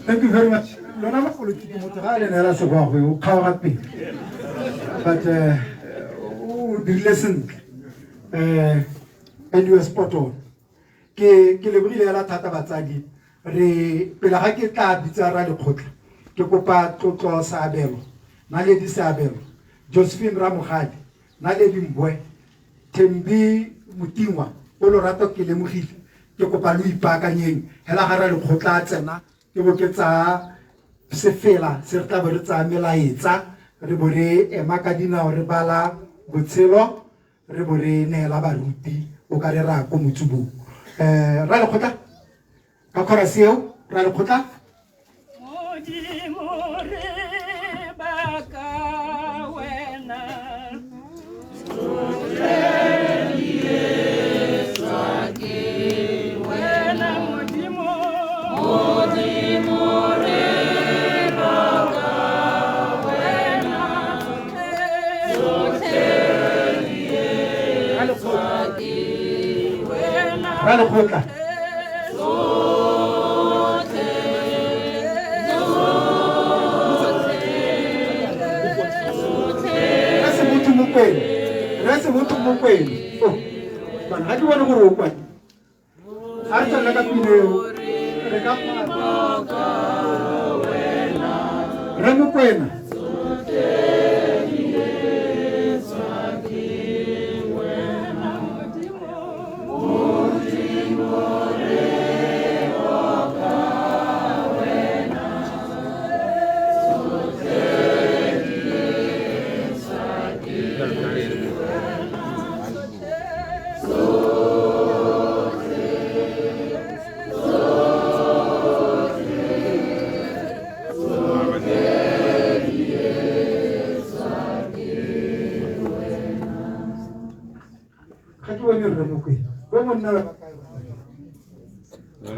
Thank you very much. Lona ba politiki motho ga le nela se go o khaoga pele but o dirile sentle and you are spot on ke lebogile la thata batsadi re pele ga ke tla bitsa ra lekgotla ke kopa tlotlo Seabelo na le di Seabelo Josephine Ramogadi na le Dimbwe Thembi Mutingwa o lorato ke lemogile ke kopa lo ipaakanyeng hela ga ra lekgotla tsena ke bo ke tsa se fela se re tla be re tsa melaetsa re bo re ema ka dinao re bala botshelo re bo re neela baruti o ka re ra ko motsubong ra lekgotla ka chorus eo ra lekgotla ra lekgotla re se botho mo kweng bana ga ke bone gore o kwane ga re tsena ka pineo re ka re mokwena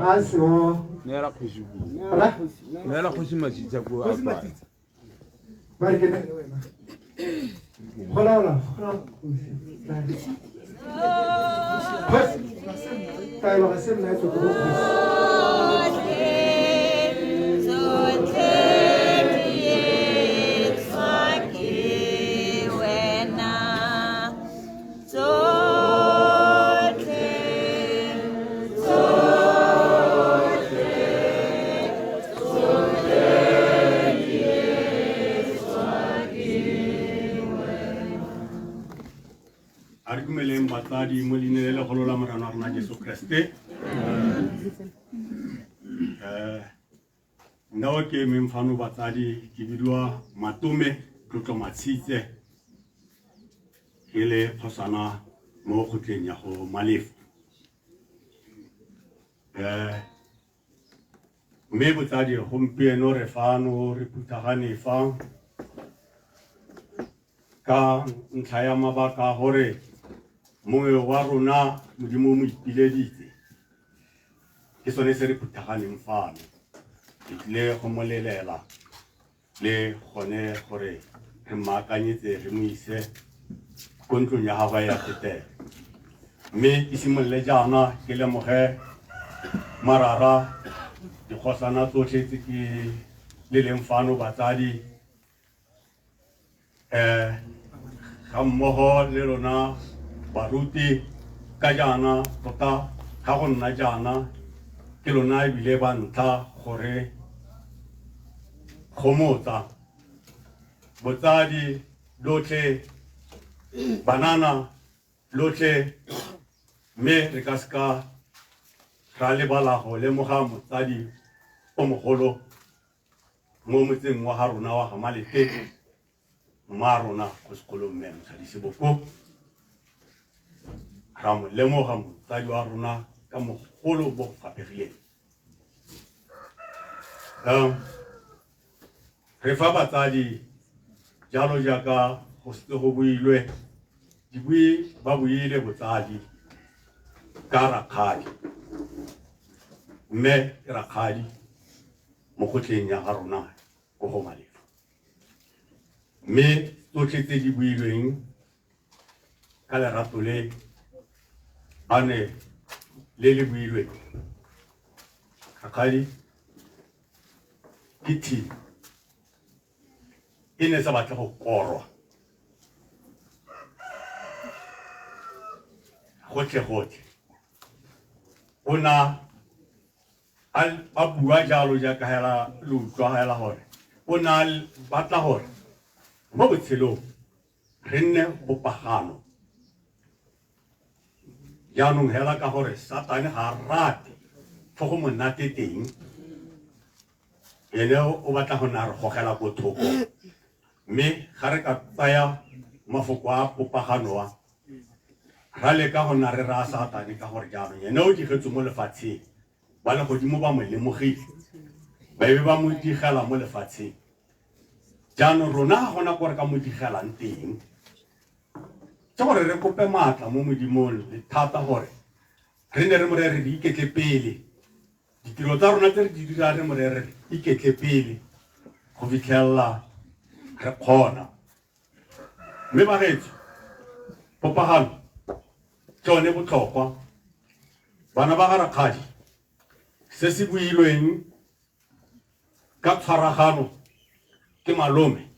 ga se o neela kgosi bua Ala? neela kgosi Matsitsa bua Kgosi apaa. Matsitsa. Ba re ke nna le wena. Hola, hola. Tayo ka sem na ito ko. Arikumeleng batsadi mo leina le legolo la Morena wa rona Jesu Kriste. Nna ke memfano batsadi ke bidiwa Matome Tlotlo Matshitse ke le phosana mo kgotleng ya go Malefu. Mme botsadi gompieno re fano re phuthagane fa ka ntlha ya mabaka gore mongwe wa rona Modimo mo ipileditse ke sone se re phuthaganeng fano ke tlile go molelela le gone gore re maakanyetse re mo ise ko ntlong ya gagwe ya tetelo. Mme ke simolole jaana ke lemoge marara dikgosana tsotlhe tse ke le leng fano batsadi ga mmogo le lona baruti ka jaana tota ga go nna jaana ke lona ebile ba ntlha gore gomotsa botsadi lotlhe banana lotlhe mme re ka seka ra lebala go lemoga motsadi o mogolo mo motseng wa ga rona wa Gamalete mma rona go sekolong mme Mosadi Seboko ra mo lemoga motsadi wa rona ka mogolo bo go fapegileng. Re fa batsadi jalo jaaka go setse go builwe dibui ba buile botsadi ka rakgadi mme rakgadi mo kgotleng ya ga rona ko go Malefu. Mme tsotlhe tse di builweng ka lerato le ane le builweng rakgadi ke thipa e ne sa batle go korwa gotlhe o na a bua jalo jaaka hela le utlwa hela gore o na batla gore mo botshelong re nne bopagano jaanong hela ka gore Satane ga rate fo go monate teng ene o batla go nna re gogela ko thoko mme ga re ka tsaya mafoko a popagano wa ra leka go nna re ra Satane ka gore jaanong ene o digetse mo lefatsheng ba le godimo ba mo lemogile ba be ba mo digela mo lefatsheng jaanong rona ga gona gore ka mo digelang teng tse gore re kope maatla mo Modimong le thata gore re ne re mo re iketle pele ditiro tsa rona tse re di dira re mo re iketle pele go fitlhelela re kgona mme bagetso popagano tsone botlhokwa bana ba ga rakgadi se se builweng ka tshwaragano ke malome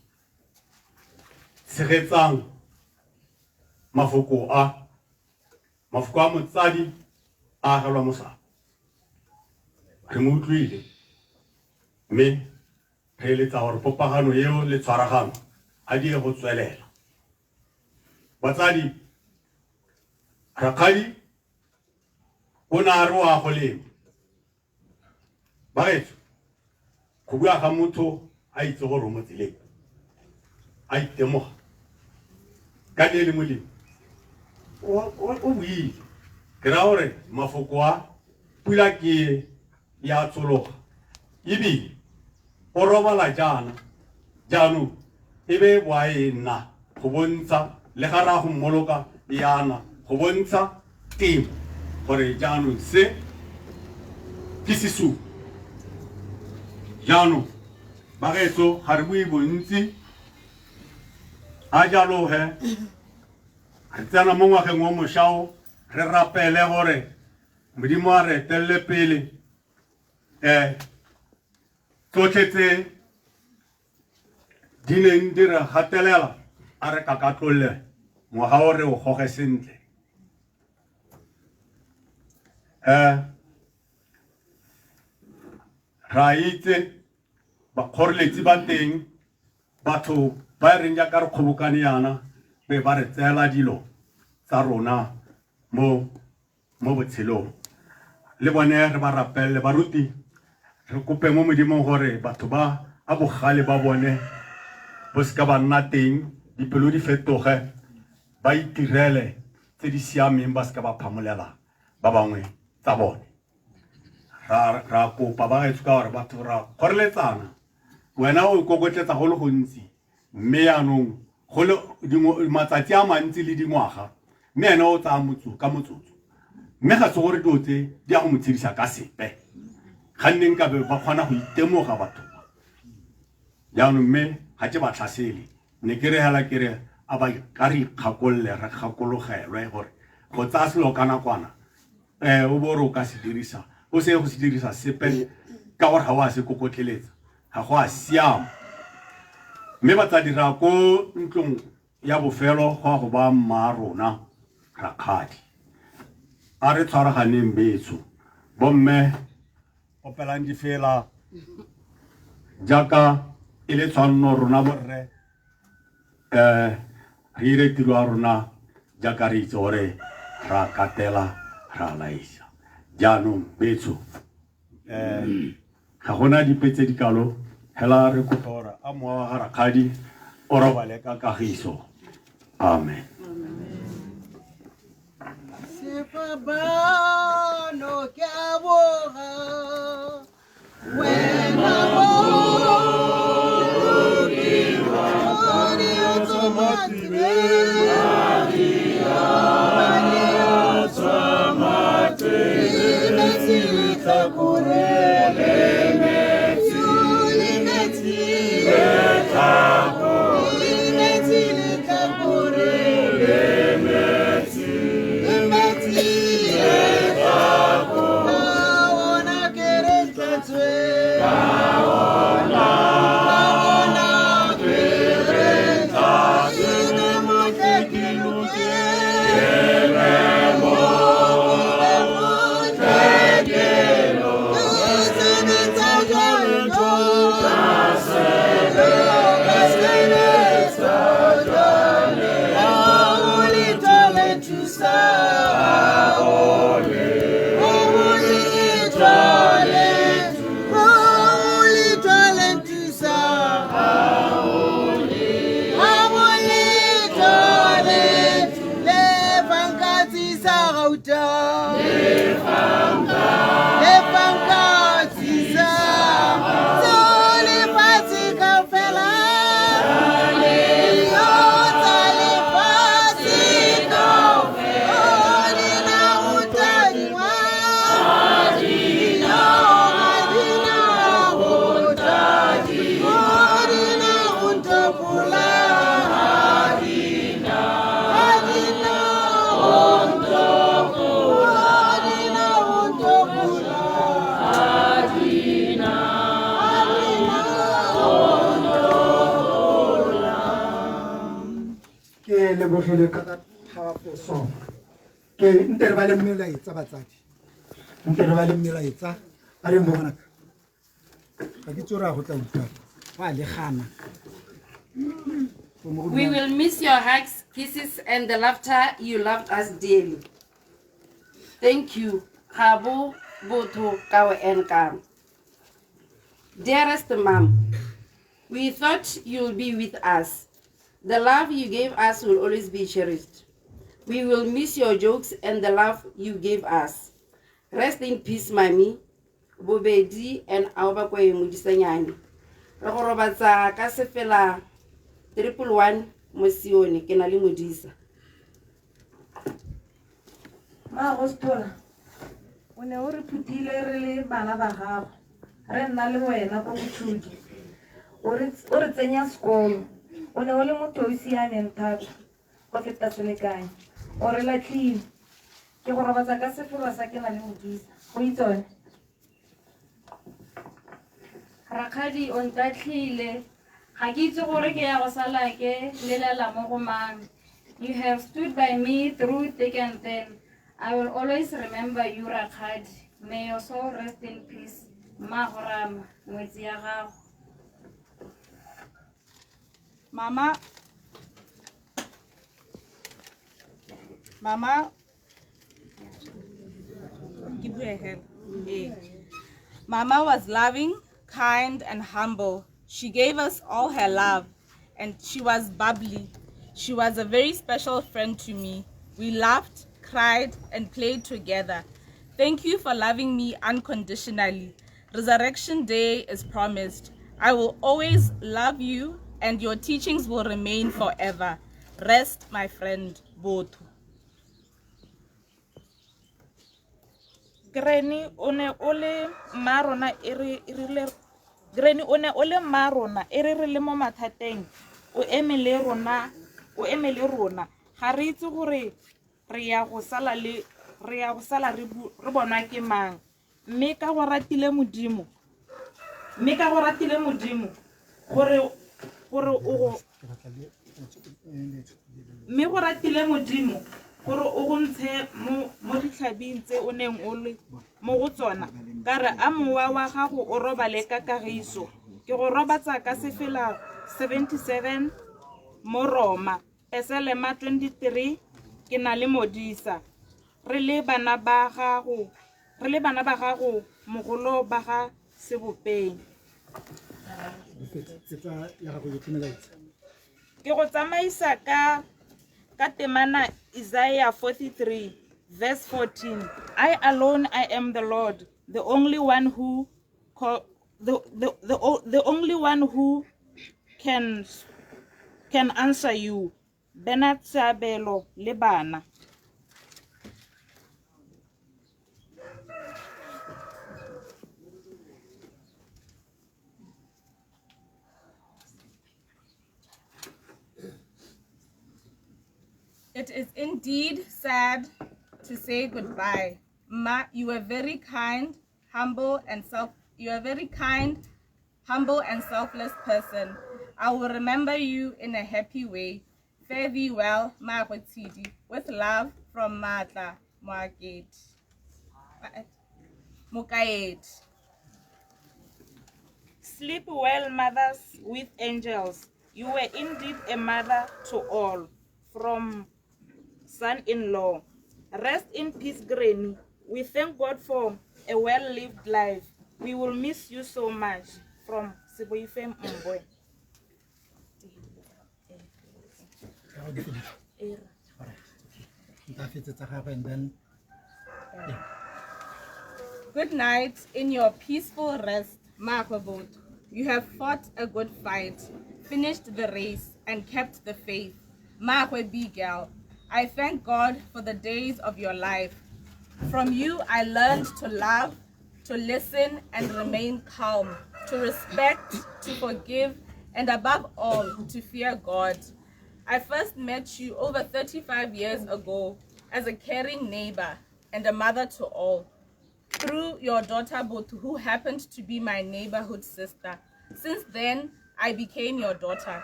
tshegetsang mafoko a motsadi a agelwa mosadi re mo utlwile mme re eletsa gore popagano eo le tshwaragano a die go tswelela batsadi rakgadi o ne a re wa go lema bagetso go bua ga motho a itse gore mo tseleng a itemoga ka le molemo o buile ke ra gore mafoko a pula ke ya tsologa ebile o robala jaanong e be boa e nna go bontsha le ga ra go mmoloka yana go bontsha temo gore jaanong se ke sesupo jaanong bagetso ga re bue bontsi a jalo he re tsena mo ngwageng o mošao re rapele gore modimo a re telele pele tsotlhe tse di neng di re gatelela a re kakatlolle ngwaga o re o goge sentle ra itse bakgoreletsi ba teng batho ba reng jaaka re kgobokane yana be ba re tseela dilo tsa rona mo botshelong le bone re ba rapelle baruti re kope mo modimong gore batho ba a bogale ba bone bo seka ba nna teng dipelo di fetoge ba itirele tse di siameng ba seka ba phamolela ba bangwe tsa bone ra kopa ba gaetso ka gore batho ra kgoreletsana wena o kokotletsa go le gontsi mme yaanong go le matsatsi a mantsi le dingwaga mme ena o tsaya ka motsotso mme ga se gore dilo tse di a go mo tshedisa ka sepe ga nneng ka be ba kgona go itemoga batho jaanong mme ga ke ba tlhasele ne ke re hela ke re a ba ka re ikgakolole re gakologelwe gore go tsaya selo ka nakwana o bo re o ka se dirisa o se go se dirisa sepe ka gore ga o a se kokotleletsa ga go a siama mme ba tla dira ko ntlong ya bofelo go a go ba mma rona rakgadi a re tshwaraganeng betso bomme opelang di fela jaaka e le tshwanno rona borre re ire tiro ya rona jaaka re itse gore ra katela ra laisa jaanong betso ga gona dipetse dikalo hela re kopa gore a mowa wa ga rakgadi o robale ka kagiso amen Sefabano ke a boga wena lebogele ka powerful song ke nte re ba le mmelaetsa batsadi nte re ba le mmelaetsa a re mmonaka ga ke tsora go tla utlwa ba le gana We will miss your hugs, kisses, and the laughter. You loved us dearly. Thank you, Habu Boto Kawe and Kam. Dearest Mom, we thought you'll be with us. The love you gave us will always be cherished. We will miss your jokes and the love you gave us. Rest in peace, Mami, Bobedi, and Aubakwe Mudisanyani. Rokorobatsa Kasefela 111 Mosione, Kenali Mudisa. Ma Gostola, o ne o re phutile re le bana ba gago re nna le wena ko botshodi o re tsenya sekolo o ne o le motho o siameng thata go feta selekanyo o re latlhile ke go robatsa ka sefola sa ke na le Modisa go itsone Rakgadi o ntatlhile ga ke itse gore ke ya go sala ke lelela mo go mang. You have stood by me through thick and thin. I will always remember you, Rakgadi. May your soul rest in peace. Mahorama, ngwetsi ya gago. Mama, give her a hand. Mama was loving, kind, and humble. She gave us all her love, and she was bubbly. She was a very special friend to me. We laughed, cried, and played together. Thank you for loving me unconditionally. Resurrection Day is promised. I will always love you, and your teachings will remain forever. Rest, my friend, Botho. Granny one ole marona Granny one ole marona le mo mathateng o emele rona ga re itse gore re ya go sala re bonwa ke mang mme ka go ratile modimo gore o go ntshe mo ditlhabing tse o neng o le mo go tsona ka re a mowa wa gago o robale ka kagiso ke go robatsa ka sefela 77 mo Roma Eselema 23 ke na le Modisa re le bana ba gago mogolo ba ga sebopeng ke go tsamaisa ka temana Isaiah 43 verse 14 I alone I am the Lord the only one who can answer you Bernard Sabelo le bana It is indeed sad to say goodbye. Ma, you were very kind, humble, and selfless person. I will remember you in a happy way. Fare thee well, Ma Hotidi. With love from Matla Mukaet. Sleep well, mothers with angels. You were indeed a mother to all. From son-in-law. Rest in peace, Granny. We thank God for a well-lived life. We will miss you so much. From Siboife Mboy. Good night in your peaceful rest, Makobot. You have fought a good fight, finished the race, and kept the faith. Makwe Bigel. I thank God for the days of your life. From you, I learned to love, to listen and remain calm, to respect, to forgive, and above all, to fear God. I first met you over 35 years ago as a caring neighbor and a mother to all, through your daughter Botu, who happened to be my neighborhood sister. Since then, I became your daughter.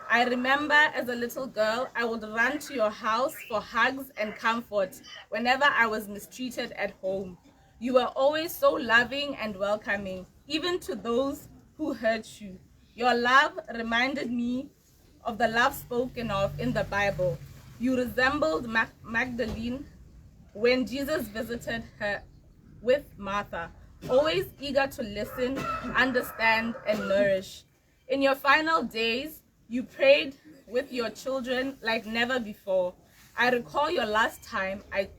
I remember as a little girl, I would run to your house for hugs and comfort whenever I was mistreated at home. You were always so loving and welcoming, even to those who hurt you. Your love reminded me of the love spoken of in the Bible. You resembled Magdalene when Jesus visited her with Martha, always eager to listen, understand, and nourish. In your final days, you prayed with your children like never before. I recall the last time I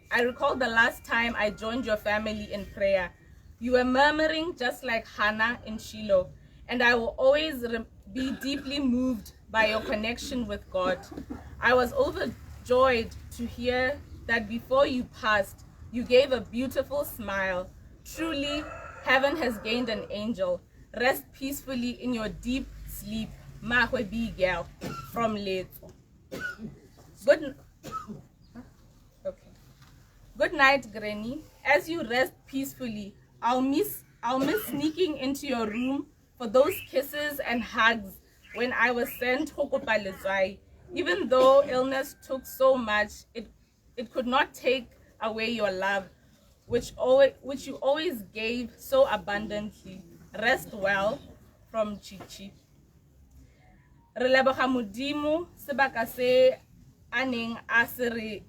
joined your family in prayer. You were murmuring just like Hannah in Shiloh, and I will always be deeply moved by your connection with God. I was overjoyed to hear that before you passed, you gave a beautiful smile. Truly, Heaven has gained an angel. Rest peacefully in your deep sleep. Mahwe Bigel from Leto. Good night, Granny. As you rest peacefully, I'll miss sneaking into your room for those kisses and hugs when I was sent Hokopalezwai. Even though illness took so much, it could not take away your love, which you always gave so abundantly. Rest well, from Chichi. Re leboga Modimo sebaka se a neng a se re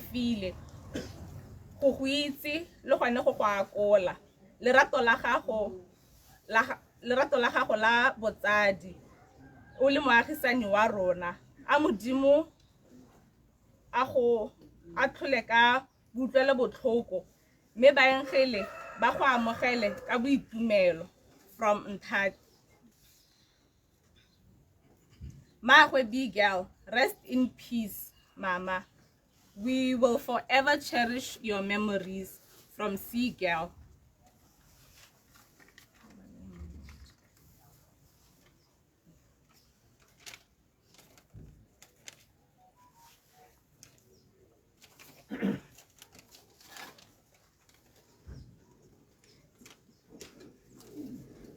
file go go itse le gone go go akola lerato la gago la botsadi o le moagisani wa rona a Modimo a tlhole ka butlwele botlhoko mme baengele ba go amogele ka boitumelo from Nthati. Mahwe Bigel, rest in peace, Mama. We will forever cherish your memories from Seagull.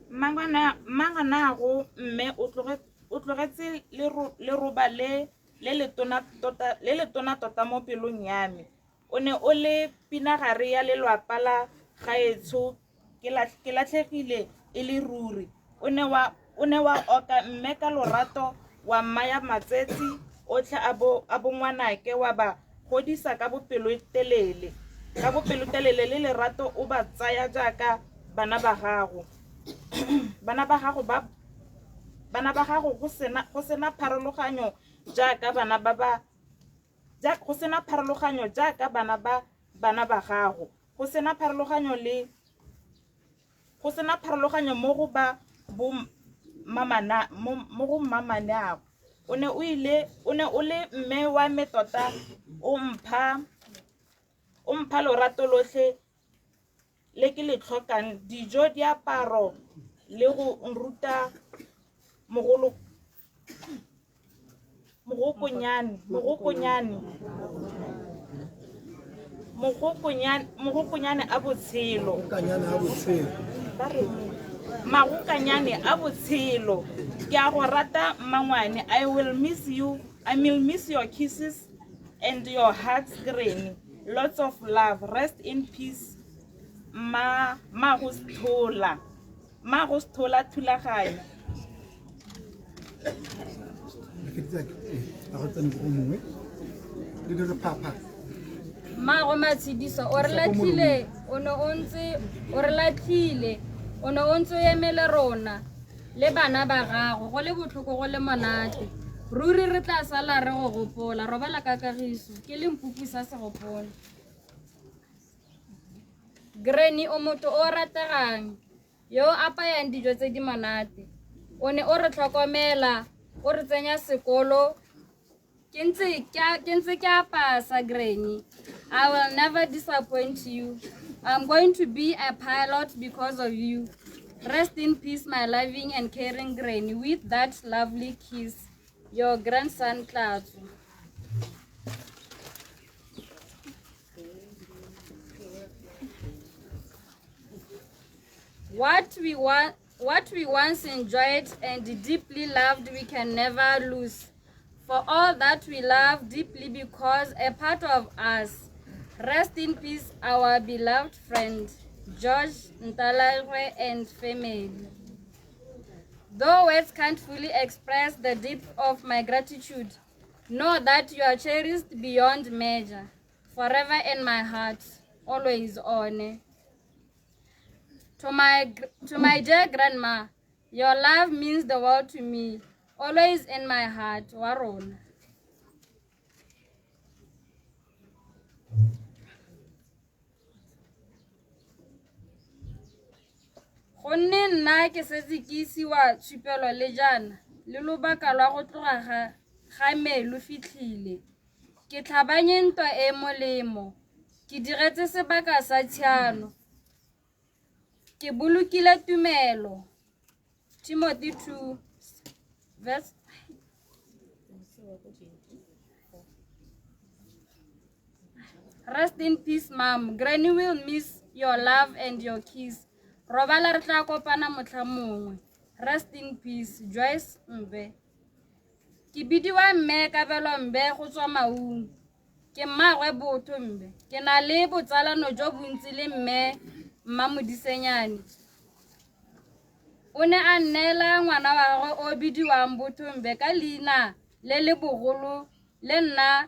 Mangana go mme o tlogetse le roba le le tona tota mo pelong ya me o ne o le pinagare ya lelwapa la gaetsho ke latlhegile e le ruri o ne wa oka mme ka lorato wa mmaya matsetsi otlhe a bo ngwanake wa ba godisa ka bopelo telele le lerato o ba tsaya jaaka bana ba gago go sena pharologanyo jaaka bana ba gago go sena pharologanyo mo go ba bo mamanago o ne o le mme wa me tota o mpha lorato lotlhe le ke le tlhokang dijo diaparo le go nruta mogokonyane a botshelo magokanyane a botshelo ke a go rata mmangwane. I will miss your kisses and your heart's granny. Lots of love. Rest in peace, Magusthola Thulaganya. Mago Matshidiso o re latlhile o ne o ntse emele rona le bana ba gago go le botlhoko go le monate ruri re tla sala re go gopola robala ka kagiso ke le mpupu sa segopolo. Granny o motho o rategang yo apayang dijo tse di monate o ne o re tlhokomela o re tsenya sekolo ke ntse ke apasa Granny. I will never disappoint you. I'm going to be a pilot because of you. Rest in peace, my loving and caring Granny. With that lovely kiss, your grandson Tlatu. What we once enjoyed and deeply loved, we can never lose. For all that we love deeply because a part of us. Rest in peace, our beloved friend, George Ntalagwe and family. Though words can't fully express the depth of my gratitude, know that you are cherished beyond measure, forever in my heart, always honor. To my dear grandma, your love means the world to me, always in my heart, Warona. Gonne nna ke setse ke isiwa tshupelo le jana le lobaka lwa go tloga ga melu fitlhile ke tlhabanye ntwa e molemo ke diretse sebaka sa tshiano, ke bolokile tumelo. Timothy 2 verse Rest in peace, Mom. Granny will miss your love and your kiss. Robala re tla kopana motlha mongwe. Rest in peace, Joyce Mbe. Ke bidiwa mme Kabelo Mbe go tswa Maung. Ke mmagwe Botho Mbe. Ke na le botsalano jo bontsi le mme Mmamodisenyane. O ne a nnela ngwana wa gagwe o bidiwang Botho Mbe ka leina le le bogolo le nna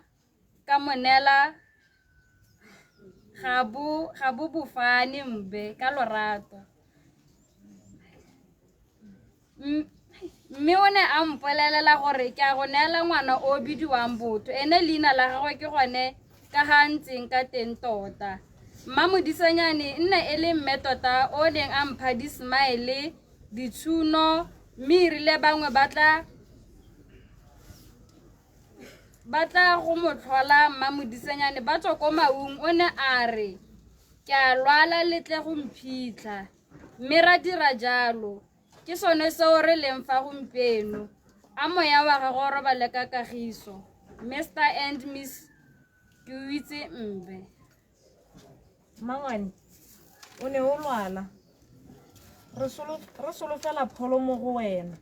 ka monela Gabu Bofane Mbe ka lorato. Mme o ne a mpolelela gore ke a go neela ngwana o bidiwang Botho, ene leina la gagwe ke gone ka ga ntseng ka teng tota. Mmamodisenyane nne e le mme tota o neng a mpha di-smile, ditšhono, mme erile bangwe batla go mo tlhola Mmamodisenyane ba tswa ko Maung. O ne a re ke a lwala le tle go mphitlha, mme ra dira jalo. Ke sone seo re leng fa gompieno. A moya wa gago robale ka kagiso. Mr. and Miss Duitse Mbe. Mangwane, o ne o lwala. Re solofela pholo mo go wena.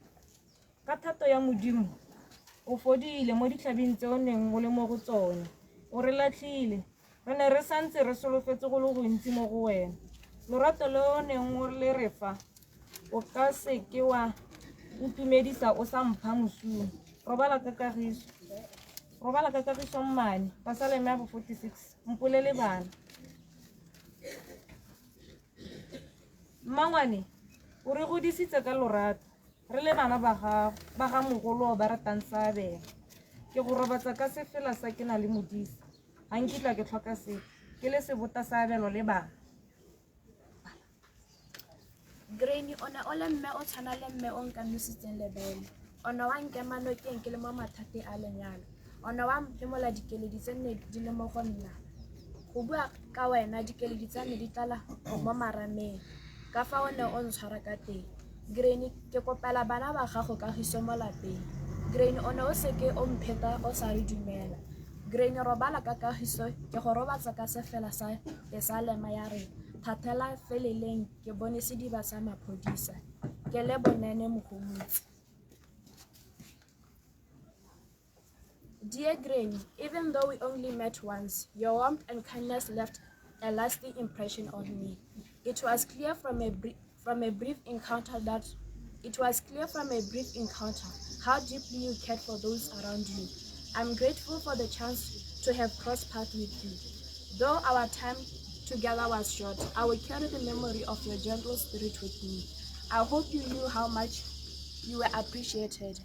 Ka thato ya Modimo, o fodile mo ditlhabing tse o neng o le mo go tsone. O re latlhile. Re ne re santse re solofetse go le gontsi mo go wena. Lorato le o neng o le re fa, o ka seke wa ntumedisa o sa mpha mosung. Robala ka kagiso mmane. Pasaleme ya bo 46. Mpolele bana. Mmangwane, o re godisitse ka lorato. Re le bana ba ga mogolo ba ratang Sabela. Ke go robatsa ka sefela sa ke na le Modisa. Ha nkitla ke tlhoka sepe. Ke le sebota Sabelo le bana. Granny, o ne o le mme o tshwana le mme o nka nositseng lebele. O ne wa nkema nokeng ke le mo mathate a lenyalo. O ne wa mphemola dikeledi tse nne di le mo go nna. Go bua ka wena dikeledi tsa me di tlala mo marameng. Ka fa o ne o ntshwara ka teng. Granny, ke kopela bana ba gago kagiso mo lapeng. Granny, o ne o seke o mpheta o sa re dumela. Granny, robala ka kagiso ke go robatsa ka sefela sa Besalema ya rena. Thatela feleleng ke bone sediba sa maphodisa. Ke le bonene mogomotsi. Dear Granny, even though we only met once, your warmth and kindness left a lasting impression on me. It was clear from a brief encounter how deeply you cared for those around you. I'm grateful for the chance to have crossed paths with you. Though our time together was short, I will carry the memory of your gentle spirit with me. I hope you knew how much you were appreciated.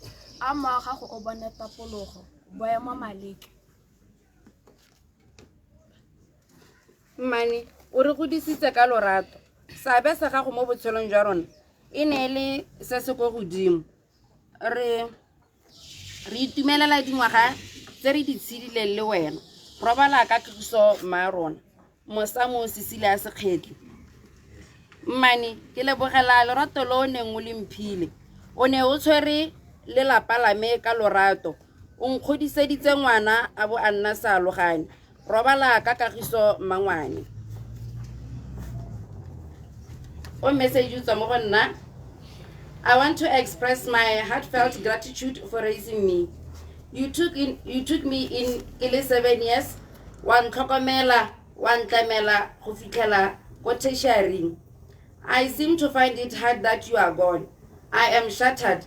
Mmane, o re godisitse ka lorato. Sabe sa gago mo botshelong jwa rona e ne le se se go godimo. Re itumelela dingwaga tse re di tshidileng le wena. Robala ka kagiso mma rona. Mosamo Sisile a Sekgetli. Mmane, ke lebogela lorato lo o neng o le mphile. O ne o tshwere lelapa la me ka lorato. O nkgodiseditse ngwana a bo a nna sa alogane. Robala ka kagiso mmangwane. O message tswa mo go nna. I want to express my heartfelt gratitude for raising me. You took me in ke le 7 years. One tlhokomela, one tlamela go fitlhela ko tertiary. I seem to find it hard that you are gone. I am shattered.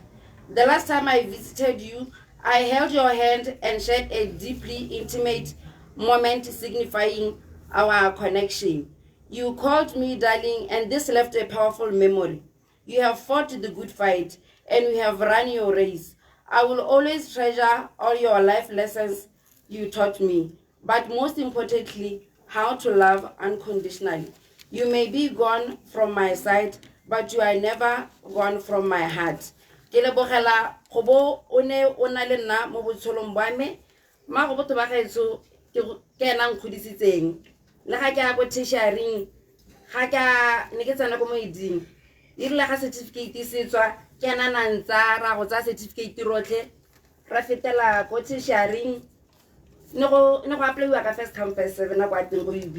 The last time I visited you, I held your hand and shared a deeply intimate moment signifying our connection. You called me darling, and this left a powerful memory. You have fought the good fight, and you have run your race. I will always treasure all your life lessons you taught me, but most importantly, how to love unconditionally. You may be gone from my side, but you are never gone from my heart. Ke lebogela go bo o ne o na le nna mo botshelong bwa me. Ma go botho ba gaetso ke ena nkgodisitseng. le ga ke a ko tertiaring ga ka ne ke tsena ko moeding irile ga certificate se tswa ke ana nantsa ra go tsa certificate rotlhe ra fetela ko tertiaring ne go apply-wa ka first come first serve na kwa teng go UB.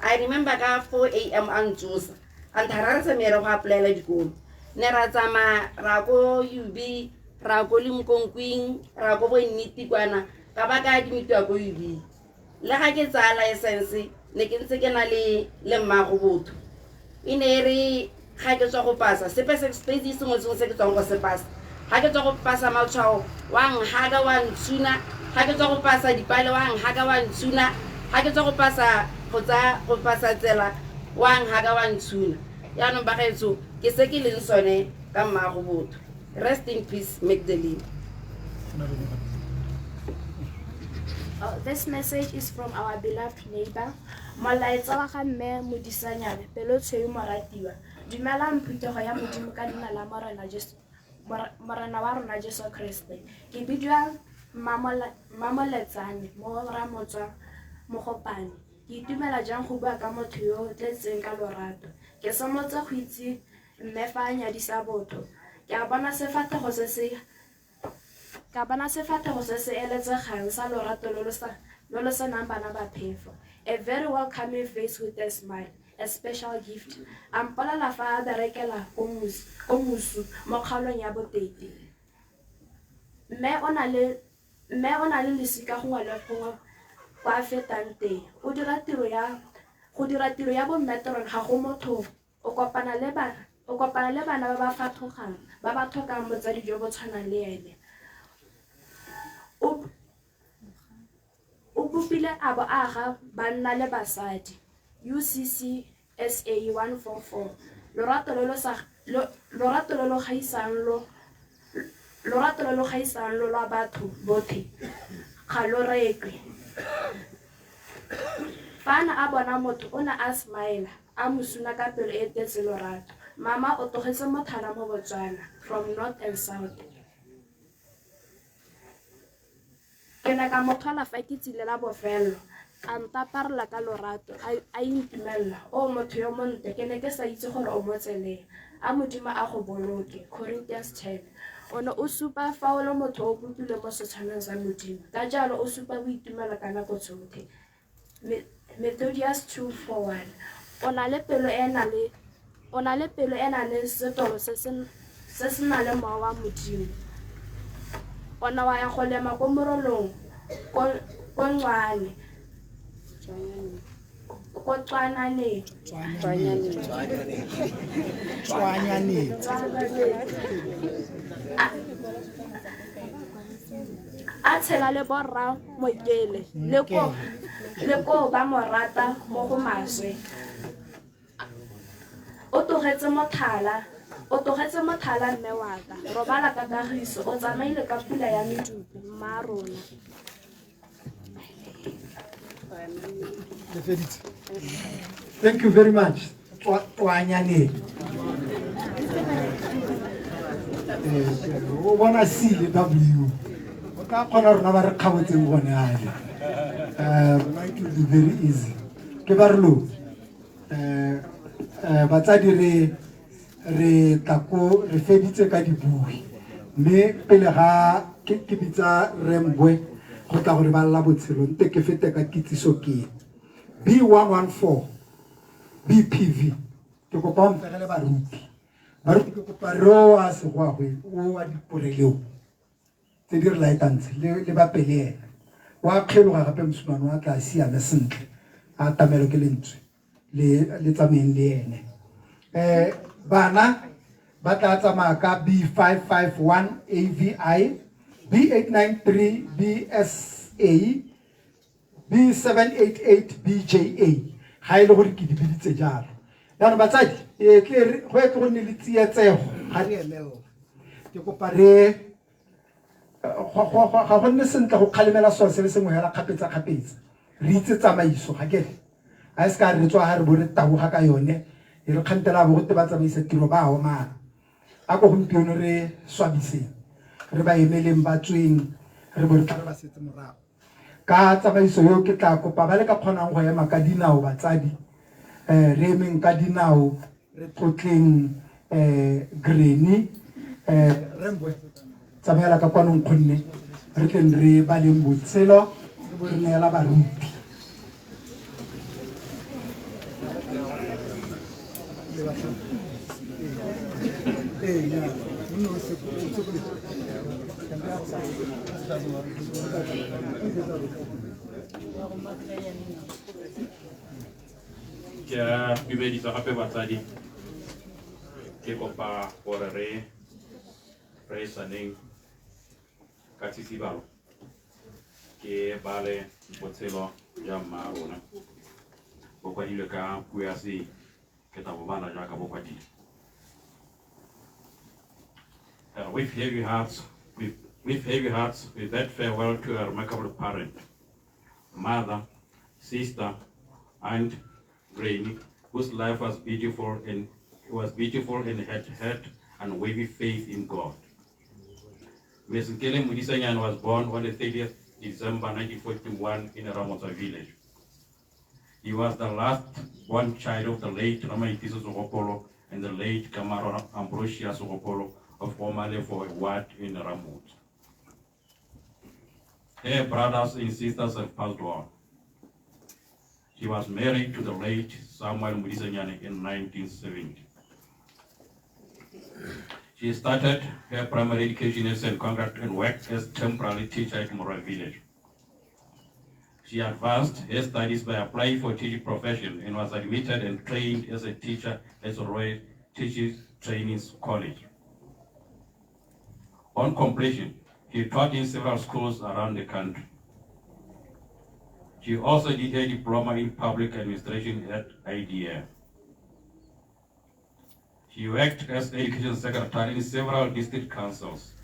I remember ka 4 AM a ntsosa a nthara re tsamaya go apply-ela dikolo ne ra tsama ra ko UB ra ko Limkokwing ra ko Bonnete kwana ka ba ka adimitiwa ko UB le ga ke tsaya license ne ke ntse ke na le mmago botho e ne re ga ke tswa go pasa sepe se space sengwe se ke tswang go se pasa ga ke tswa go pasa matshwao wa nghaga wa ntsuna ga ke tswa go pasa dipale wa nghaga wa ntsuna ga ke tswa go pasa go pasa tsela wa nghaga wa ntsuna yaanong ba gaetso ke se ke leng sone ka mmago botho. Rest in peace, Magdalene. This message is from our beloved neighbor. Molaetsa wa ga mme Modisanyane pelo tshweu moratiwa. Dumela mphuthego ya Modimo ka leina la Morena wa rona Jesu Kriste. Ke bidiwa Mamoletsane mo Ramotswa Mogopane. Ke itumela jang go bua ka motho yo o tletseng ka lorato. Ke somotse go itse mme fa a nyadisa botho. Ke bona sefatlhego se se eletsegang sa lorato lo lo senang bana ba phefo. A very welcoming face with a smile, a special gift. A mpolela fa a berekela ko mosu mo kgaolong ya botete. Mme o na le lesika gongwe le gongwe kwa a fetang teng. Go dira tiro ya bommetron ga go motho o kopana le bana ba ba fathogang ba ba tlhokang motsadi jo bo tshwanang le ene. O bopile abo aga banna le basadi. UCC SA 144. Lorato lo gaisang lo lwa batho botlhe ga lo rekwe. Fana a bona motho o ne a smile a mosuna ka pelo e tletse lorato. Mama o togetse mothala mo Botswana from north and south. Ke ne ka mothola fa ke tsilela bofelo a ntaparela ka lorato a intumella o motho yo montle ke ne ke sa itse gore o mo tseleng a Modimo a go boloke. Corinthians 10. O ne o supa fa o le motho o bopile mo setshwaneng sa Modimo ka jalo o supa boitumelo ka nako tsotlhe. Methodius 2:4. O na le pelo e nang le setolo se se nang le mowa wa Modimo. O na wa ya go lema ko morolong ko Ngwane ko Tswanane a tshela le borra Mokele le ko ba morata mo go maswe. O togetse mothala mme wa ka robala ka kagiso o tsamaile ka pula ya medupi mma rona. Thank you very much. Twanyane. O bona C le W. O ka kgona rona ba re kgabotseng gone ale. It will be very easy. Ke ba re lo. Batsadi re tako re feditse ka dibui. Mme pele ga ke bitsa Rembwe go tla gore ba lla botshelo nte ke fete ka kitsiso ke B114 BPV ke kopa mfegele baruti ke kopa roa se go agwe o a dipoleleo tse di re laetantse le ba pele ena wa kgeloga gape mosumane wa tla siame sentle a tamelo ke lentswe le tsameng le ene bana ba tla tsamaya ka B551 AVI B893 BSA B788 BJA ga ile gore ke di biditse jalo yana batsadi ke go e go nne le tsietsego ga re emela ke kopa re ga go nne sentle go kgalemela sone se le sengwe hela kgapetsa re itse tsamaiso ga ke a se ka re tswa ha re bo re taboga ka yone e re kgantela bo go te ba tsamaisa tiro ba o mara a go gompieno re swabiseng re ba emeleng ba tsweng re bo re tla ba setse morago ka tsamaiso eo ke tla kopa ba le ka kgonang go ema ka dinao batsadi re emeng ka dinao re tlotleng Granny Rembwe tsamaela ka kwanong kgonne re tleng re ba leng botshelo re neela baruti ke a dumedisa gape batsadi ke kopa gore re saneng ka tsitsibalo ke bale botshelo ja mma rona bo kwadilwe ka puo ya se ke tla bo bala jaaka bo kwadilwe. With heavy hearts, we bid farewell to a remarkable parent, mother, sister, and Granny, whose life was beautiful and had and wavy faith in God. Ms. Nkele Mudisanyan was born on the 30th December 1941 in Ramotsa village. He was the last born child of the late Ramaitiso Sogopolo and the late Kamaro Ambrosia Sogopolo of Omale for a ward in Ramot. Her brothers and sisters have passed on. She was married to the late Samuel Mudisanyan in 1970. She started her primary education in St. Conrad and worked as temporary teacher at Mora village. She advanced her studies by applying for teaching profession and was admitted and trained as a teacher at the Royal Teachers Training College. On completion, she taught in several schools around the country. She also did a diploma in public administration at IDF. She worked as education secretary in several district councils,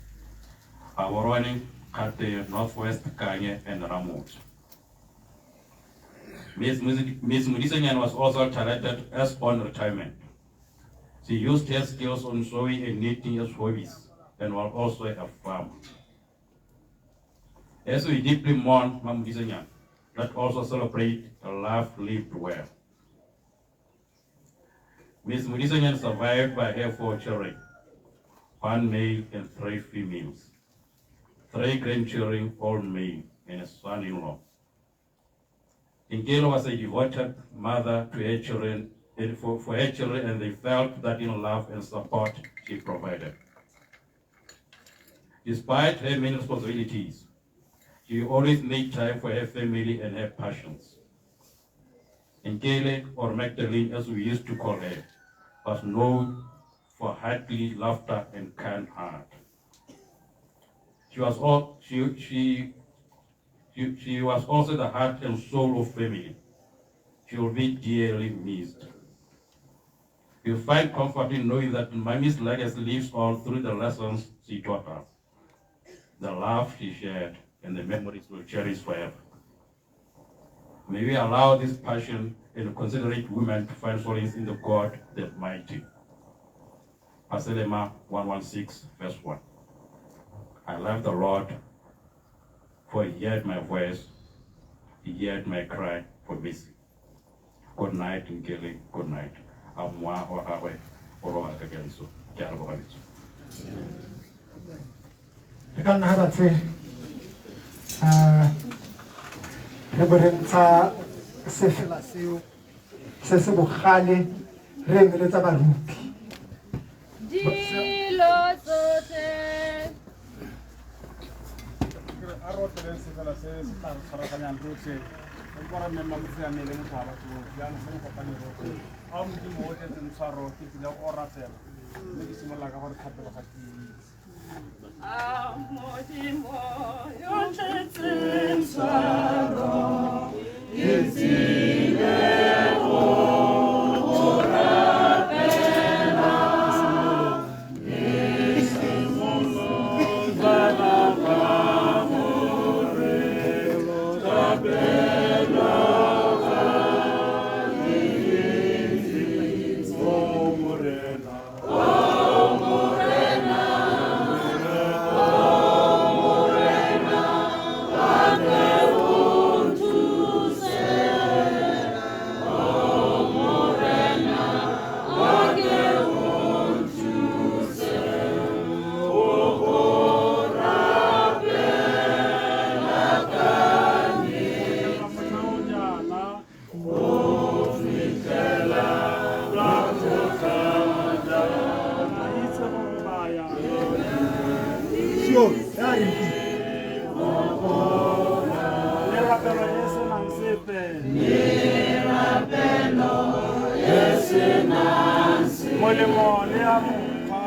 Aboroni, Kate, Northwest, Kanye, and Ramot. Ms. Mudisanyan was also talented as on retirement. She used her skills on sewing and knitting as hobbies and was also a farmer. As we deeply mourn Mama Mudisanyan, let's also celebrate a life lived well. Ms. Mudisanyan survived by her 4 children, 1 male and 3 females, 3 grandchildren, all male, and a son-in-law. Nkele was a devoted mother to her children, and for her children, and they felt that in love and support she provided. Despite her many responsibilities, she always made time for her family and her passions. Nkele, or Magdalene as we used to call her, was known for hearty laughter and kind heart. She was also the heart and soul of family. She will be dearly missed. You find comfort in knowing that Mommy's legacy lives on through the lessons she taught us, the love she shared, and the memories we'll cherish forever. May we allow this passion and considerate women to find solace in the God, the Mighty. Paselema 116, verse 1. I love the Lord, for he heard my voice, he heard my cry for mercy. Good night, Nkele, good night. Amwa or Awe, or Againso, Jarabohabiso. Re ka nna ba tse re bo re ntsha se fela seo se se bogale re emeletsa baruti dilo tsotlhe a rotleng se fela se se tla tshwaraganyang rotlhe gore mmemma mo siamele motho a batho botlhe jaanong se mo kopane rotlhe a o modimo o tletseng tshwaro ke tsile o ratela mme ke simolola ka gore kgapelo ga ke Modimo, yo tletseng tshwaro, ke tsile o rapela, e simolola ka gore rapela ga Yesu o morena, o morena. Dio, ya re mpile. Molemo le a mokgwa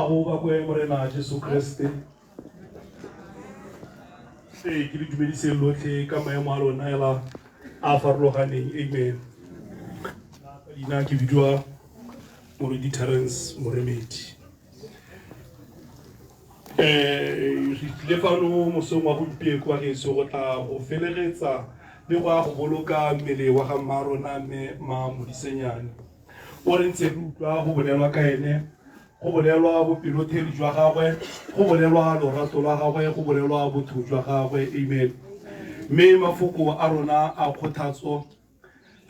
go ba kwe morena Jesu Kriste ke le dumedise lotlhe ka maemo a lona ela a farologaneng. Amen. Ina ke bidiwa Moredi Terence Moremedi. Re tlile fano mosong wa gompieko wa geso go tla go felegetsa le go a go boloka mmele wa ga mma rona mme ma Modisenyane o re ntse re utlwa go bolelwa ka ene, go bolelwa bopelothedi jwa gagwe, go bolelwa lorato lwa gagwe, go bolelwa botho jwa gagwe. Amen. Mme mafoko a rona a kgothatso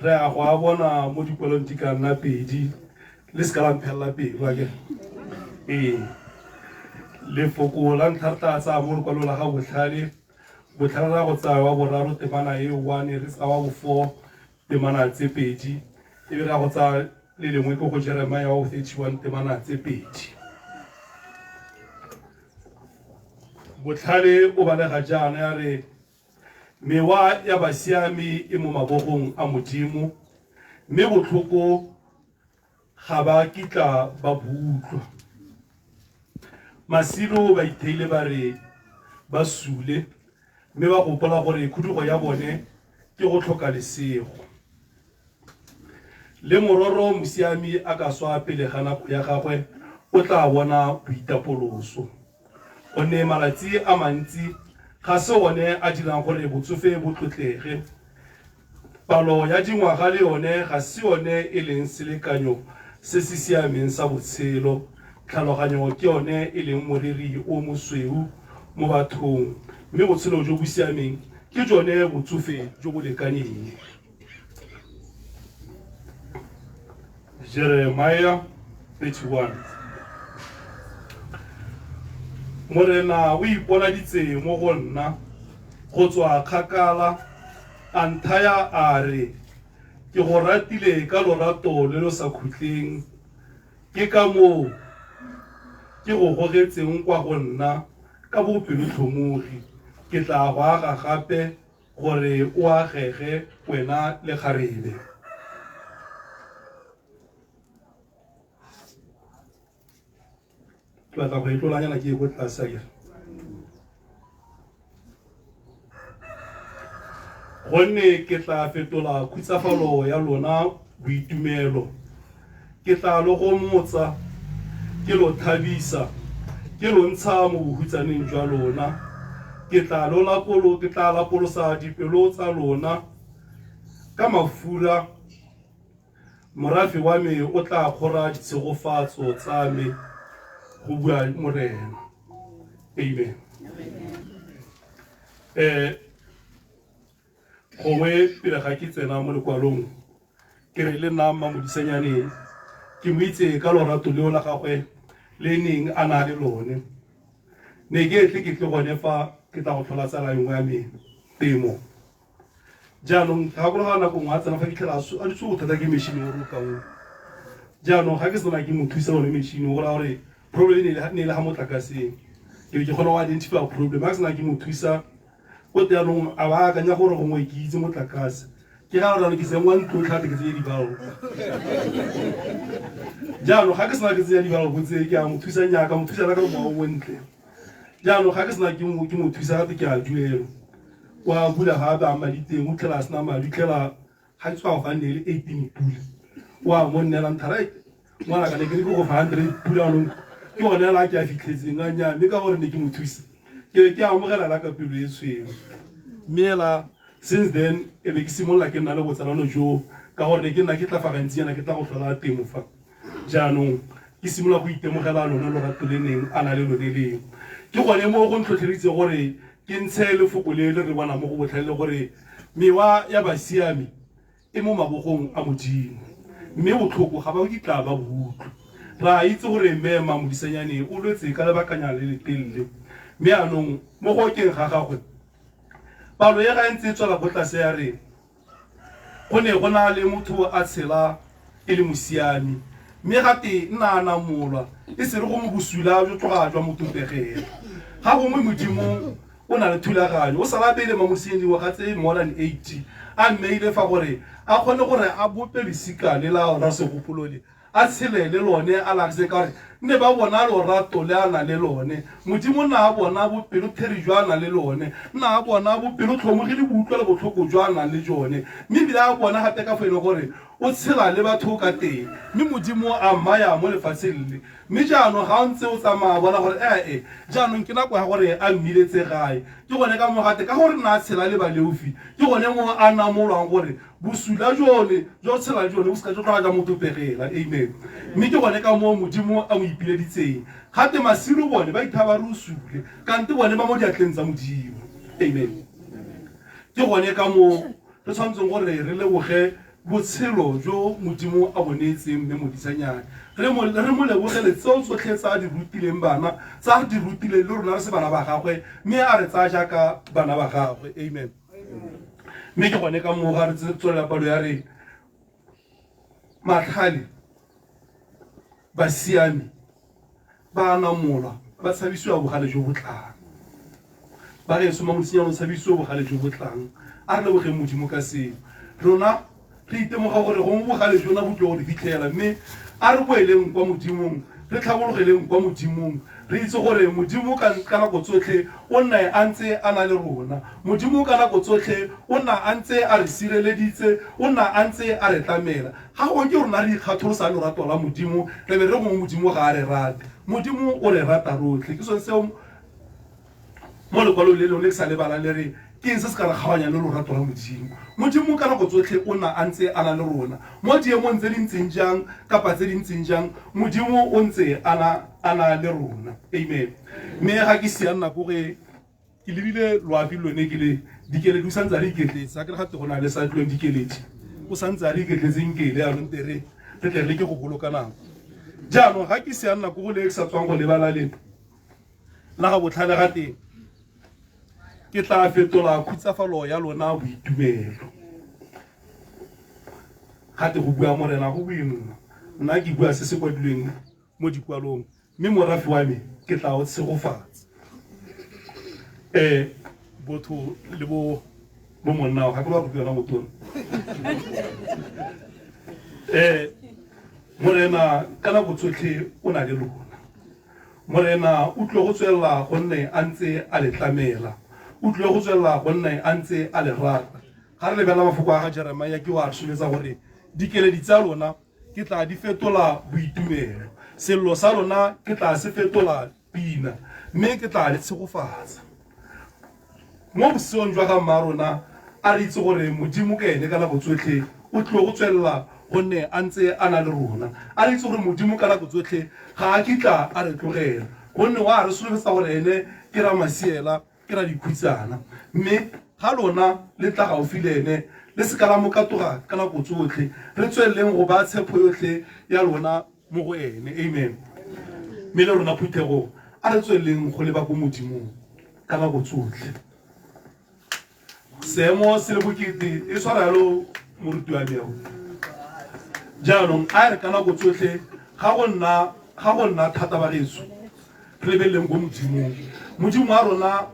re a go a bona mo dikwelong di ka nna pedi le se ka la mphelela pelo akere. Lefoko la ntlha re tla tsaya mo lekwalo la ga botlhale ra go tsaya wa boraro temana e 1 re tsaya wa bo 4 temana tse pedi e be ra go tsaya le lengwe ke go Jeremiah wa 31 temana tse pedi. Botlhale o balega jaana ya re mewa ya basiami e mo mabogong a Modimo mme botlhoko ga ba kitla ba butlwa. Masilo ba itheile ba re ba sule mme ba gopola gore khudugo ya bone ke go tlhoka lesego. Le mororo mosiami a ka swa pele ga nako ya gagwe o tla bona boitapoloso. O ne malatsi a mantsi ga se one a dirang gore botsofe bo tlotlege. Palo ya dingwaga le yone ga se yone e leng selekanyo se se siameng sa botshelo. Tlhaloganyo ke yone e leng moriri o mosweu mo bathong mme botshelo jo bo siameng ke jone botsofe jo bo lekaneng. Jeremiah 31. Morena o iponaditse mo go nna go tswa kgakala a nthaya a re ke go ratile ka lorato le lo sa khutleng ke ka moo ke go gogetseng kwa go nna ka bopelotlhomogi ke tla go aga gape gore o agege wena le kgarebe. Ke batla go etlolanyana ke go tlase akere gonne ke tla fetola khutsafalo ya lona boitumelo ke tla lo go motsa ke lo thabisa ke lo ntsha mo bohutsaneng jwa lona ke tla lapolosa dipelo tsa lona ka mafura morafe wa me o tla kgora ditshegofatso tsa me go bua Morena. Amen. Gongwe pele ga ke tsena mo lekwalong ke re le nna Mmamodisenyane ke mo itse ka lorato leo la gagwe le neng a na le lone ne ke tle ke tle gone fa ke tla go tlhola tsala yengwe ya me temo jaanong ga go ga nako ngwa tsena fa ke tlhela a ditse go thata ke machine o roka o jaanong ga ke sena ke mo thusa one machine o ra gore problem ne le ha motlakaseng ke ke gona go identify problem ga sena ke mo thusa go jaanong a ba ka nya gore gongwe ke itse motlakase ke ga re ke se ngwa ntlo tlhate ke tse di bao jaanong ga ke sena ke tse di bao go tse ke a mo thusa nya ka mo thusa ka mo o ntle jaanong ga ke sena ke mo thusa ke a duelo wa bula ha ba ma diteng o tlhela sena ma di tlhela ga ke tswa go fane le 18 pula wa mo nne la nthara ngwana ka ne ke go 100 pula no ke gona la ke a fitlhetseng a nya mme ka gore ne ke mo thusa ke amogela la ka pelo e tshweu mela since then e be ke simolla ke nna le botsalano jo ka gore ke nna ke tla fa gantsi yana ke tla go tlhola temo fa jaanong ke simolla go itemogela lona lorato le neng a na le lone leng ke gone mo go ntlhotlheleditse gore ke ntshe lefoko le le re bona mo go botlhelele gore mewa ya basiami e mo mabogong a Modimo mme botlhoko ga ba o ditla ba boutlwa ra itse gore mme Mmamodisenyane o lwetse ka lebakanya le letelele mme anong mo go keng ga gagwe palo ya ga ntse tswela go tlase ya re go ne go na le motho a tshela e le mosiami mme gate nna na molwa e se re go mo busula jo tloga jwa motopegela ga gongwe Modimo o na le thulaganyo o sala pele Mmamodisenyane wa ga tse more than 80 a mmeile fa gore a kgone gore a bope lesika le la ra segopolo le a tshele le lone a lakse ka gore ne ba bona lorato le a na le lone Modimo na a bona bopelo theri jwa a na le lone na a bona bopelo tlhomogile boutlwa le botlhoko jwa a nang le jone mme ebile a bona gape ka fene gore o tshela le batho ka teng mme Modimo a mmaya mo lefatsheng le mme jaanong ga o ntse o tsamaya bona gore jaanong ke nako ya gore a mmiletse gae ke gone ka mogate ka gore na a tshela le baleufi ke gone mo a namolwang gore bosula jone jo tshela jone o seka jo tloga ja motopegela amen mme ke gone ka mo Modimo a mo ipileditseng gate masiro bone ba ithaba re o sule kante bone ba mo diatleng tsa Modimo amen ke gone ka mo re tshwanetseng gore re leboge botshelo jo Modimo a bonetseng mme Mmamodisenyane re mo lebogele tseo tsotlhe tsa di rutileng bana tsa di rutile le rona re se bana ba gagwe mme a re tsaya jaaka bana ba gagwe amen mme ke gone ka mo ga re tswelela palo ya re matlhale basiami ba namolwa ba tshabisiwa bogale jo botlang ba re Mmamodisenyane o tshabisiwa bogale jo botlang a re lebogeng Modimo ka seo rona re itemoga gore go mo bogale jona bo tlo go di fitlhela mme a re boeleng kwa Modimong re tlhabologeleng kwa Modimong re itse gore Modimo ka nako tsotlhe o nna a ntse a na le rona Modimo ka nako tsotlhe o nna a ntse a re sireleditse o nna a ntse a re tlamela ga go ke rona re ikgatholosa lorato la Modimo re be re go Modimo ga a re rate Modimo o re rata rotlhe ke sone seo mo lekwalong le lengwe le ke sa lebala le re ke eng se se ka re kgabanya le lorato la Modimo ka nako tsotlhe o nna a ntse a na le rona mo diemong tse di ntseng jang kapa tse di ntseng jang Modimo o ntse a na le rona amen mme ga ke sia nna gore ke lebile loapi lone ke le dikeledi o santse a re iketletsa ke re gate go na le sa tlong dikeledi o santse a re iketletseng kele ya lonte re tle re ke go boloka nako jaanong ga ke se ya nna ko go le ke sa tswang go lebala lena la ga botlhale ga teng ke tla fetola khutsafalo ya lona boitumelo gate go bua morena go boima nna ke bua se se kwadilweng mo dikwalong mme morafi wa me ke tla o tshegofatsa botho le bo monna ga ke ba go yona motona morena ka nako tsotlhe o na le lona morena o tlile go tswelela gonne a ntse a le tlamela o tlile go tswelela gonne a ntse a le rata ga re lebela mafoko a ga Jeremia ke wa re soletsa gore dikeledi tsa lona ke tla di fetola boitumelo sello sa lona ke tla se fetola pina mme ke tla le tshegofatsa mo bosiong jwa ga mma rona a re itse gore modimo ka ene ka nako tsotlhe o tlile go tswelela gonne a ntse a na le rona a re itse gore modimo ka nako tsotlhe ga a kitla a re tlogela gonne wa re solofetsa gore ene ke ra masiela ke ra dikhutsana mme ga lona le tla gaufi le ene le se ka la mo katoga ka nako tsotlhe re tsweleleng go ba tshepo yotlhe ya lona mo go ene amen mme le rona phuthego a re tsweleleng go leba ko modimong ka nako tsotlhe seemo se le bokete e tshwara yalo moruti wa meo jaanong a re ka nako tsotlhe ga go nna thata ba geso re lebeleleng ko modimong modimo wa rona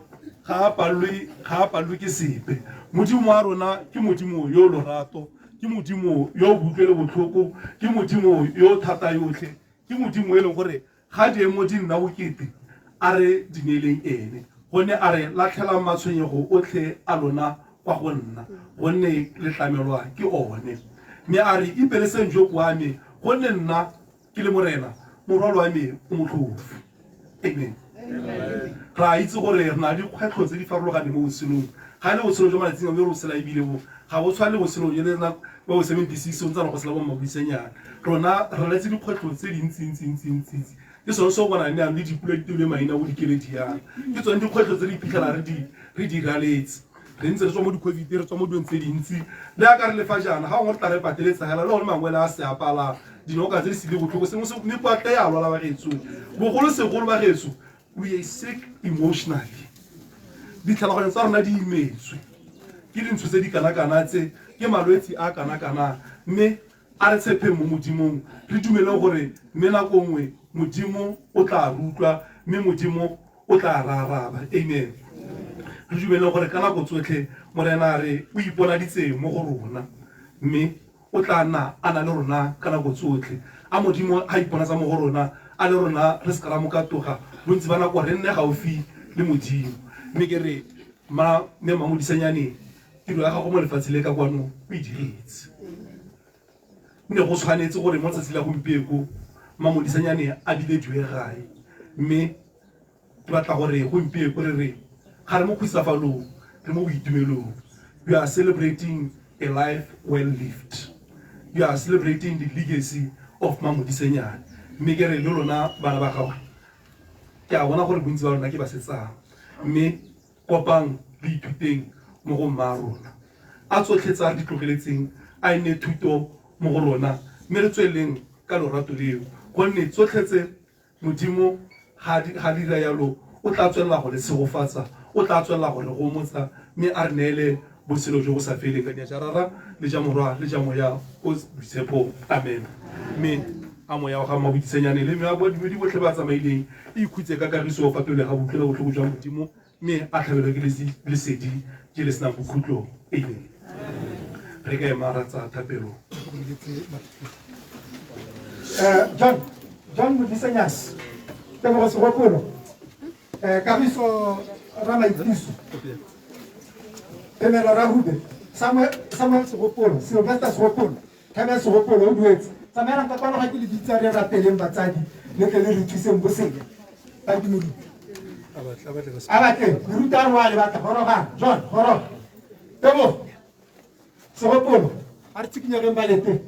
ga a palwe ke sepe modimo wa rona ke modimo yo lorato ke modimo yo butlwele botlhoko ke modimo yo thata yotlhe ke modimo e leng gore ga diemo di nna bokete a re di neeleng ene gonne a re latlhela matshwenyego otlhe a lona kwa go nna gonne le tlamelwa ke one mme a re ipeleseng jo kwa me gonne nna ke le morena morwalo wa me o motlhofu amen ra itse gore re na le dikgwetlho tse di farologaneng mo botshelong ga le botshelo jwa malatsing a mme re bosela ebile bo ga bo tshwane le botshelo jo le ba bo 76 o ntse go sela bo mmabuisenyana rona re letse dikgwetlho tse dintsi ke sone se o bona ne le dipula di tule maina go dikeledi yana ke tsone dikgwetlho tse di iphitlhela re di raletse re ntse re tswa mo di-covid re tswa mo dilong tse dintsi le a ka re lefa jana ga ngwe re tla re pateletsagela le gone mangwele a se apala dinoka tse di sile botlhoko mme kwata ya lwala ba getso bogolosegolo ba getso we are sick emotionally ditlhaloganyo tsa rona di imetswe ke dintsho tse di kana-kana tse ke malwetse a kana-kana mme a re tshepeng mo modimong re dumeleng gore mme nako nngwe modimo o tla rutlwa mme modimo o tla raraba amen re dumeleng gore ka nako tsotlhe morena re o iponaditse mo go rona mme o tla nna a na le rona ka nako tsotlhe a modimo a iponatsa mo go rona a le rona re se ka ra mo katoga bontsi ba nako re nne gaufi le modimo mme ke re mme Mamodisenyane tiro ya gago mo lefatshe le ka kwano o e diretse ne go tshwanetse gore mo tsatsi la gompieko Mamodisenyane a bilediwe gae mme ke batla gore gompieko re re ga re mo khutsafalong re mo boitumelong we are celebrating a life well lived you are celebrating the legacy of Mamodisenyane mme ke re le lona bana ba gago ke a bona gore bontsi ba lona ke ba setsang mme kopang le ithuteng mo go mma rona a tsotlhe tsa re di tlogeletseng a nne thuto mo go rona mme re tsweleng ka lorato leo gonne tsotlhe tse modimo ga dira yalo o tla tswelela go le tshegofatsa o tla tswelela go le gomotsa mme a re neele botshelo jo go sa feleng ka diajarara le ja morwa le ja moya o boitshepo amen mme a moya wa ga Mamodisenyane le mea bodimedi botlhe ba tsamaileng e ikhutse ka kagiso o fatole ga botlhela botlhoko jwa modimo mme a tlhabelwa ke lesedi ke le senang bokhutlo amen re ka ema ra tsa thapelo John Modisenyane tebogo segopolo kagiso ra maitiso temelo ra Hube Samuel segopolo Sylvester segopolo Thebe segopolo o duetse tsamayang ka kwano ga ke le ditsa re rateleng batsadi le tle le re thuseng bosele ba ke moruti a batle moruti a re wa le batla goroga John goroga tebo segopolo a re tsikinyegeng balete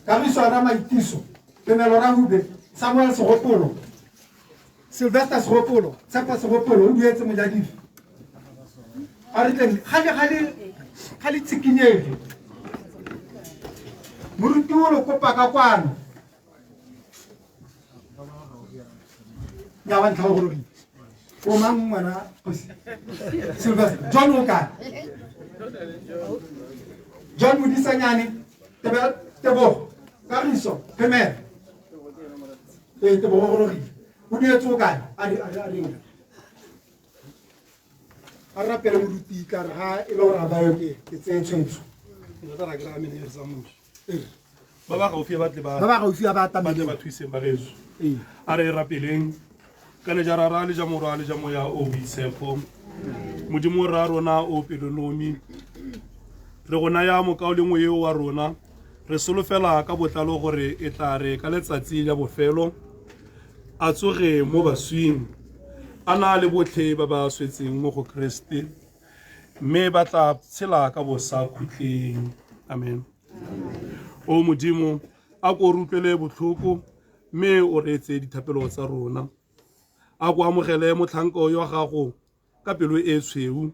kagiso ra maitiso temelo ra Hube Samuel segopolo Sylvester segopolo Tshepa segopolo o duetse mojadifi a re tleng ga le tsikinyege moruti o lo kopa ka kwano ya wa ntlha o gorogile o mang ngwana Sylvester John o kae John Modisanyane Tebo Kagiso Phemela Tebo o gorogile o dietse o kae a rapele moruti ka re ha e le gore a bayo ke tseye tshwetso ba ba gaufi ba tle ba ba gaufi ba batle ba thuseng ba geso a re rapeleng ka le jarara le jamorwa le jamo ya o Boitshepo modimo ra rona o pelonomi re gona ya mokao le ngwe wa rona re solofela ka botlalo gore e tla re ka letsatsi la bofelo a tsoge mo baswing ana le botlhe ba ba swetseng mo go Kriste mme ba tla tshela ka bosa khutleng amen o modimo a go rutlele botlhoko mme o retse dithapelo tsa rona a go amogele motlhanko yo gago ka pelo e tshweu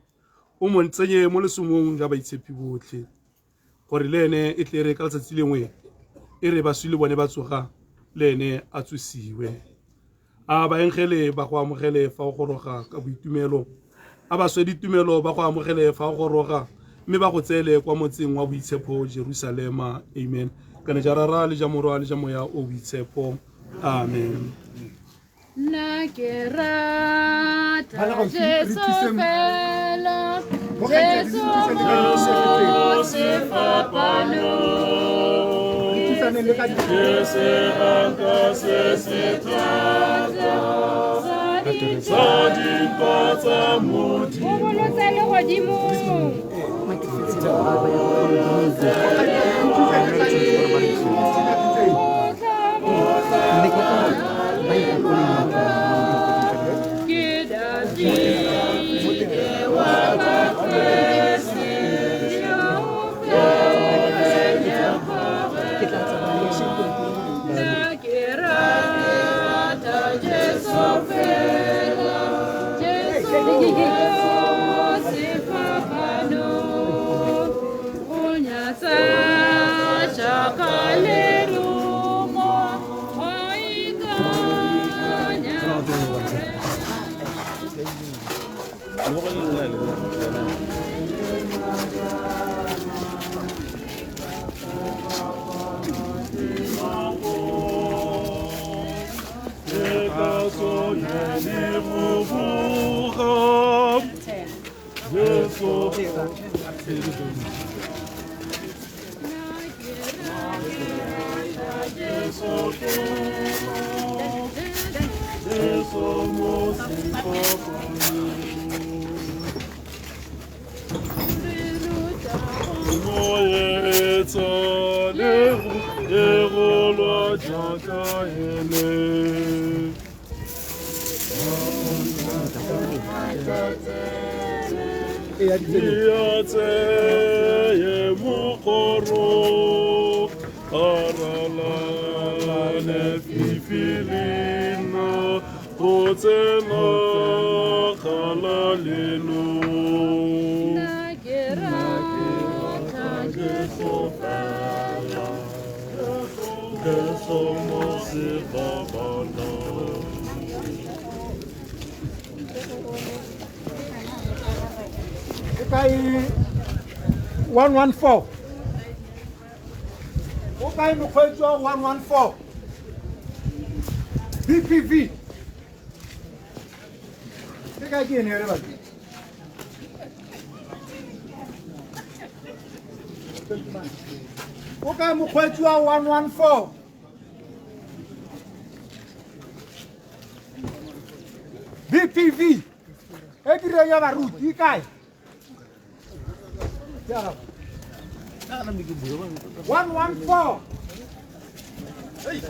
o mo ntsenye mo lesomong ja baitshepi botlhe gore le ene e tle re ka letsatsi lengwe e re baswi le bone ba tsoga le ene a tsosiwe a baengele ba go amogele fa go goroga ka boitumelo a ba swe ditumelo ba go amogele fa go goroga mme ba go tsele kwa motseng wa Boitshepo Jerusalema amen kana jarara le jamorwa le jamoya o Boitshepo amen na ke rata Jesu fela Jesu se fapano se anka se trata Sadi pata moti Bolo tsele godimo Okay, 114. Okay, mokgweetsi wa 114. BPV. Ke ka ke ene re ba. Okay, mokgweetsi wa 114. BPV. E dire ya baruti kae? 114. Hey,